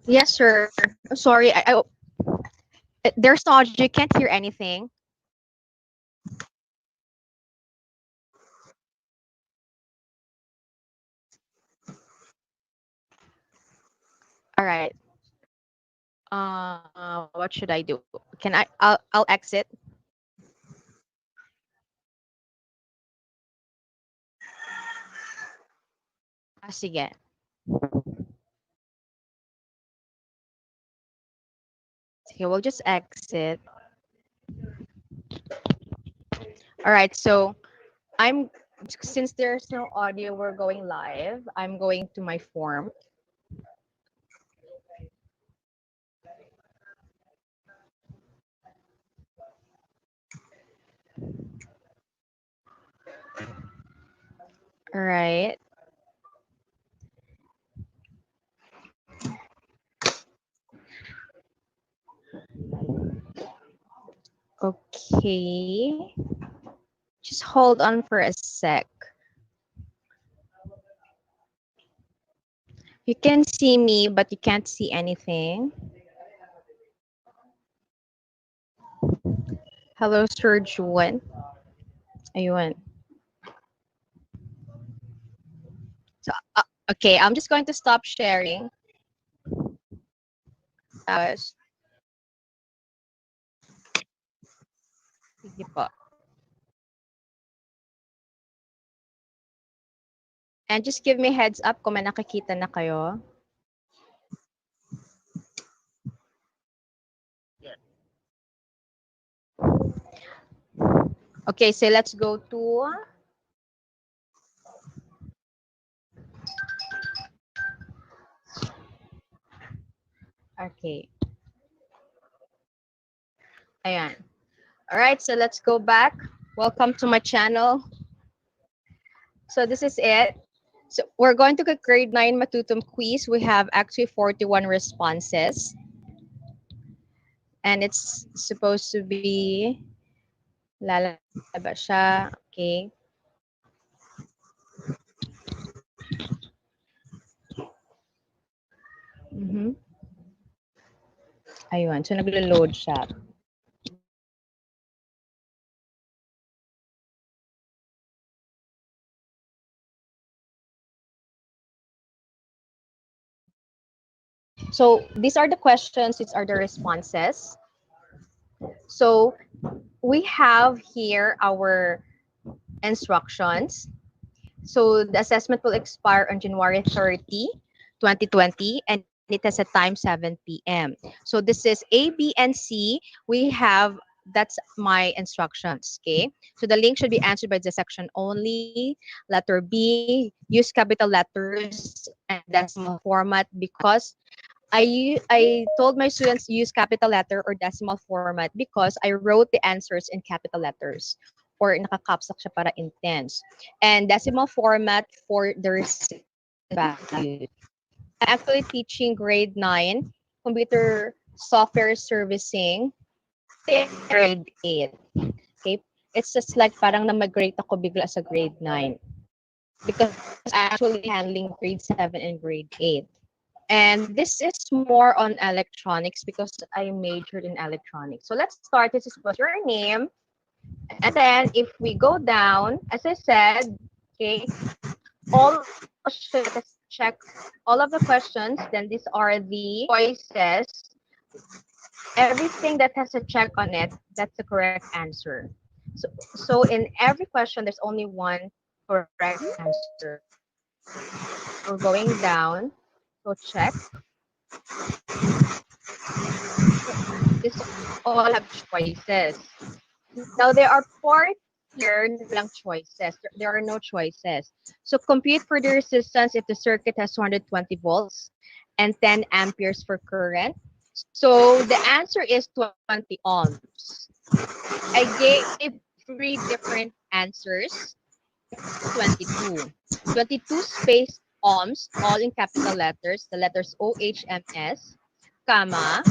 Yes, sir. Sorry, there's no audio. You can't hear anything. All right. What should I do? Can I'll exit. Sige. Okay, we'll just exit. All right, so since there's no audio, we're going live. I'm going to my form. All right. Okay. Just hold on for a sec. You can see me, but you can't see anything. Hello, Sir Juan. Ayun. So, okay, I'm just going to stop sharing. Sige po. And just give me heads up kung may nakikita na kayo. Okay, so let's go to okay. Ayan. All right, so let's go back. Welcome to my channel. So this is it. So we're going to get grade 9 Matutum quiz. We have actually 41 responses. And it's supposed to be lalaba siya. Okay. Ayun, so naglo-load siya. So these are the questions, these are the responses. So we have here our instructions. So the assessment will expire on January 30, 2020, and it has a time 7 p.m. So this is A, B, and C. We have, that's my instructions, okay? So the link should be answered by the section only. Letter B, use capital letters and decimal format because I told my students use capital letter or decimal format because I wrote the answers in capital letters or nakakapsak siya para intense. And decimal format for the value. I'm actually teaching grade 9 computer software servicing grade 8. Okay? It's just like parang na-migrate ako bigla sa grade 9 because I'm actually handling grade 7 and grade 8. And this is more on electronics because I majored in electronics. So let's start. This is what's your name. And then if we go down, as I said, okay, all should check all of the questions. Then these are the choices. Everything that has a check on it, that's the correct answer. So in every question, there's only one correct answer. We're going down. So check. This all have choices. Now there are four here lang choices. There are no choices. So compute for the resistance if the circuit has 220 volts and 10 amperes for current. So the answer is 20 ohms. I gave three different answers. 22. 22 space ohms, all in capital letters, the letters OHMS, comma,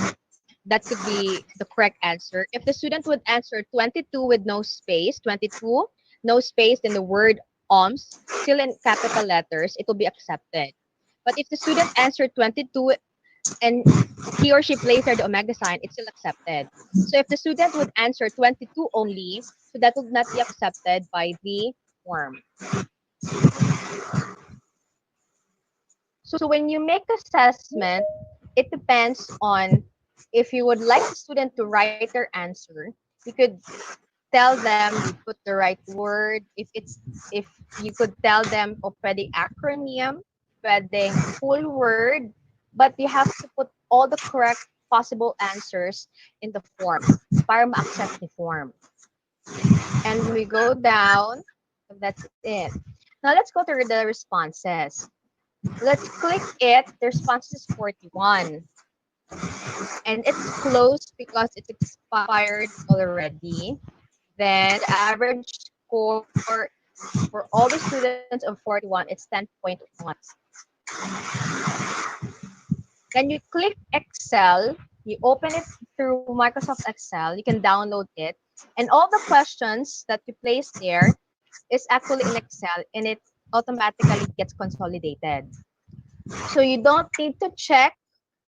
that could be the correct answer. If the student would answer 22 with no space, 22, no space in the word ohms, still in capital letters, it will be accepted. But if the student answered 22 and he or she placed there the omega sign, it's still accepted. So if the student would answer 22 only, so that would not be accepted by the form. So when you make assessment, it depends on if you would like the student to write their answer, you could tell them you put the right word. If you could tell them already acronym, pwedeng full word, but you have to put all the correct possible answers in the form para ma-accept the form. And we go down. That's it. Now let's go to the responses. Let's click it. The response is 41. And it's closed because it expired already. Then the average score for all the students of 41 is 10.1. Then you click Excel. You open it through Microsoft Excel, you can download it, and all the questions that you place there is actually in Excel, and it automatically gets consolidated. So you don't need to check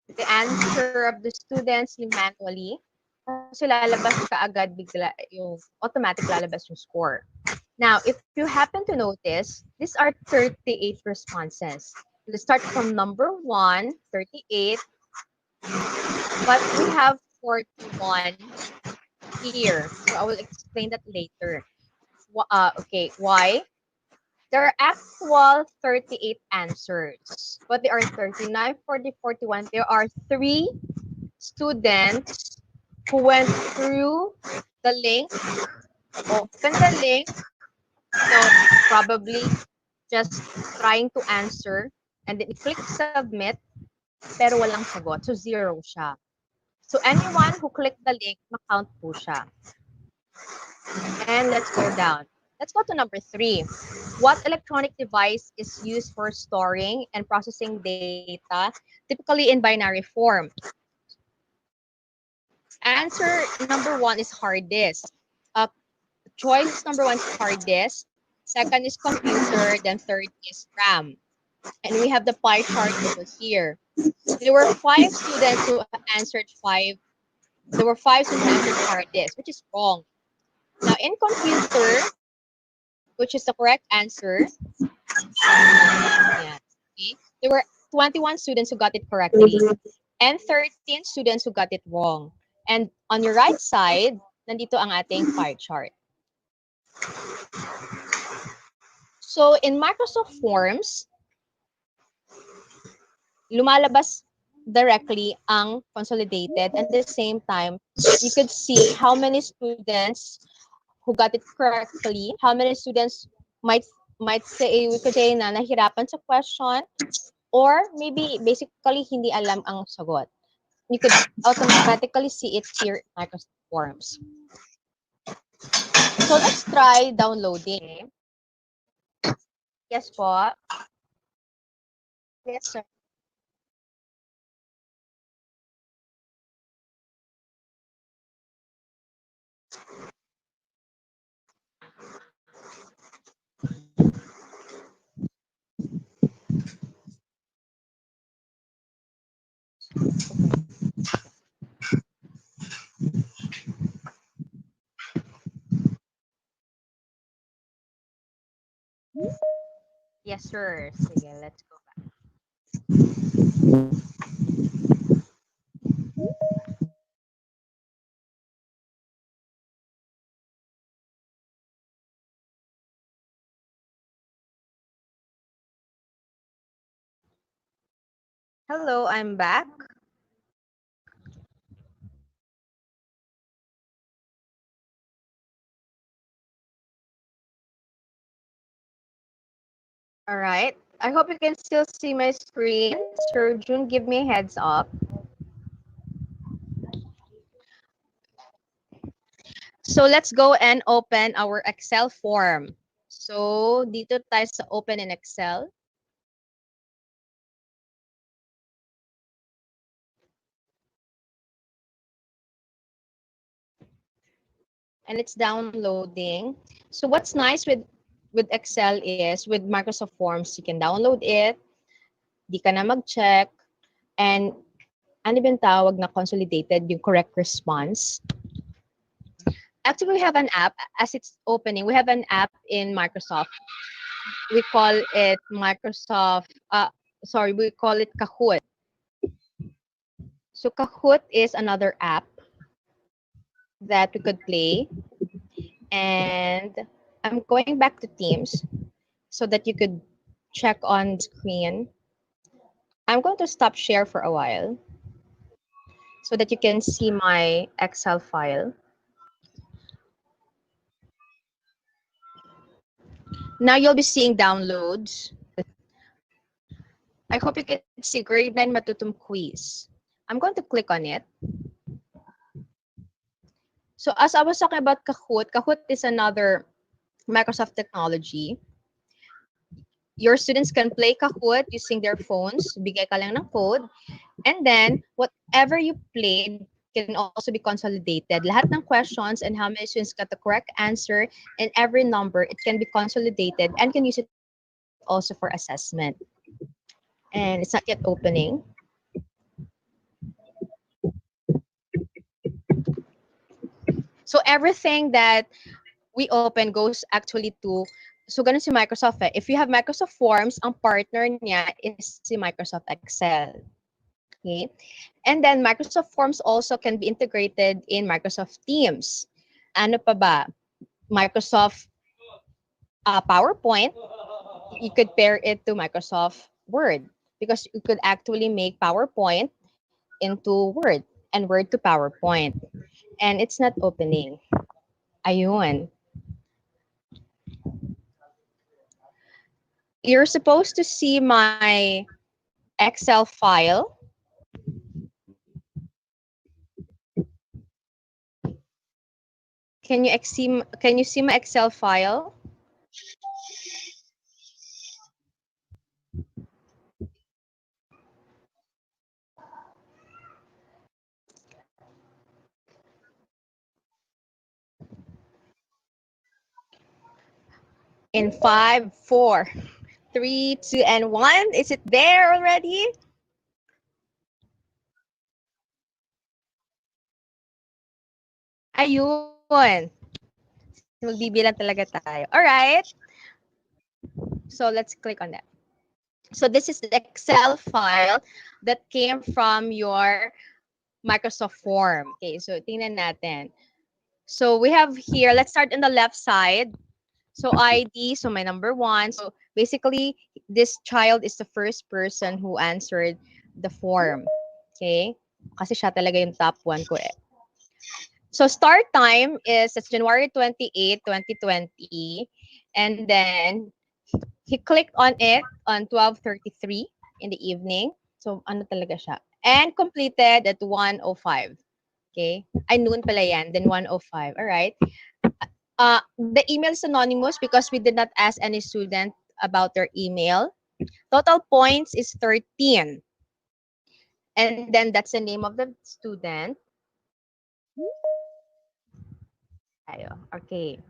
the answer of the students manually, kasi lalabas kaagad bigla yung automatic lalabas yung score. Now, if you happen to notice, these are 38 responses. Let's start from number 1, 38, but we have 41 here. So I will explain that later. Okay, why? There are actual 38 answers, but there are 39, 40, 41. There are 3 students who went through the link, opened the link, so probably just trying to answer, and then click submit, pero walang sagot. So 0 siya. So anyone who clicked the link, makount po siya. And let's go down. Let's go to number 3. What electronic device is used for storing and processing data, typically in binary form? Answer number 1 is hard disk. Choice number 1 is hard disk. Second is computer. Then third is RAM. And we have the pie chart over here. There were 5 students who answered 5. There were 5 students who answered hard disk, which is wrong. Now in computer, which is the correct answer, yeah, okay, there were 21 students who got it correctly and 13 students who got it wrong. And on your right side, nandito ang ating pie chart. So in Microsoft Forms, lumalabas directly ang consolidated, and at the same time, you could see how many students who got it correctly, how many students might say, we could say na nahirapan sa question, or maybe basically hindi alam ang sagot. You could automatically see it here in Microsoft Forms. So let's try downloading. Yes po. Yes, sir. Yes, sir. Sige, let's go back. Hello, I'm back. All right. I hope you can still see my screen. Sir June, give me a heads up. So let's go and open our Excel form. So dito tayo sa open in Excel. And it's downloading. So what's nice with Excel is with Microsoft Forms, you can download it, di ka na mag-check, and ano ba yung tawag na consolidated, yung correct response. Actually, we have an app as it's opening. We have an app in Microsoft. We call it we call it Kahoot. So Kahoot is another app that we could play. And I'm going back to Teams so that you could check on screen. I'm going to stop share for a while so that you can see my Excel file. Now you'll be seeing downloads. I hope you can see grade 9 Matutum quiz. I'm going to click on it. So as I was talking about Kahoot, Kahoot is another Microsoft technology. your students can play Kahoot using their phones. Bigay ka lang ng code. And then, whatever you played can also be consolidated. Lahat ng questions and how many students got the correct answer and every number, it can be consolidated and can use it also for assessment. And it's not yet opening. So everything that we open goes actually to, so ganun si Microsoft eh. If you have Microsoft Forms, ang partner niya is si Microsoft Excel. Okay? And then Microsoft Forms also can be integrated in Microsoft Teams. Ano pa ba? Microsoft PowerPoint, you could pair it to Microsoft Word because you could actually make PowerPoint into Word and Word to PowerPoint. And it's not opening. Ayun. You're supposed to see my Excel file. Can you see my Excel file? In 5, 4, 3, 2, and 1. Is it there already? Ayun. Magbibilang talaga tayo. All right. So let's click on that. So this is the Excel file that came from your Microsoft form. Okay, so tingnan natin. So we have here, let's start on the left side. So ID, so my number 1. So basically, this child is the first person who answered the form. Okay? Kasi siya talaga yung top 1 ko eh. So start time is it's January 28, 2020. And then he clicked on it on 12:33 in the evening. So ano talaga siya? And completed at 1:05. Okay? Ay, noon pala yan. Then 1:05. All right? The email is anonymous because we did not ask any student about their email. Total points is 13. And then that's the name of the student. Okay.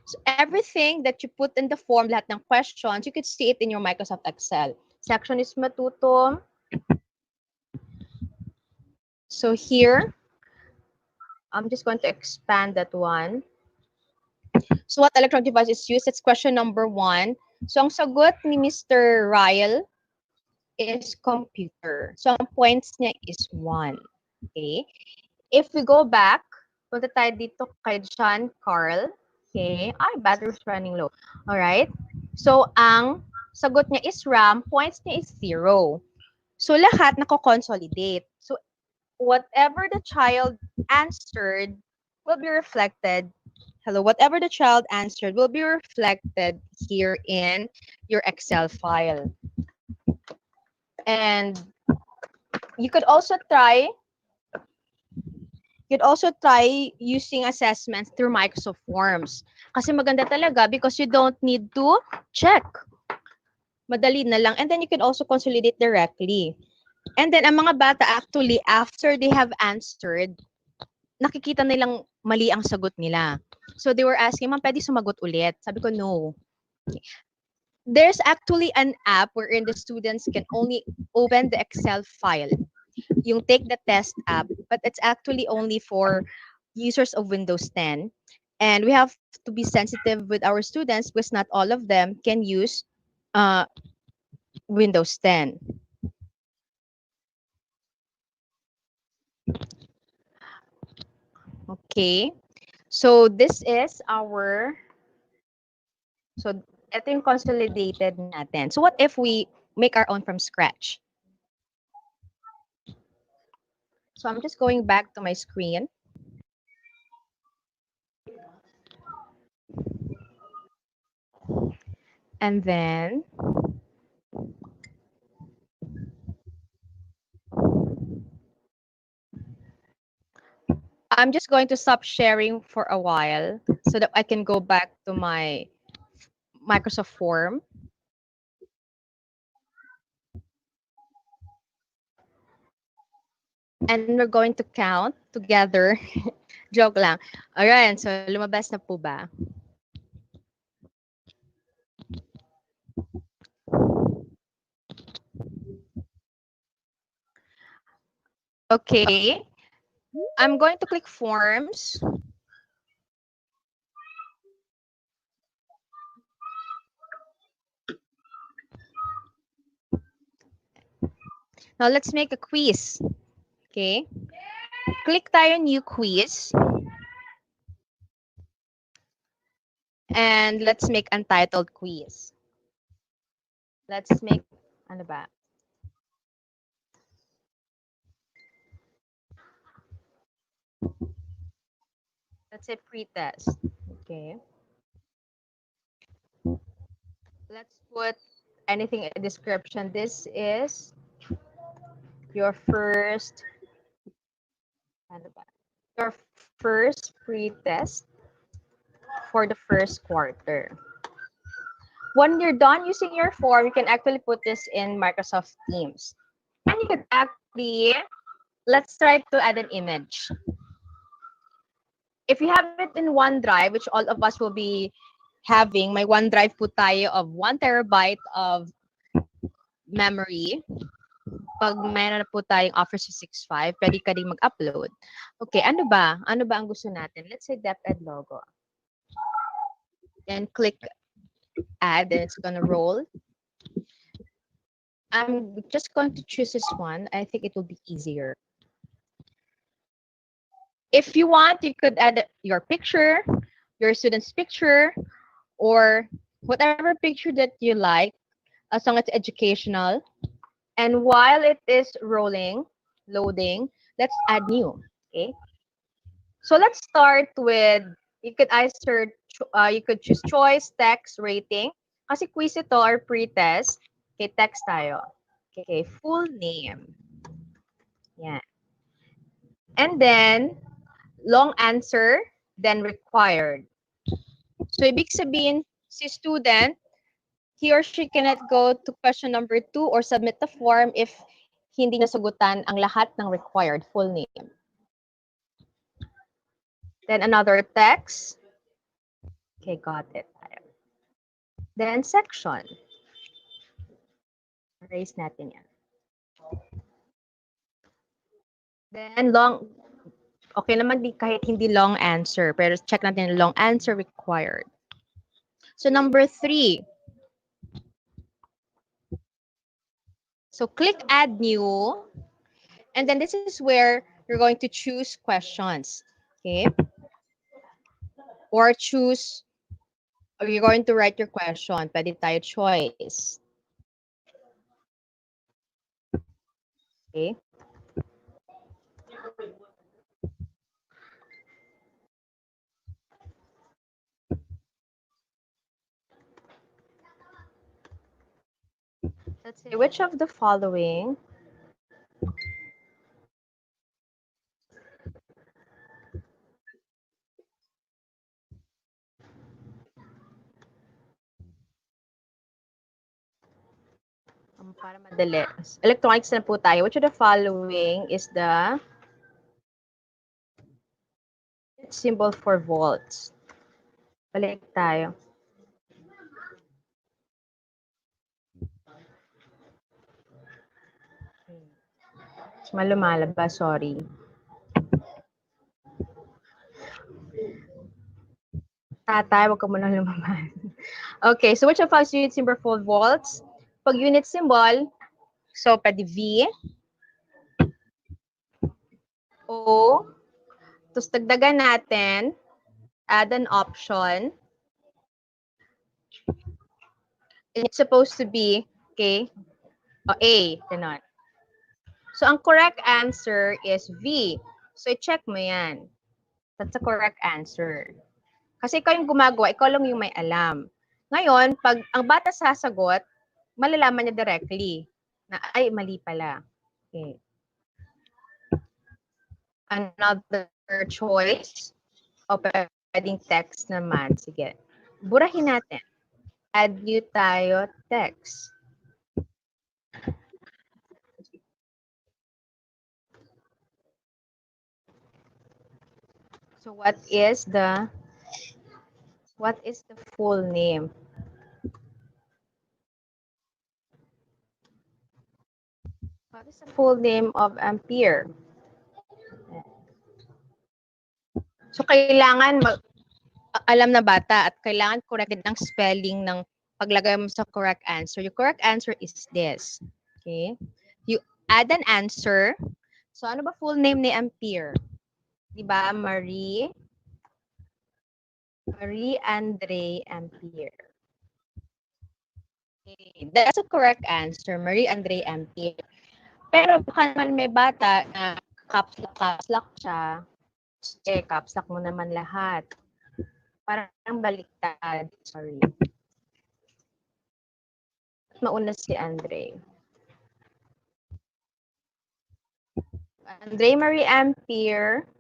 So everything that you put in the form, lahat ng questions, you could see it in your Microsoft Excel. Section is matuto. So here, I'm just going to expand that one. So what electronic device is used? That's question number 1. So ang sagot ni Mr. Ryle is computer. So ang points niya is 1. Okay. If we go back, punta tayo dito kay John Carl. Okay. Ay, battery is running low. Alright. So ang sagot niya is RAM, points niya is 0. So lahat nako-consolidate. So whatever the child answered will be reflected. Whatever the child answered will be reflected here in your Excel file. And you could also try using assessments through Microsoft Forms. Kasi maganda talaga because you don't need to check. Madali na lang. And then you can also consolidate directly. And then ang mga bata actually, after they have answered, nakikita nilang mali ang sagot nila. So they were asking, ma'am, pwede sumagot ulit? Sabi ko, no. There's actually an app wherein the students can only open the Excel file. Yung Take the Test app, but it's actually only for users of Windows 10. And we have to be sensitive with our students because not all of them can use Windows 10. Okay. So this is our, so ito yung consolidated natin. So what if we make our own from scratch? So I'm just going back to my screen. And then I'm just going to stop sharing for a while so that I can go back to my Microsoft form. And we're going to count together. Joke lang. Alright, so lumabas na po ba? Okay. I'm going to click forms. Now let's make a quiz. Okay. Click tayo new quiz. And let's make untitled quiz. Let's make, ano ba? Let's say pre-test. Okay. Let's put anything in the description. This is your first, ano ba? Your first pre-test for the first quarter. When you're done using your form, you can actually put this in Microsoft Teams. And you can actually, let's try to add an image. If you have it in OneDrive, which all of us will be having, my OneDrive po tayo of 1 terabyte of memory. Pag mayroon na po tayong Office 365, pwede ka din mag-upload. Okay, ano ba? Ano ba ang gusto natin? Let's say DepEd logo. And click add, and it's gonna roll. I'm just going to choose this one. I think it will be easier. If you want, you could add your picture, your student's picture, or whatever picture that you like, as long as it's educational. And while it is rolling, loading, let's add new. Okay. So let's start with, you could choose choice, text, rating. Kasi quiz ito or pre-test. Okay, text tayo. Okay, full name. Yeah. And then, long answer, then required. So, ibig sabihin, si student, he or she cannot go to question number 2 or submit the form if hindi nasagutan ang lahat ng required full name. Then another text. Okay, got it. Then section. Erase natin yan. Then long, okay naman kahit hindi long answer, pero check natin long answer required. So number 3. So click add new, and then this is where you're going to choose questions. Okay. Or choose, or you're going to write your question. Pwede tayo choice. Okay. Let's say, which of the following para madali. Electronics na po tayo. Which of the following is the symbol for volts? Balik tayo. Lumalabas, sorry. Tatay, wag ka muna lumabas. Okay, so which of us unit symbol for volts? Pag unit symbol, so pwede V, O, tapos dagdagan natin, add an option. It's supposed to be, okay, A, ganon. So, ang correct answer is V. So, i-check mo yan. That's the correct answer. Kasi ikaw yung gumagawa, ikaw lang yung may alam. Ngayon, pag ang bata sasagot, malalaman niya directly na, ay, mali pala. Okay. Another choice. O, pwedeng text naman. Sige. Burahin natin. Add new tayo text. So what is the full name? What is the full name of Ampere? So kailangan alam na bata at kailangan correct din ang spelling ng paglagay mo sa correct answer. Your correct answer is this. Okay? You add an answer. So ano ba full name ni Ampere? 'Di ba? Marie Andre Ampere. Okay, that's a correct answer, Marie Andre Ampere. Pero baka naman may bata na caps lock siya. Caps lock mo naman lahat. Parang baliktad. Sorry. Mauna si Andre. Andre Marie Ampere.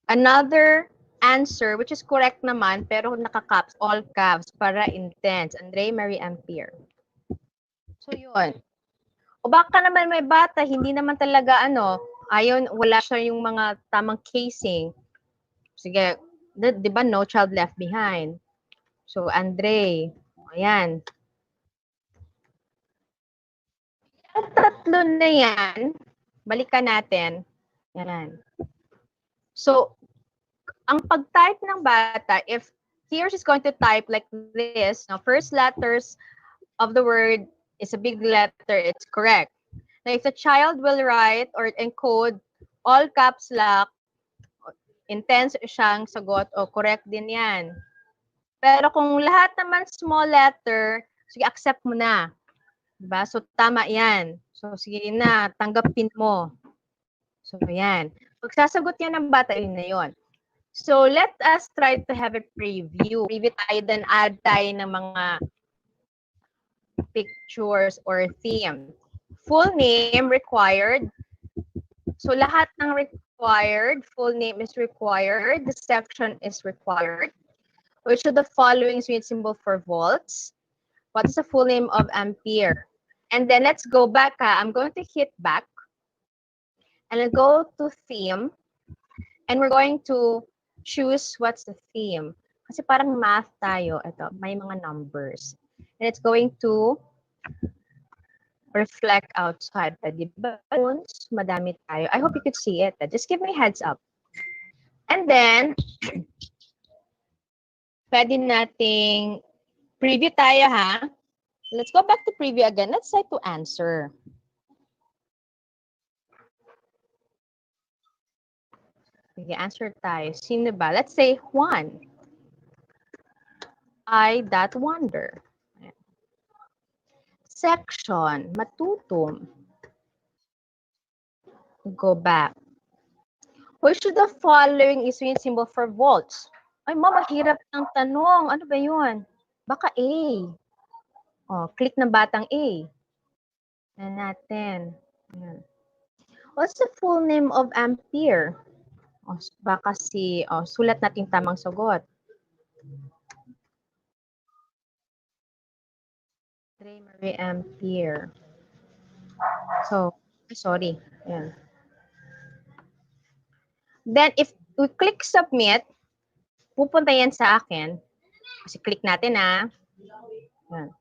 Another answer, which is correct naman, pero naka-caps, all caps, para intense. Andre Marie Ampere. So, yun. O baka naman may bata, hindi naman talaga, wala siya yung mga tamang casing. Sige, di ba, no child left behind. So, Andre, ayan. Ang tatlo na yan, balikan natin. Yan. So, ang pag-type ng bata, if here she's going to type like this, now first letters of the word is a big letter, it's correct. Now, if the child will write or encode all caps lock, intense siyang sagot, o correct din yan. Pero kung lahat naman small letter, sige, accept mo na. Diba? So, tama yan. So, sige na, tanggapin mo. So, yan. Pag sasagot yan ng bata, yun na yun. So, let us try to have a preview. Preview tayo, then add tayo ng mga pictures or theme. Full name required. So, lahat ng required, full name is required, the section is required. Which of the following is unit symbol for volts? What is the full name of ampere? And then let's go back. I'm going to hit back. And I'll go to theme. And we're going to choose what's the theme. Kasi parang math tayo. Ito, may mga numbers. And it's going to reflect outside. Diba? Madami tayo. I hope you could see it. Just give me a heads up. And then, pwede nating preview tayo, ha? Let's go back to preview again. Let's try to answer. Okay, answer tayo. Sino ba? Let's say Juan. I that wonder. Section, matutom. Go back. Which of the following is unit symbol for volts? Ay, mahirap ng tanong. Ano ba yun? Baka A. Oh, click ng batang A. Na natin. Ayan. What's the full name of ampere? Oh, baka sulat natin tamang sagot. Andre Marie Ampere. So, sorry. Ayan. Then, if we click submit, pupunta yan sa akin. Kasi click natin, ha. Ayan.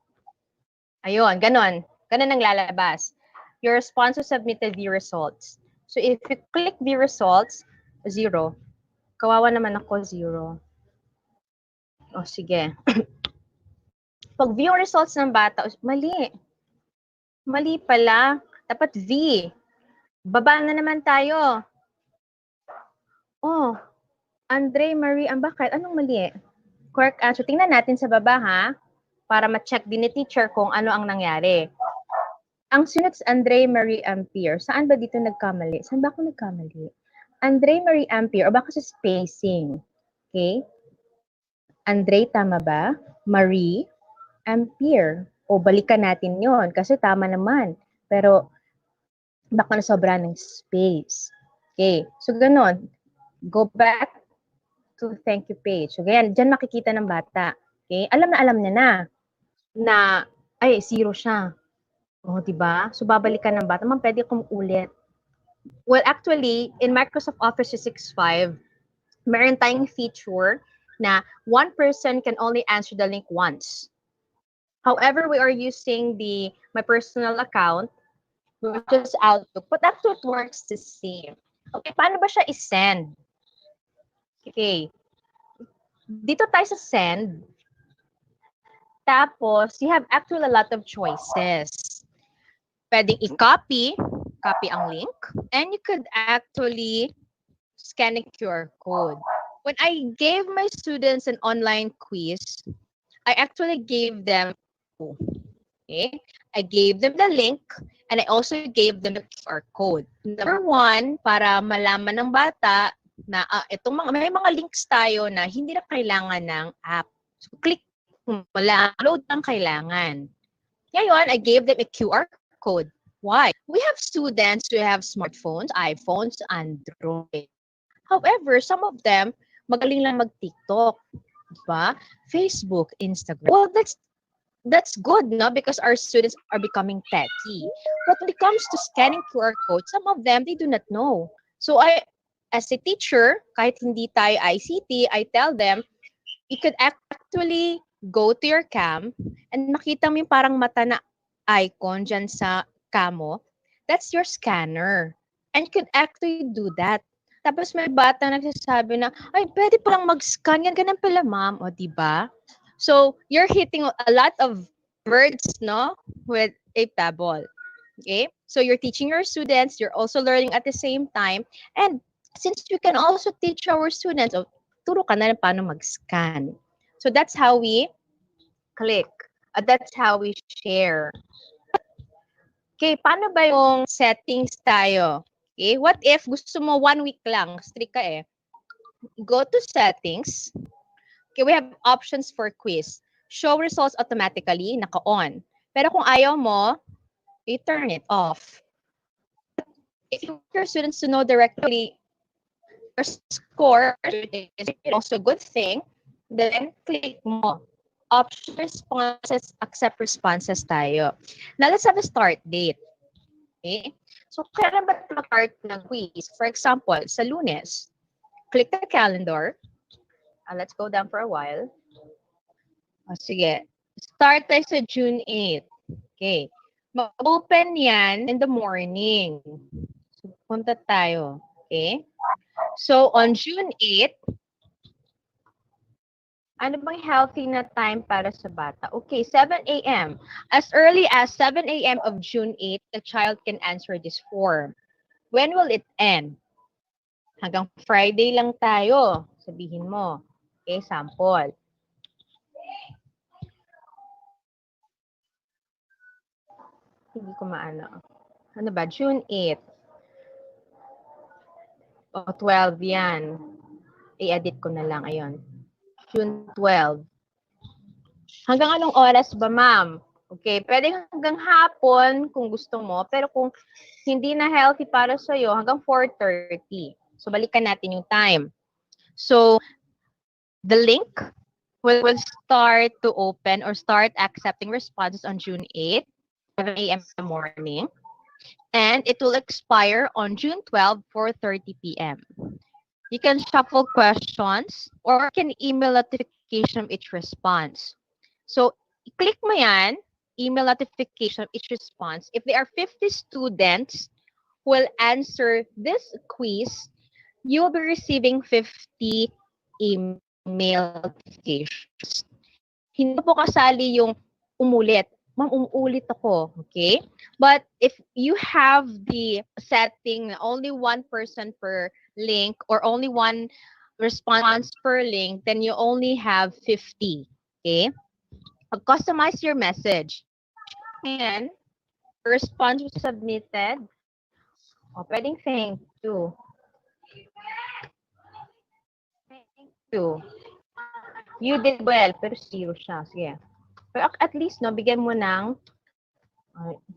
Ayun, ganon. Ganon ang lalabas. Your response was submitted view results. So, if you click view results, 0. Kawawa naman ako, 0. O, sige. Pag view results ng bata, mali. Mali pala. Dapat V. Baba na naman tayo. Oh, Andre Marie, bakit? Anong mali? Correct answer. Tingnan natin sa baba, ha? Para ma-check din ni teacher kung ano ang nangyari. Ang sunod sa Andre Marie Ampere. Saan ba dito nagkamali? Saan ba ako nagkamali? Andre Marie Ampere, o baka sa spacing. Okay? Andre, tama ba? Marie Ampere. O balikan natin yon kasi tama naman. Pero baka nasobra ng space. Okay. So, ganon. Go back to thank you page. So, ganyan. Diyan makikita ng bata. Okay? Alam niya na ay, 0 siya. O, diba? So, babalikan ng bata. Pwede kong ulit. Well, actually, in Microsoft Office 365, meron tayong feature na one person can only answer the link once. However, we are using my personal account, which is Outlook, but Outlook works the same. Okay, paano ba siya i-send? Okay. Dito tayo sa send. Tapos, you have actually a lot of choices. Pwedeng i-copy ang link, and you could actually scan a QR code. When I gave my students an online quiz, I actually gave them, okay? I gave them the link, and I also gave them the QR code. Number one, para malaman ng bata na may mga links tayo na hindi na kailangan ng app. So, click mo lang, load ang kailangan. Ngayon, I gave them a QR code. Why? We have students who have smartphones, iPhones, Android. However, some of them, magaling lang mag-TikTok, diba? Facebook, Instagram. Well, that's good, no? Because our students are becoming techy. But when it comes to scanning QR codes, some of them, they do not know. So as a teacher, kahit hindi tayo ICT, I tell them, you could actually go to your cam and makita mo yung parang mata na icon dyan sa camo. That's your scanner. And you could actually do that. Tapos may bata nagsasabi na, ay, pwede palang mag-scan yan, ganun pala, ma'am. O, diba? So, you're hitting a lot of birds, no? With a pebble. Okay? So, you're teaching your students, you're also learning at the same time. And since we can also teach our students, turo ka na paano mag-scan. So, that's how we click. That's how we share. Okay, paano ba yung settings tayo? Okay, what if gusto mo 1 week lang, strict ka eh. Go to settings. Okay, we have options for quiz. Show results automatically, naka-on. Pero kung ayaw mo, you turn it off. If you want your students to know directly your score, is also a good thing, then click mo. Option responses, accept responses tayo. Now, let's have a start date. Okay? So, kailan ba mag-start ng quiz? For example, sa Lunes, click the calendar. Let's go down for a while. Sige. Start tayo sa June 8. Okay. Mag-open yan in the morning. So, punta tayo. Okay? So, on June 8, ano bang healthy na time para sa bata? Okay, 7 a.m. As early as 7 a.m. of June 8, the child can answer this form. When will it end? Hanggang Friday lang tayo, sabihin mo. Okay, sample. Hindi ko maano. Ano ba? June 8. O, 12 yan. I-edit ko na lang. Ayun. June 12. Hanggang anong oras ba, ma'am? Okay, pwede hanggang hapon kung gusto mo, pero kung hindi na healthy para sa'yo, hanggang 4:30. So, balikan natin yung time. So, the link will start to open or start accepting responses on June 8, 7 a.m. in the morning. And it will expire on June 12, 4:30 p.m. You can shuffle questions or can email notification of each response. So, click mo yan, email notification of each response. If there are 50 students who will answer this quiz, you will be receiving 50 email notifications. Hindi po kasali yung umulit. Ma'am, umuulit ako, okay? But if you have the setting na only one person per link or only one response per link, then you only have 50, okay? Customize your message. And response was submitted. O, pwedeng thank you. Thank you. You did well, pero zero siya. Sige. Pero at least, no, bigyan mo ng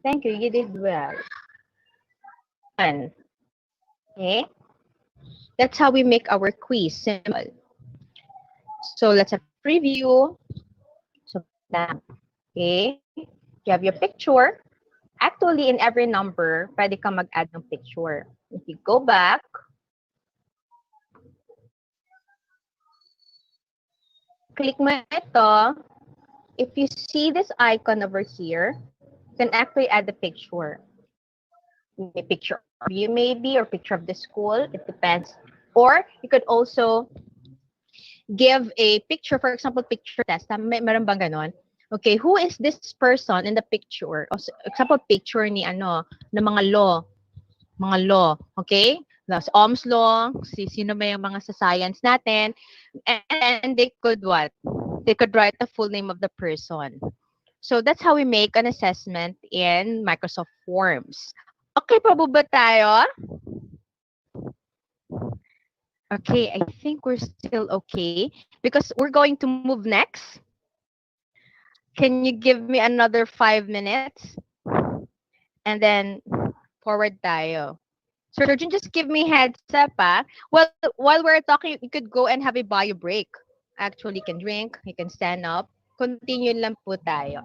thank you, you did well. Okay? That's how we make our quiz simple. So let's have preview. So okay, you have your picture. Actually, in every number, pwede kang mag-add ng picture. If you go back, click mo ito, if you see this icon over here, you can actually add the picture. A picture of you maybe, or picture of the school, it depends. Or you could also give a picture, for example, picture test. Meron bang ganon? Okay, who is this person in the picture? O, example, picture ni ano, ng mga law, okay? That's Ohm's law, sino may yung mga sa science natin, and they could what? They could write the full name of the person. So that's how we make an assessment in Microsoft Forms. Okay pa ba tayo? Okay, I think we're still okay because we're going to move next. Can you give me another 5 minutes? And then forward tayo. Surgeon, just give me heads up, ah. Well, while we're talking, you could go and have a bio break. Actually, you can drink, you can stand up. Continue lang po tayo.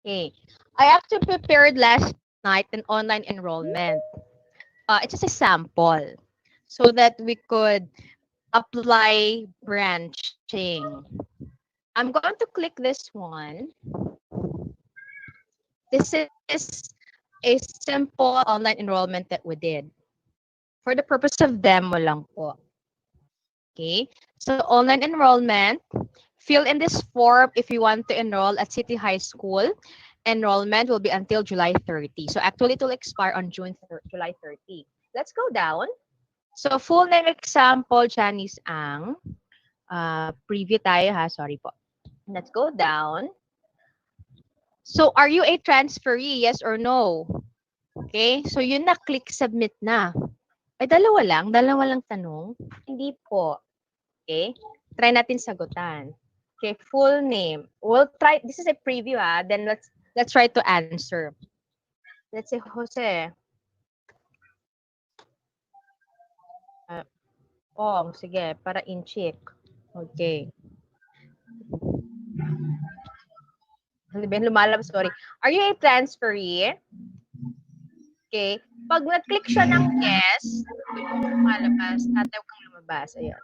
Okay. I actually prepared last night an online enrollment. It's just a sample so that we could apply branching. I'm going to click this one. This is a simple online enrollment that we did. For the purpose of demo lang po. Okay, so online enrollment, fill in this form if you want to enroll at City High School. Enrollment will be until July 30. So actually it will expire on July 30. Let's go down. So full name example, Janice Ang. Preview tayo ha, sorry po. Let's go down. So are you a transferee, yes or no? Okay, so yun na, click submit na. Ay, dalawa lang tanong. Hindi po. Okay, try natin sagutan. Okay, full name. We'll try, this is a preview then let's try to answer. Let's say Jose. Pong, sige, para in check. Okay. Lumalabas, sorry. Are you a transferee? Okay. Pag nag-click siya ng yes, lumalabas. Tataw kang lumabas. Ayan.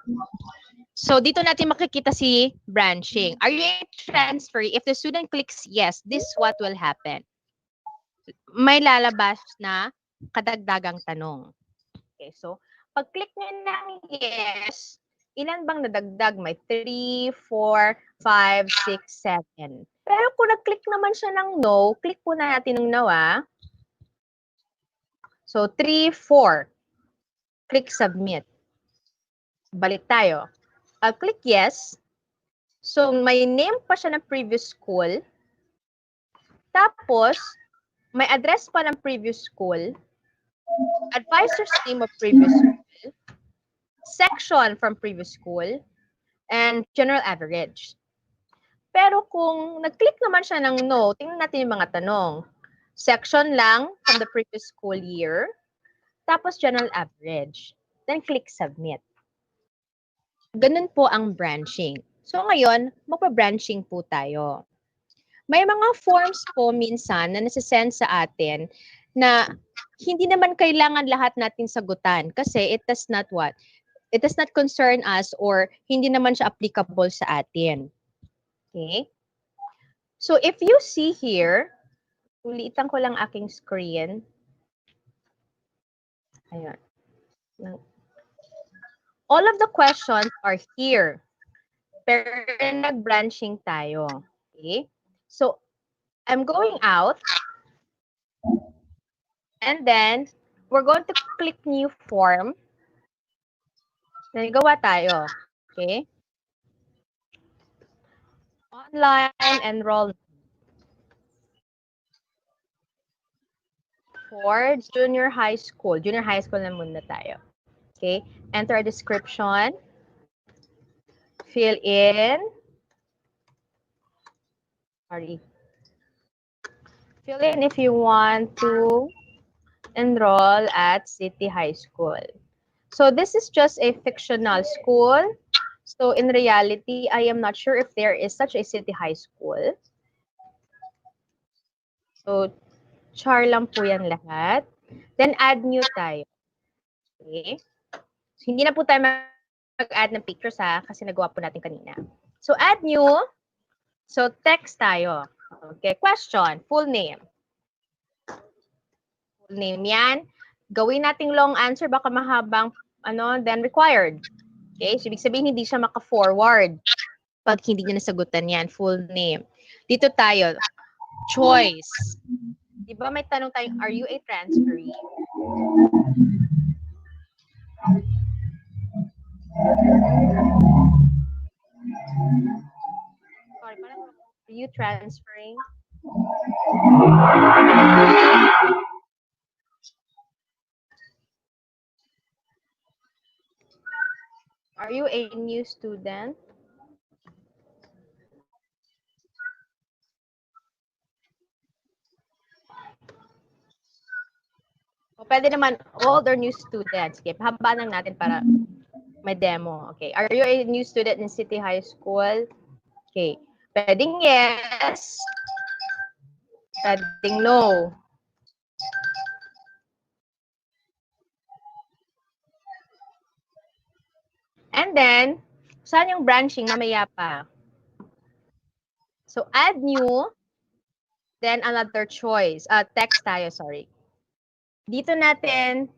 So, dito natin makikita si branching. Are you a transferee? If the student clicks yes, this is what will happen. May lalabas na kadagdagang tanong. Okay, so, pag click nyo ng yes, ilan bang nadagdag? May 3, 4, 5, 6, 7. Pero kung nag-click naman siya ng no, click po na natin ng no, So, 3, 4. Click submit. Balik tayo. Click yes. So, may name pa siya ng previous school. Tapos, may address pa ng previous school. Advisor's name of previous school. Section from previous school. And general average. Pero kung nag-click naman siya ng no, tingnan natin yung mga tanong. Section lang from the previous school year. Tapos general average. Then click submit. Ganun po ang branching. So ngayon, magpa-branching po tayo. May mga forms po minsan na nasisend sa atin na hindi naman kailangan lahat natin sagutan kasi it does not what? It does not concern us or hindi naman siya applicable sa atin. Okay? So if you see here, ulitan ko lang aking screen. Ayan. All of the questions are here. Pero nag-branching tayo. Okay? So, I'm going out. And then, we're going to click new form. Then, gawa tayo. Okay? Online enrollment. For junior high school. Junior high school na muna tayo. Okay? Enter a description. Fill in. Sorry. Fill in if you want to enroll at City High School. So this is just a fictional school. So in reality, I am not sure if there is such a City High School. So char lang po yan lahat. Then add new tayo. Okay. So, hindi na po tayo mag-add ng pictures ha, kasi nagawa po natin kanina. So, add new. So, text tayo. Okay, question, full name. Full name yan. Gawin nating long answer, baka mahabang, then required. Okay, so ibig sabihin hindi siya maka-forward pag hindi niya nasagutan yan, full name. Dito tayo, choice. Di ba may tanong tayong, are you a transferee? Sorry, parang, are you transferring? Are you a new student? O pwede naman old or new students. Okay, pahabaan lang natin para may demo. Okay, are you a new student in City High School? Okay, pwedeng yes. Pwedeng no. And then, saan yung branching? Mamaya pa. So, add new, then another choice. Text tayo, sorry. Dito natin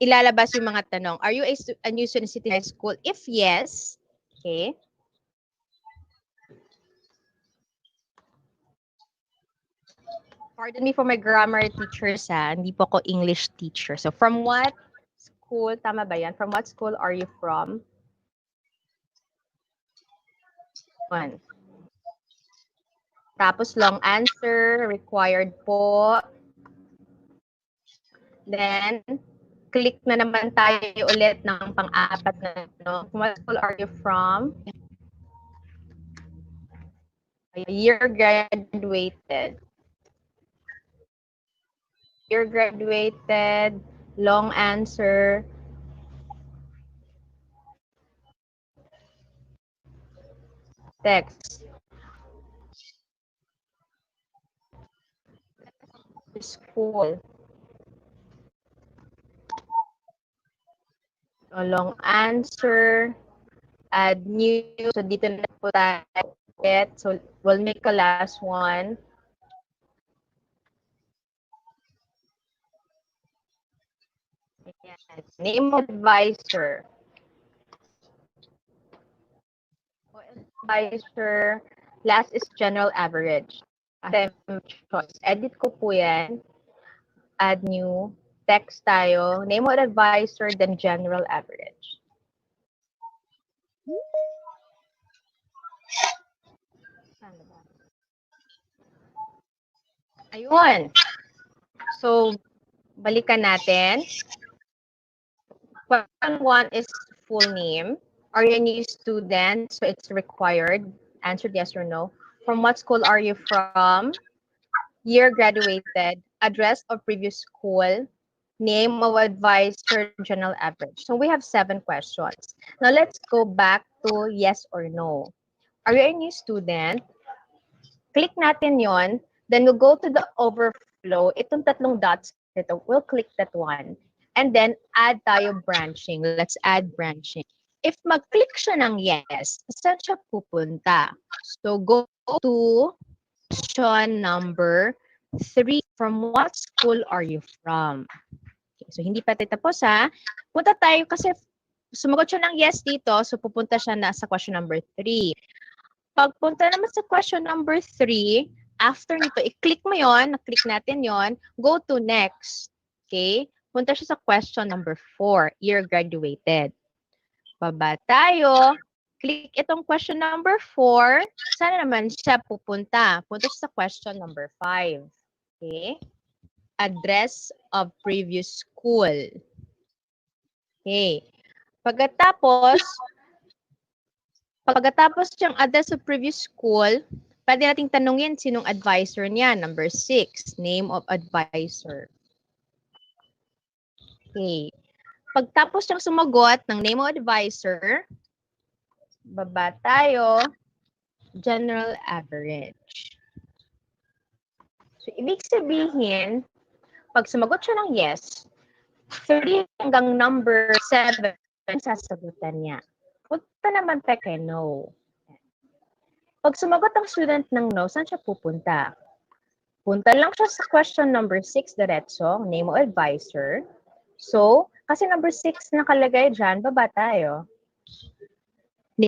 ilalabas yung mga tanong. Are you a new student in City High School? If yes, okay. Pardon me for my grammar teachers, ha. Hindi po ako English teacher. So, from what school, tama ba yan? From what school are you from? One. Tapos, long answer, required po. Then, click na naman tayo ulit ng pang-apat na tanong. From what school are you from? Year graduated. Year graduated, long answer. Text. School. So, long answer. Add new. So, dito na po tayo. So, we'll make a last one. Ayan. Name of advisor. Advisor. Last is general average. Choice. Edit ko po yan. Add new. Text tayo. Name of advisor, then general average. Ayun. So, balikan natin. Question 1 is full name. Are you a new student? So, it's required. Answer yes or no. From what school are you from? Year graduated. Address of previous school. Name of advisor, general average. So, we have 7 questions. Now, let's go back to yes or no. Are you a new student? Click natin yon. Then we'll go to the overflow. Itong tatlong dots ito, we'll click that one. And then add tayo branching. Let's add branching. If mag-click siya ng yes, saan siya pupunta? So go to question number 3. From what school are you from? Okay, so hindi pa tayo tapos ha. Punta tayo kasi sumagot siya ng yes dito, so pupunta siya na sa question number 3. Pagpunta naman sa question number 3, after nito, i-click mo yon, na-click natin yon, go to next. Okay? Punta siya sa question number 4, year graduated. Baba tayo. Click itong question number 4. Sana naman siya pupunta. Punta siya sa question number 5. Okay? Address of previous school. Okay. Pagkatapos yung address of previous school, pwede nating tanungin sinong advisor niya. Number 6, name of advisor. Okay. Pagtapos niyang sumagot ng name of advisor, baba tayo, general average. So, ibig sabihin, pag sumagot siya ng yes, 30 hanggang number 7, ang sasagutan niya. Punta naman tayo kay no. Pag sumagot ang student ng no, saan siya pupunta? Punta lang siya sa question number 6 diretso, name o advisor. So, kasi number 6 nakalagay dyan, baba tayo.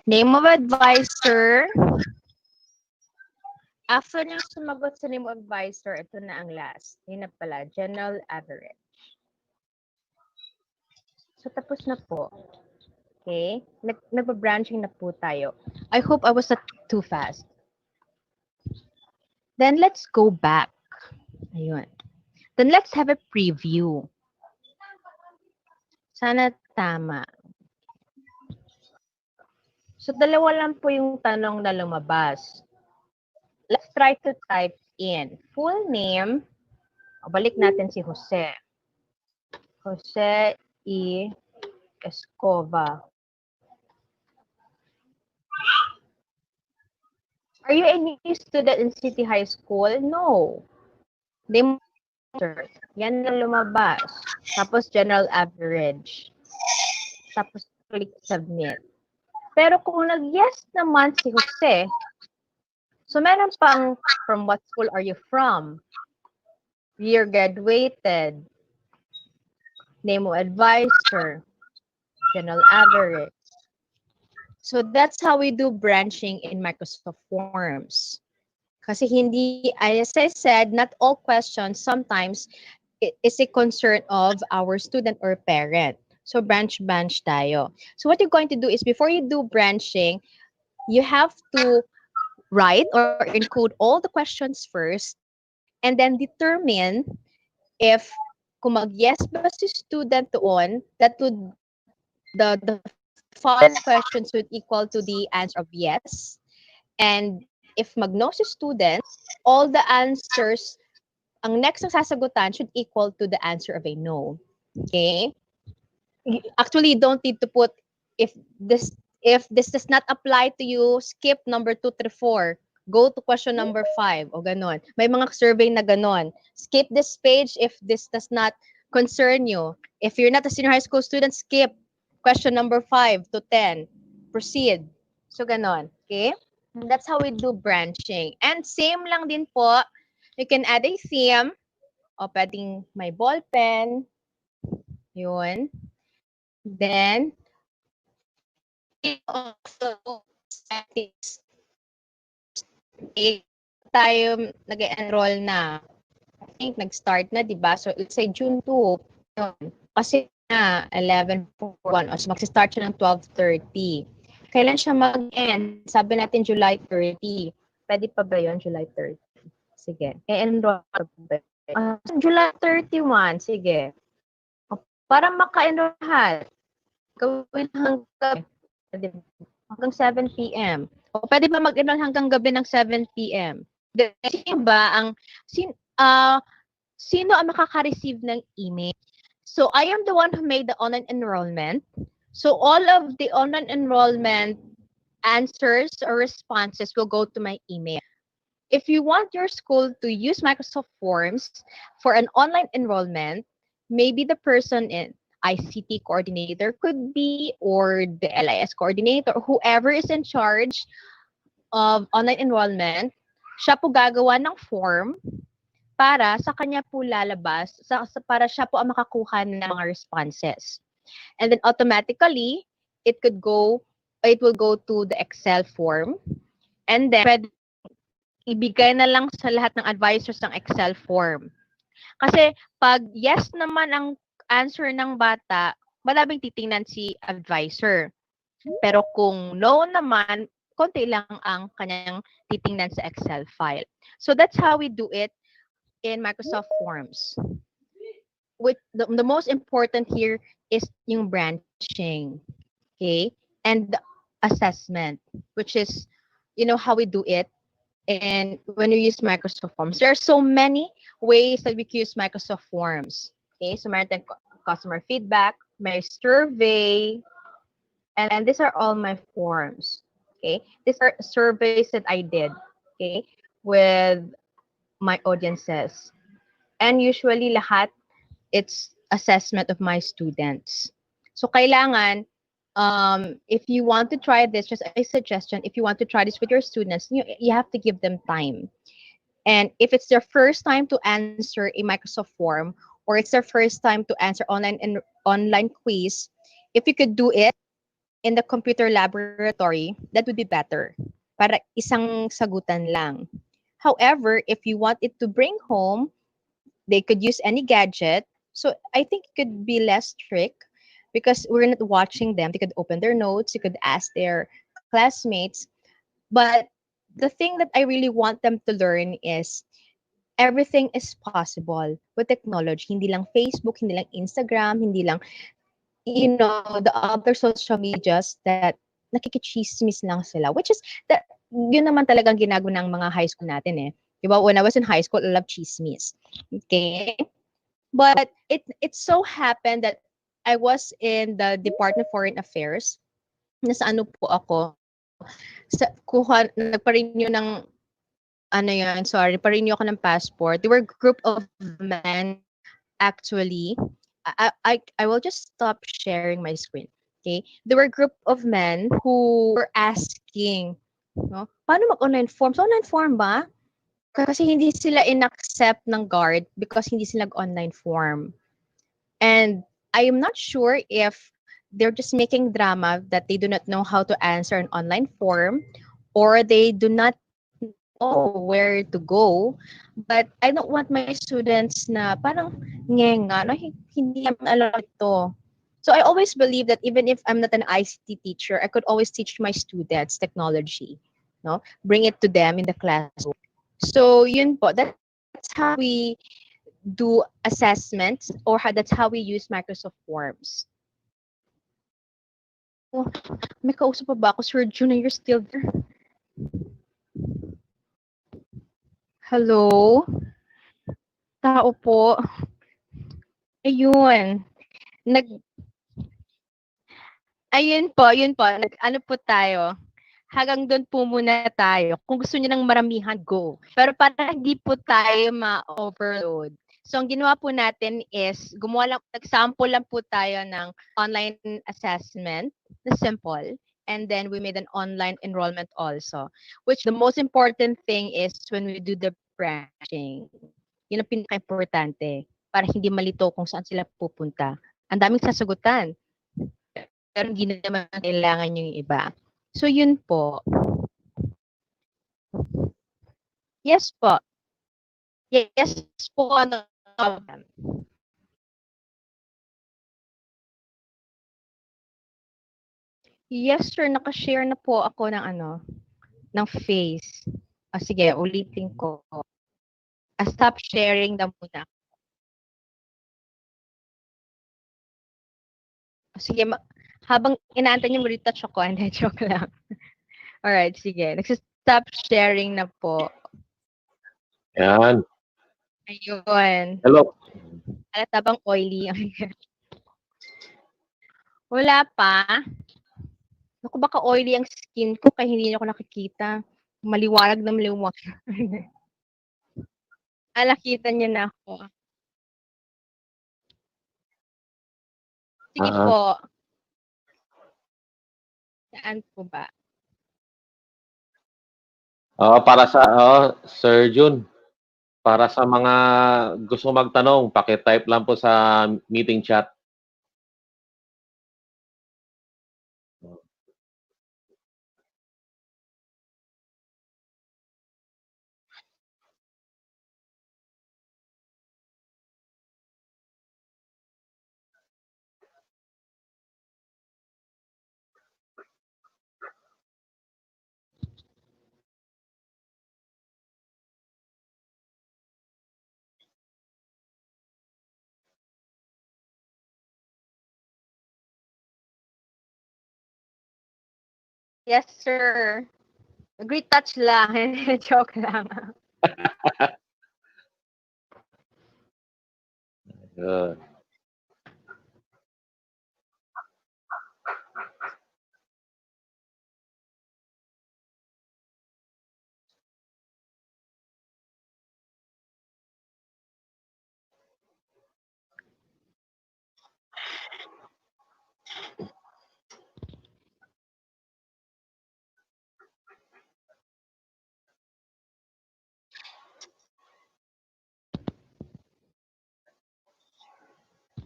Name of advisor. After niyang sumagot sa name of advisor, ito na ang last. Yun na pala, general average. So, tapos na po. Okay? Nagpa-branching na po tayo. I hope I was not too fast. Then, let's go back. Ayun. Then, let's have a preview. Sana tama. So, dalawa lang po yung tanong na lumabas. Let's try to type in full name. Balik natin si Jose. Jose E. Escova. Are you a new student in City High School? No. Name, sir. Yan ang lumabas. Tapos general average. Tapos click submit. Pero kung nag-yes naman si Jose, so meron pang from what school are you from? Year graduated. Name of advisor. General average. So that's how we do branching in Microsoft Forms. Kasi hindi, as I said, not all questions, sometimes it is a concern of our student or parent. So branch tayo. So what you're going to do is before you do branching, you have to write or encode all the questions first and then determine if kung mag-yes ba si student doon, that would the 5 questions would equal to the answer of yes. And if mag-no si student, all the answers, ang next na sasagutan should equal to the answer of a no. Okay? Actually, you don't need to put if this does not apply to you, skip number 2, 3, 4. Go to question number 5 o ganon. May mga survey na ganon. Skip this page if this does not concern you. If you're not a senior high school student, skip question number 5 to 10. Proceed. So ganon. Okay? That's how we do branching. And same lang din po, you can add a theme o pwedeng may ball pen. Yun. Then, also settings. Tayo nag-enroll na. I think nag-start na, di ba? So, let's say June 2. Yun. Kasi na 11:41. O, so mag-start siya ng 12:30. Kailan siya mag-end? Sabi natin July 30. Pwede pa ba yun, July 30? Sige. E-enroll ba? July 31. Sige. O, para maka-enroll lahat. Gawin hanggang 7 p.m. O pwede ba mag-enroll hanggang gabi ng 7 p.m.? Sino ba ang sino ang makaka-receive ng email? So I am the one who made the online enrollment. So all of the online enrollment answers or responses will go to my email. If you want your school to use Microsoft Forms for an online enrollment, maybe the person in ICT coordinator could be, or the LIS coordinator, whoever is in charge of online enrollment, siya po gagawa ng form para sa kanya po lalabas, para siya po ang makakuha ng mga responses. And then automatically, it will go to the Excel form. And then, pwede ibigay na lang sa lahat ng advisors ng Excel form. Kasi pag yes naman ang answer ng bata, madaming titingnan si advisor. Pero kung no naman, konti lang ang kanyang titingnan sa Excel file. So that's how we do it in Microsoft Forms. With the most important here is yung branching. Okay? And the assessment, which is, how we do it. And when you use Microsoft Forms, there are so many ways that we can use Microsoft Forms. Okay, so meron tayong customer feedback, may survey, and these are all my forms. Okay, these are surveys that I did. Okay, with my audiences, and usually lahat it's assessment of my students. So kailangan if you want to try this, just a suggestion, if you want to try this with your students, you have to give them time. And if it's their first time to answer a Microsoft form, or it's their first time to answer online quiz, if you could do it in the computer laboratory, that would be better. Para isang sagutan lang. However, if you want it to bring home, they could use any gadget. So I think it could be less strict because we're not watching them. They could open their notes, you could ask their classmates. But the thing that I really want them to learn is everything is possible with technology. Hindi lang Facebook, hindi lang Instagram, hindi lang, the other social medias that nakikichismis lang sila. Which is, that, yun naman talagang ginagawa ng mga high school natin eh. Diba? When I was in high school, I love chismis. Okay? But it so happened that I was in the Department of Foreign Affairs. Nasa ano po ako, nagpa-renew ng, pa-renew ako ng passport. There were a group of men, actually. I will just stop sharing my screen. Okay? There were a group of men who were asking, no, paano mag-online form? So, online form ba? Kasi hindi sila in-accept ng guard because hindi sila nag-online form. And I am not sure if they're just making drama that they do not know how to answer an online form, or they do not know where to go. But I don't want my students na parang ngenga, no, hindi naman alam ito. So I always believe that even if I'm not an ICT teacher, I could always teach my students technology, no? Bring it to them in the classroom. So yun po, that's how we do assessments, or that's how we use Microsoft Forms. Oh, may kausap pa ba ako, Sir June? You're still there? Hello? Tao po. Ayun. Ayun po. Ano po tayo? Hanggang doon po muna tayo. Kung gusto niyo ng maramihan, go. Pero para hindi po tayo ma-overload. So, ang ginawa po natin is, nag-sample lang po tayo ng online assessment na simple. And then, we made an online enrollment also. Which the most important thing is when we do the branching. Yun ang pinaka-importante. Para hindi malito kung saan sila pupunta. Ang daming sasagutan. Pero hindi naman kailangan yung iba. So, yun po. Yes po. Yes po, ano problem. Yes, sir. Nakashare na po ako ng face. Sige, ulitin ko. Stop sharing na muna. Sige, habang inaantay niyo, retouch ako. Hindi, joke lang. Alright, sige. Stop sharing na po. Yan. Ayun. Hello. Halata bang oily? Wala pa. Naku, baka oily ang skin ko kaya hindi niyo ako nakikita. Maliwanag na maliwanag. Nakita niyo na ako. Sige po. Saan po ba? Para sa Sir Jun, para sa mga gusto magtanong, paki-type lang po sa meeting chat. Yes, sir. Agree touch lang. Joke lang. Good.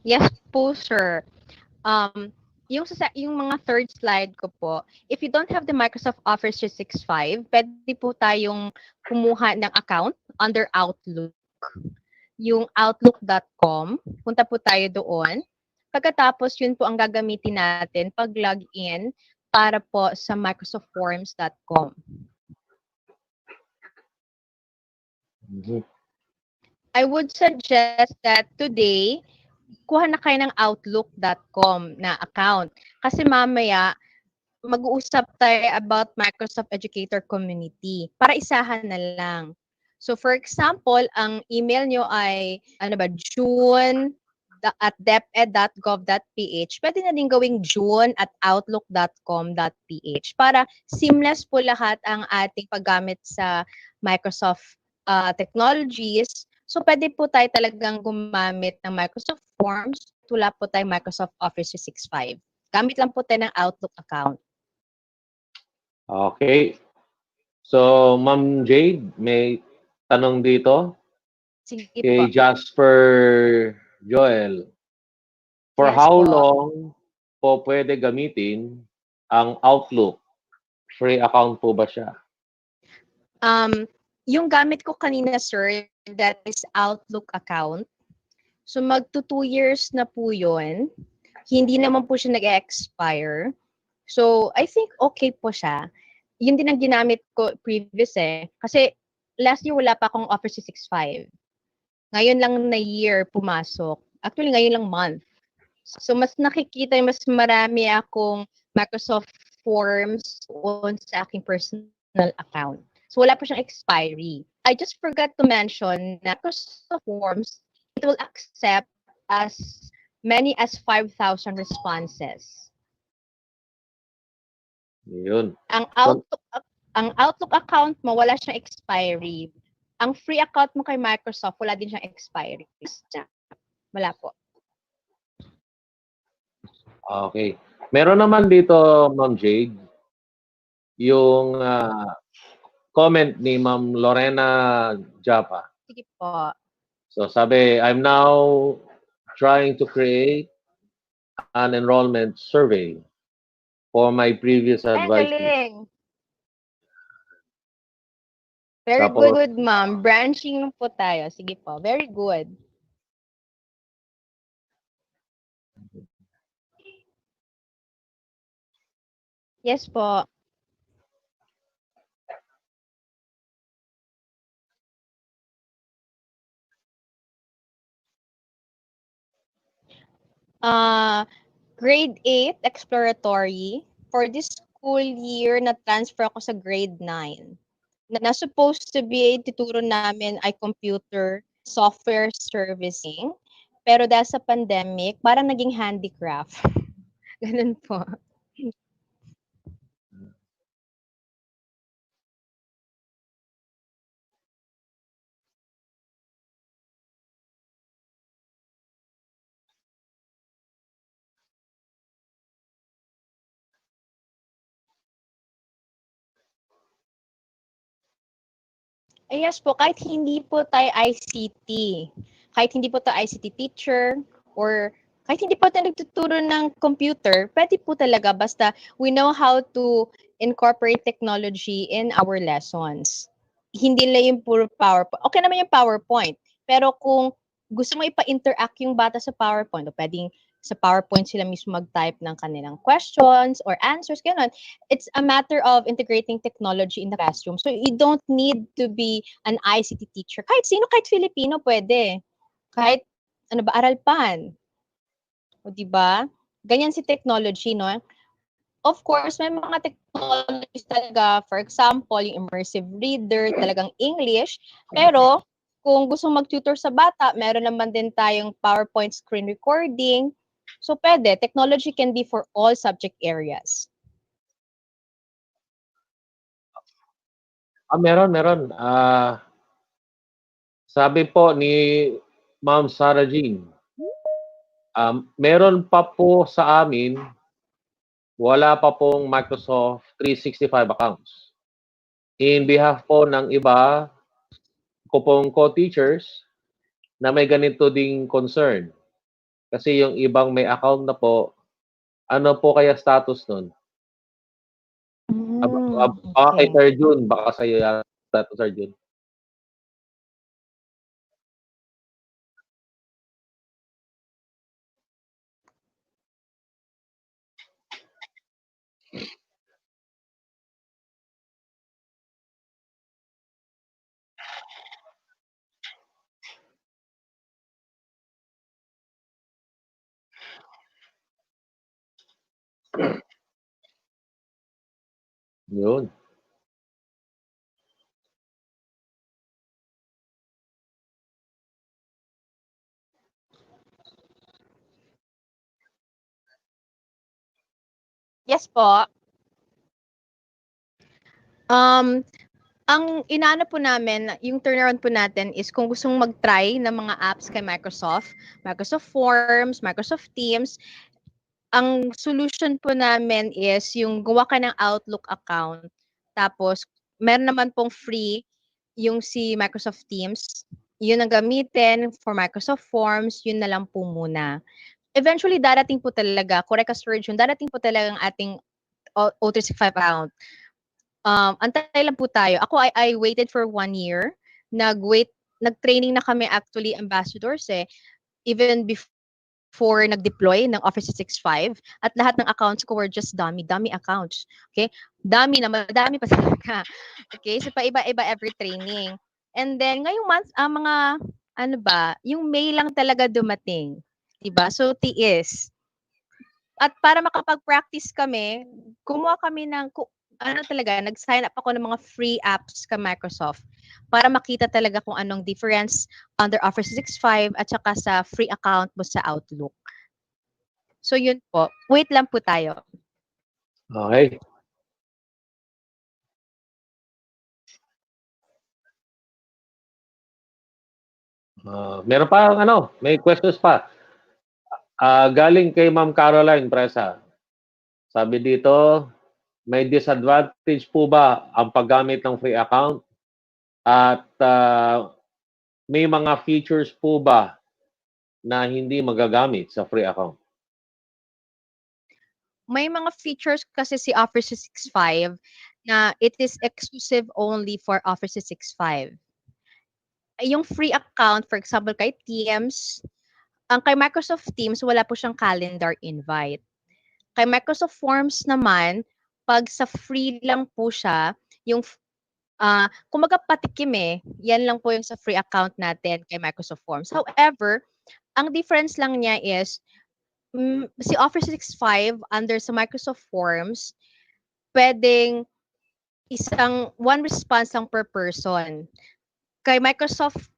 Yes po, sir. Yung mga third slide ko po, if you don't have the Microsoft Office 365, pwede po tayong kumuha ng account under Outlook. Yung outlook.com, punta po tayo doon. Pagkatapos, yun po ang gagamitin natin pag login para po sa microsoftforms.com. I would suggest that today, kuha na kayo ng outlook.com na account. Kasi mamaya, mag-uusap tayo about Microsoft Educator Community para isahan na lang. So for example, ang email nyo ay june@deped.gov.ph. Pwede na din gawing june@outlook.com.ph para seamless po lahat ang ating paggamit sa Microsoft technologies. So pwede po tayo talagang gumamit ng Microsoft Forms, wala po tayong Microsoft Office 365. Gamit lang po tayo ng Outlook account. Okay. So, Ma'am Jade, may tanong dito Sige kay po. Jasper Joel. For Yes how po. long po pwede gamitin ang Outlook? Free account po ba siya? Yung gamit ko kanina, sir, that is Outlook account. So magto 2 years na po yun. Hindi naman po siya nag-expire. So I think okay po siya. Yun din ang ginamit ko previous eh. Kasi last year wala pa akong Office 365. Ngayon lang na year pumasok. Actually, ngayon lang month. So mas nakikita, mas marami akong Microsoft Forms on sa aking personal account. So wala pa siyang expiry. I just forgot to mention na Microsoft Forms, it will accept as many as 5,000 responses. Yun. Ang Outlook account mo, wala siyang expiry. Ang free account mo kay Microsoft, wala din siyang expiry. Wala po. Okay. Meron naman dito, Ma'am Jade, yung comment ni Ma'am Lorena Japa. Sige po. So sabi, I'm now trying to create an enrollment survey for my previous Ay, advisors. galing. Very Tapos, good, ma'am. Branching po tayo. Sige po. Very good. Yes po. Grade 8 exploratory. For this school year, na-transfer ako sa grade 9. Na supposed to be tuturo namin ay computer software servicing. Pero dahil sa pandemic, parang naging handicraft. Ganun po. Yes po, kahit hindi po tayo ICT, kahit hindi po tayo ICT teacher, or kahit hindi po tayo nagtuturo ng computer, pwede po talaga basta we know how to incorporate technology in our lessons. Hindi lang yung puro PowerPoint. Okay naman yung PowerPoint, pero kung gusto mo ipa-interact yung bata sa PowerPoint, o pwedeng sa PowerPoint sila mismo mag-type ng kanilang questions or answers, gano'n. It's a matter of integrating technology in the classroom. So you don't need to be an ICT teacher. Kahit sino, kahit Filipino pwede. Kahit ano ba, aralpan. O di ba? Ganyan si technology, no? Of course, may mga technologies talaga, for example, yung immersive reader, talagang English. Pero kung gusto mag-tutor sa bata, meron naman din tayong PowerPoint screen recording. So pwede, technology can be for all subject areas. meron. Sabi po ni Ma'am Sarah Jean, meron pa po sa amin, wala pa pong Microsoft 365 accounts. In behalf po ng iba ko pong co-teachers na may ganito ding concern. Kasi yung ibang may account na po, ano po kaya status nun? Baka kay Okay. Sir Jun, baka sa'yo yata to, Sir Jun. Yun. Yes po. Um, ang inaano po namin, yung turnaround po natin is kung gusto mong mag-try ng mga apps kay Microsoft, Microsoft Forms, Microsoft Teams, ang solution po namin is yung gawa ka ng Outlook account. Tapos, meron naman pong free yung si Microsoft Teams. Yun ang gamitin for Microsoft Forms, yun na lang po muna. Eventually, darating po talaga, correct as Sir Jun, darating po talaga ang ating O365 account. Antay lang po tayo. Ako, I waited for 1 year. Nag-training na kami actually ambassadors eh. Even before nag-deploy ng Office 365 at lahat ng accounts ko were just dummy accounts. Okay? Dami na, madami pa talaga. Okay? So, paiba-iba every training. And then, ngayong month, mga, ano ba, yung May lang talaga dumating. Diba? So, tiis. At para makapag-practice kami, gumawa kami ng ano talaga, nag-sign up ako ng mga free apps ka Microsoft para makita talaga kung anong difference under Office 365 at saka sa free account mo sa Outlook. So yun po. Wait lang po tayo. Okay. Meron pa ano, may questions pa. Galing kay Ma'am Caroline Presa. Sabi dito, may disadvantage po ba ang paggamit ng free account? At may mga features po ba na hindi magagamit sa free account? May mga features kasi si Office 365 na it is exclusive only for Office 365. Yung free account, for example, kay Teams, ang kay Microsoft Teams, wala po siyang calendar invite. Kay Microsoft Forms naman, pag sa free lang po siya, yung kumbaga patikim eh, yan lang po yung sa free account natin kay Microsoft Forms. However, ang difference lang niya is, si Office 365 under sa Microsoft Forms, pwedeng one response lang per person. Kay Microsoft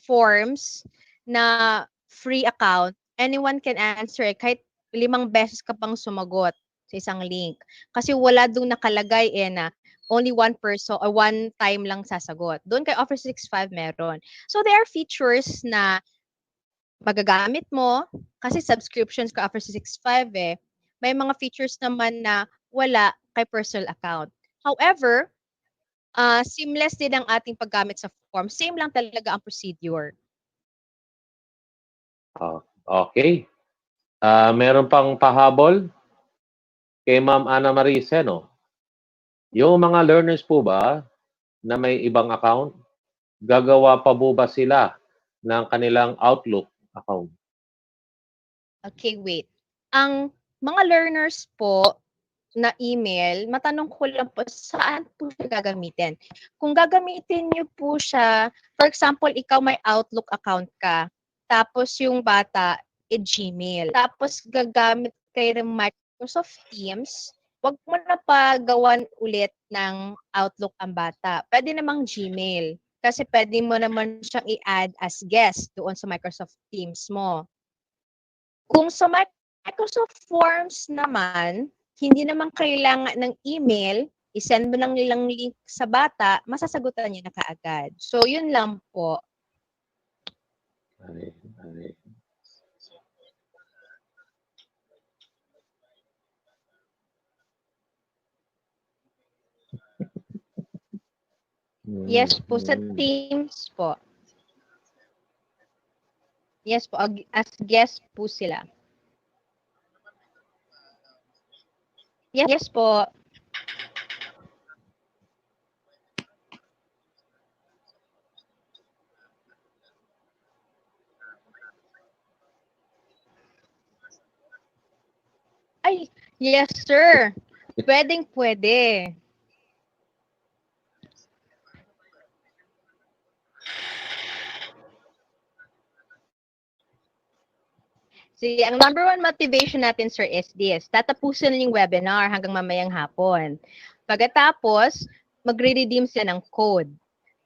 Forms na free account, anyone can answer eh, kahit 5 beses ka pang sumagot sa isang link. Kasi wala dong nakalagay eh na only one person or one time lang sasagot. Doon kay Office 365 meron. So there are features na magagamit mo kasi subscriptions ka Office 365 eh. May mga features naman na wala kay personal account. However, seamless din ang ating paggamit sa form. Same lang talaga ang procedure. Okay. Meron pang pahabol kay Ma'am Ana Marie Seno. Yung mga learners po ba na may ibang account, gagawa pa po ba sila ng kanilang Outlook account? Okay, wait. Ang mga learners po na email, matanong ko lang po, saan po siya gagamitin? Kung gagamitin niyo po siya, for example, ikaw may Outlook account ka, tapos yung bata, Gmail. Tapos gagamit kayo ng Microsoft Teams, wag mo na pa gawan ulit ng Outlook ang bata. Pwede namang Gmail. Kasi pwede mo naman siyang i-add as guest doon sa Microsoft Teams mo. Kung sa Microsoft Forms naman, hindi naman kailangan ng email, i-send mo lang nilang link sa bata, masasagutan niya na kaagad. So, yun lang po. Okay. Yes po, sa Teams po. Yes po, as guest po sila. Yes po. Ay, yes sir. Pwedeng-pwede. See, ang number one motivation natin, sir, is this. Tatapusin yung webinar hanggang mamayang hapon. Pagkatapos, magre-redeem sila ng code.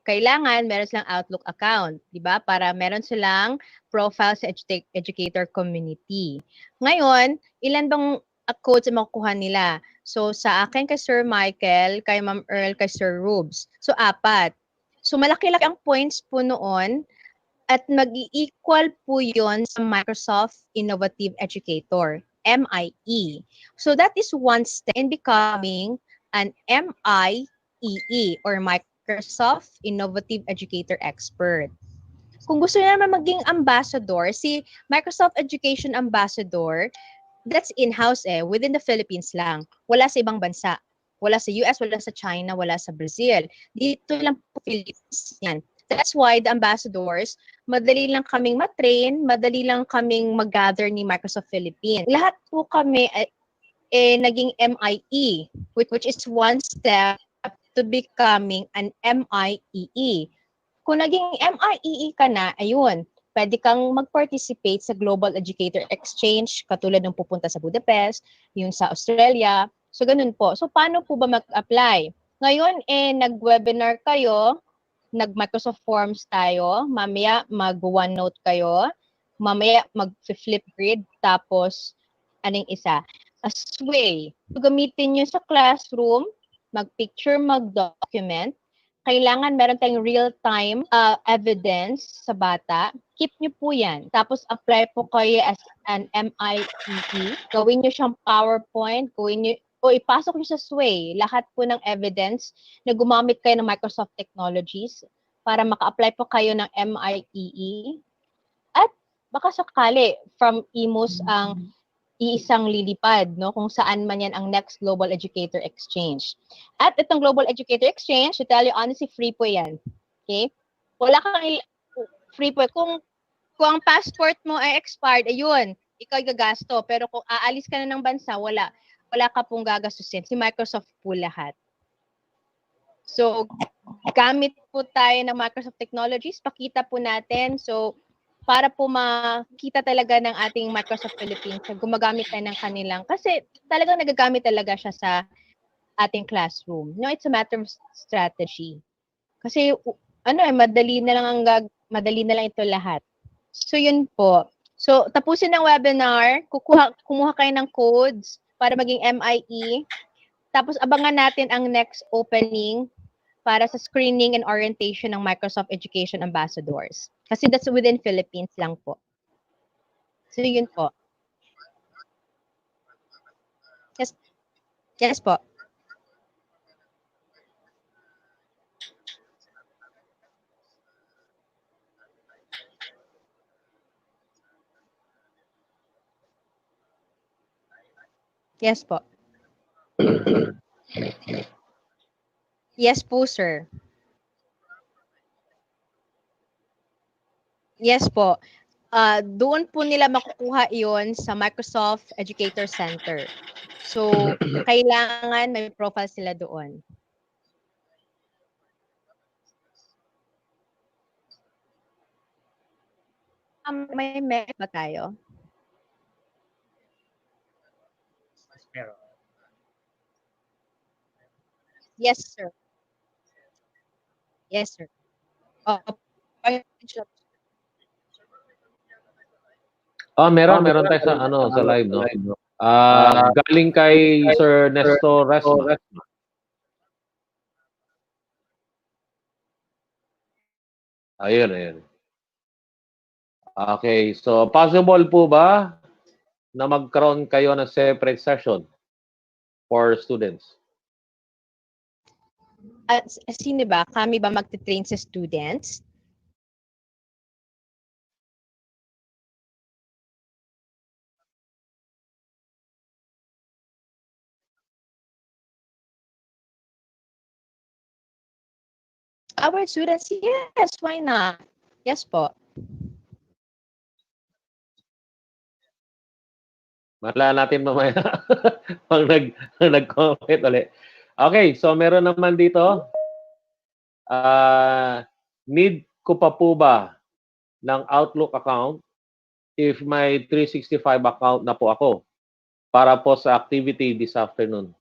Kailangan meron silang Outlook account, di ba? Para meron silang profile sa educator community. Ngayon, ilan bang codes ang makukuha nila? So, sa akin kay Sir Michael, kay Ma'am Earl, kay Sir Rubes. So, 4. So, malaki-laki ang points po noon at mag-i-equal po yon sa Microsoft Innovative Educator, MIE. So that is one step in becoming an MIEE or Microsoft Innovative Educator Expert. Kung gusto niyo naman maging ambassador, si Microsoft Education Ambassador, that's in-house within the Philippines lang. Wala sa ibang bansa. Wala sa US, wala sa China, wala sa Brazil. Dito lang po Philippines yan. That's why the ambassadors, madali lang kaming matrain, madali lang kaming mag-gather ni Microsoft Philippines. Lahat po kami naging MIE, which is one step to becoming an MIEE. Kung naging MIEE ka na, ayun, pwede kang mag-participate sa Global Educator Exchange, katulad ng pupunta sa Budapest, yung sa Australia. So, ganun po. So, paano po ba mag-apply? Ngayon, nag-webinar kayo, nag-Microsoft Forms tayo, mamaya mag-OneNote kayo, mamaya mag-flip grid, tapos, anong isa? A sway. So, gamitin nyo sa classroom, mag-picture, mag-document, kailangan meron tayong real-time evidence sa bata. Keep nyo po yan. Tapos apply po kayo as an MIEE. Gawin nyo siyang PowerPoint. Gawin nyo, o ipasok nyo sa Sway lahat po ng evidence na gumamit kayo ng Microsoft Technologies para maka-apply po kayo ng MIEE. At baka sakali from Imus ang iisang lilipad, no? Kung saan man yan ang next Global Educator Exchange. At itong Global Educator Exchange, to tell you honestly, free po yan. Okay? Wala kang free po. Kung ang passport mo ay expired, ayun, ikaw gagasto. Pero kung aalis ka na ng bansa, wala ka pong gagastusin. Si Microsoft po lahat. So, gamit po tayo ng Microsoft Technologies. Pakita po natin. So, para po makita talaga ng ating Microsoft Philippines na gumagamit tayo ng kanilang. Kasi talagang nagagamit talaga siya sa ating classroom. No, it's a matter of strategy. Kasi madali na lang ito lahat. So, yun po. So, tapusin ng webinar, kumuha kayo ng codes para maging MIE. Tapos, abangan natin ang next opening para sa screening and orientation ng Microsoft Education Ambassadors. Kasi that's within Philippines lang po. So, yun po. Yes. Yes po. Yes po. Yes po, sir. Yes po. Doon po nila makukuha iyon sa Microsoft Educator Center. So, kailangan may profile sila doon. May ba tayo? Meron. Yes, sir. Yes, sir. Meron tayo sa live, no? Galing kay Sir Nestor Resma. Ayun. Okay, so possible po ba na magkaroon kayo ng separate session for students? Sino ba? Kami ba magte-train sa students? Our students, yes, why not? Yes po. Malala natin mamaya pag nag-comment ulit. Okay, so meron naman dito. Need ko pa po ba ng Outlook account if may 365 account na po ako para po sa activity this afternoon?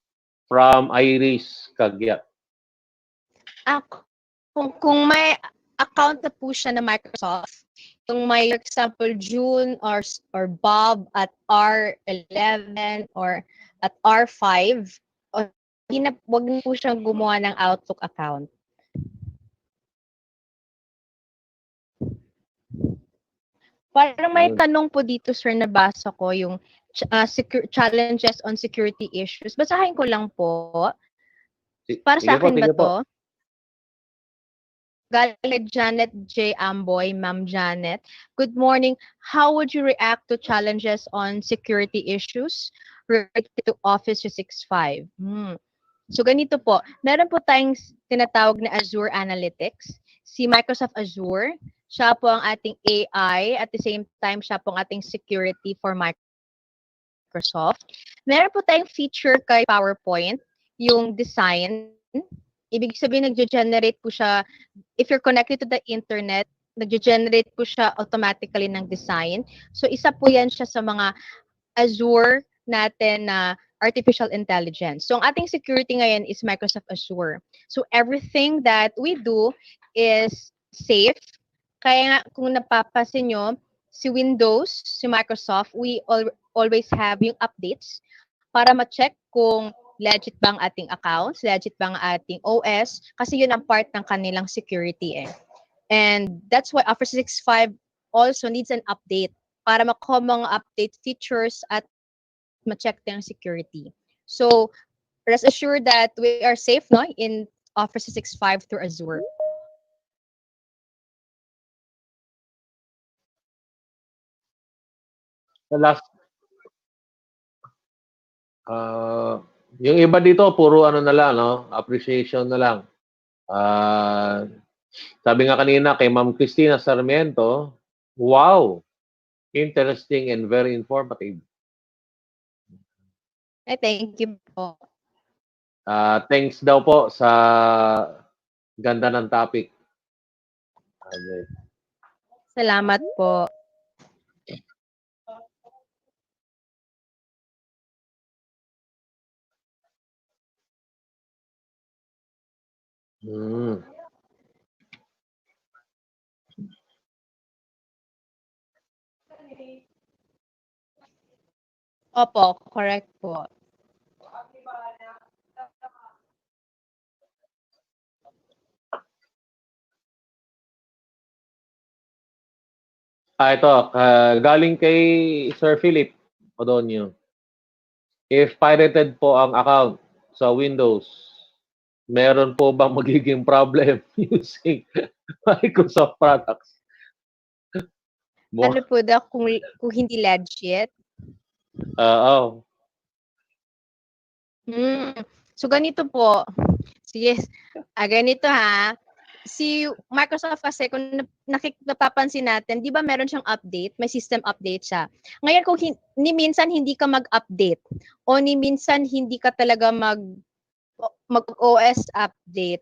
From Iris Kagyat. Kung may account na po siya na Microsoft, yung may example June or Bob at R11 or at R5, wag na po siyang gumawa ng Outlook account. Parang may tanong po dito, sir, nabasa ko yung challenges on security issues. Basahin ko lang po. Para sa akin ba to? Galing Janet J. Amboy, Ma'am Janet. Good morning. How would you react to challenges on security issues related to Office 365? So ganito po, meron po tayong tinatawag na Azure Analytics. Si Microsoft Azure, siya po ang ating AI, at the same time, siya po ang ating security for Microsoft. Meron po tayong feature kay PowerPoint, yung design. Ibig sabihin, nagge-generate po siya, if you're connected to the internet, nagge-generate po siya automatically ng design. So isa po yan siya sa mga Azure natin na artificial intelligence. So ang ating security ngayon is Microsoft Azure. So everything that we do is safe. Kaya nga kung napapansin nyo, si Windows, si Microsoft, we always have yung updates para ma-check kung legit bang ating accounts, legit bang ating OS, kasi yun ang part ng kanilang security eh. And that's why Office 365 also needs an update para makuha mga update features at ma-check yung security. So, rest assured that we are safe no in Office 365 through Azure. The last, yung iba dito, puro ano na lang, no? Appreciation na lang. Sabi nga kanina kay Ma'am Cristina Sarmiento, wow, interesting and very informative. Ay, thank you po. Thanks daw po sa ganda ng topic. Okay. Salamat po. Opo, correct po. Ito, galing kay Sir Philip Odonio. If pirated po ang account sa Windows, meron po bang magiging problem using Microsoft products? Ano po daw kung hindi legit? Oo. So ganito po. Sige, ganito ha. Si Microsoft kasi, kung napapansin natin, di ba meron siyang update? May system update siya. Ngayon, kung ni minsan hindi ka mag-update o ni minsan hindi ka talaga mag-OS update,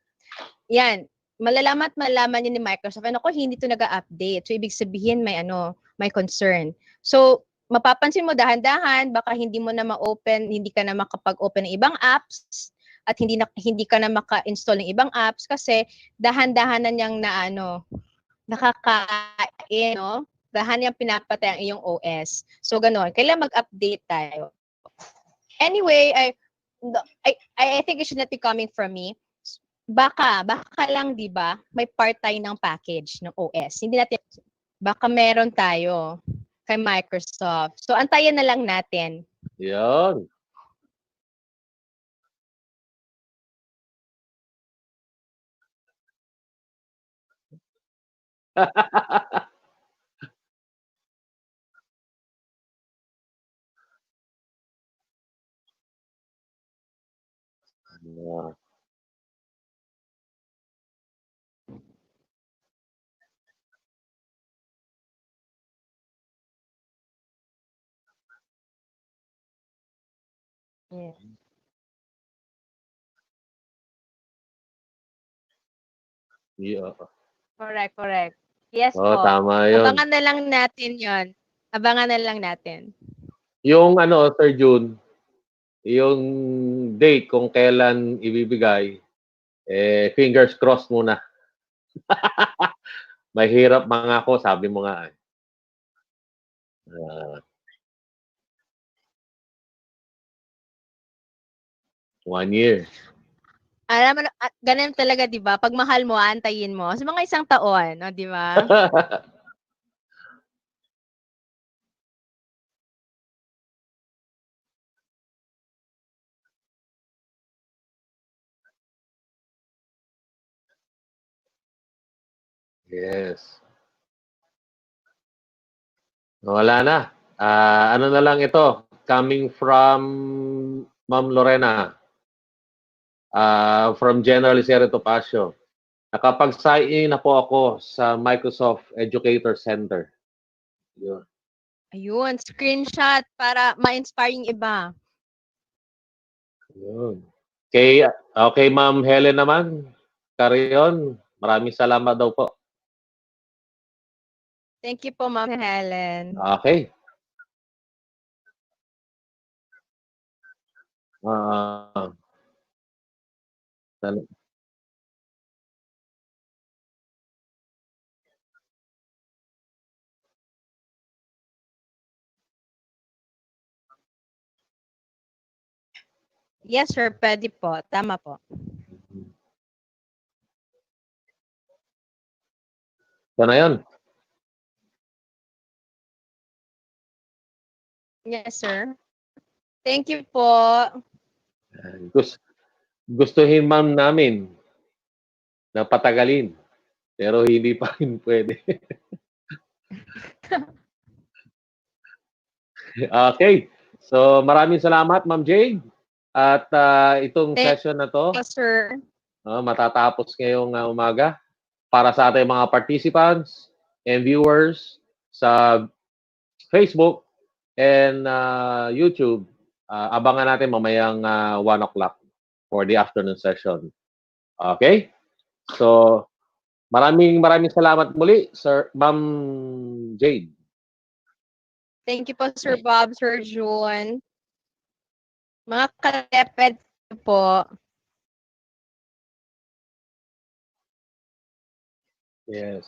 yan, malalaman yun ni Microsoft. Ako, hindi to nag-update. So, ibig sabihin may concern. So, mapapansin mo dahan-dahan, baka hindi mo na ma-open, hindi ka na makapag-open ng ibang apps, at hindi ka na maka-install ng ibang apps kasi dahan-dahan na niyang nakakain, no? Dahan niyang pinapatay ang iyong OS. So, gano'n. Kailangan mag-update tayo. Anyway, I think it should not be coming from me. Baka lang, di ba, may part tayo ng package ng OS. Hindi natin, baka meron tayo kay Microsoft. So, antayin na lang natin. Yan. Yeah. Yeah. Correct, correct. Yes Oo, po. tama yun. Abangan na lang natin yon. Abangan na lang natin. Yung ano, Sir June, yung date kung kailan ibibigay, fingers crossed muna. Mahirap mangako, sabi mo nga eh. 1 year. Alam mo, ganun talaga, di ba? Pag mahal mo, aantayin mo. Sa mga 1 taon, no, di ba? Yes. Wala na. Ano na lang ito, coming from Ma'am Lorena, from General Isero Topacio. Nakapag-sign in na po ako sa Microsoft Educator Center. Yun. Ayun, screenshot para ma-inspire yung iba. Yun. Okay, Ma'am Helen naman, Carion, maraming salamat daw po. Thank you po, Ma'am Helen. Okay. Yes, sir. Pwede po. Tama po. Ito na yun. Yes, sir. Thank you po. Gustuhin ma'am namin na patagalin. Pero hindi pa rin pwede. Okay. So maraming salamat Ma'am Jade. At itong session na to, Yes, sir. matatapos ngayong umaga. Para sa ating mga participants and viewers sa Facebook and YouTube, abangan natin mamayang 1 o'clock for the afternoon session. Okay? So, maraming salamat muli, Sir Ma'am Jade. Thank you po, Sir Bob, Sir June. Mga ka-DepEd po. Yes.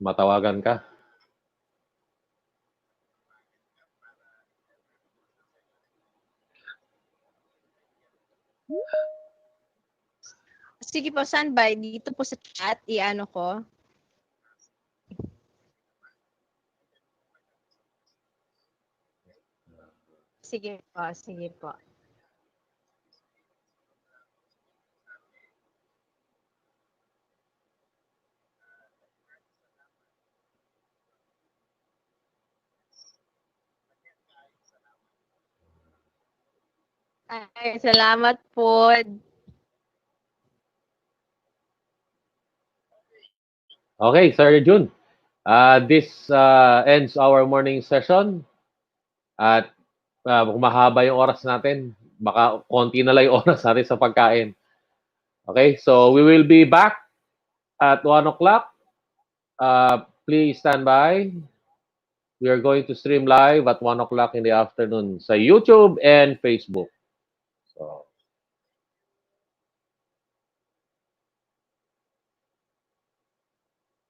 Matawagan ka. Sige po, saan ba? Dito po sa chat, i-ano ko. Sige po, sige po. Ay, salamat po. Okay, Sir June. This ends our morning session. At kung mahaba yung oras natin, baka konti na lang yung oras natin sa pagkain. Okay, so we will be back at 1 o'clock. Please stand by. We are going to stream live at 1 o'clock in the afternoon sa YouTube and Facebook. So,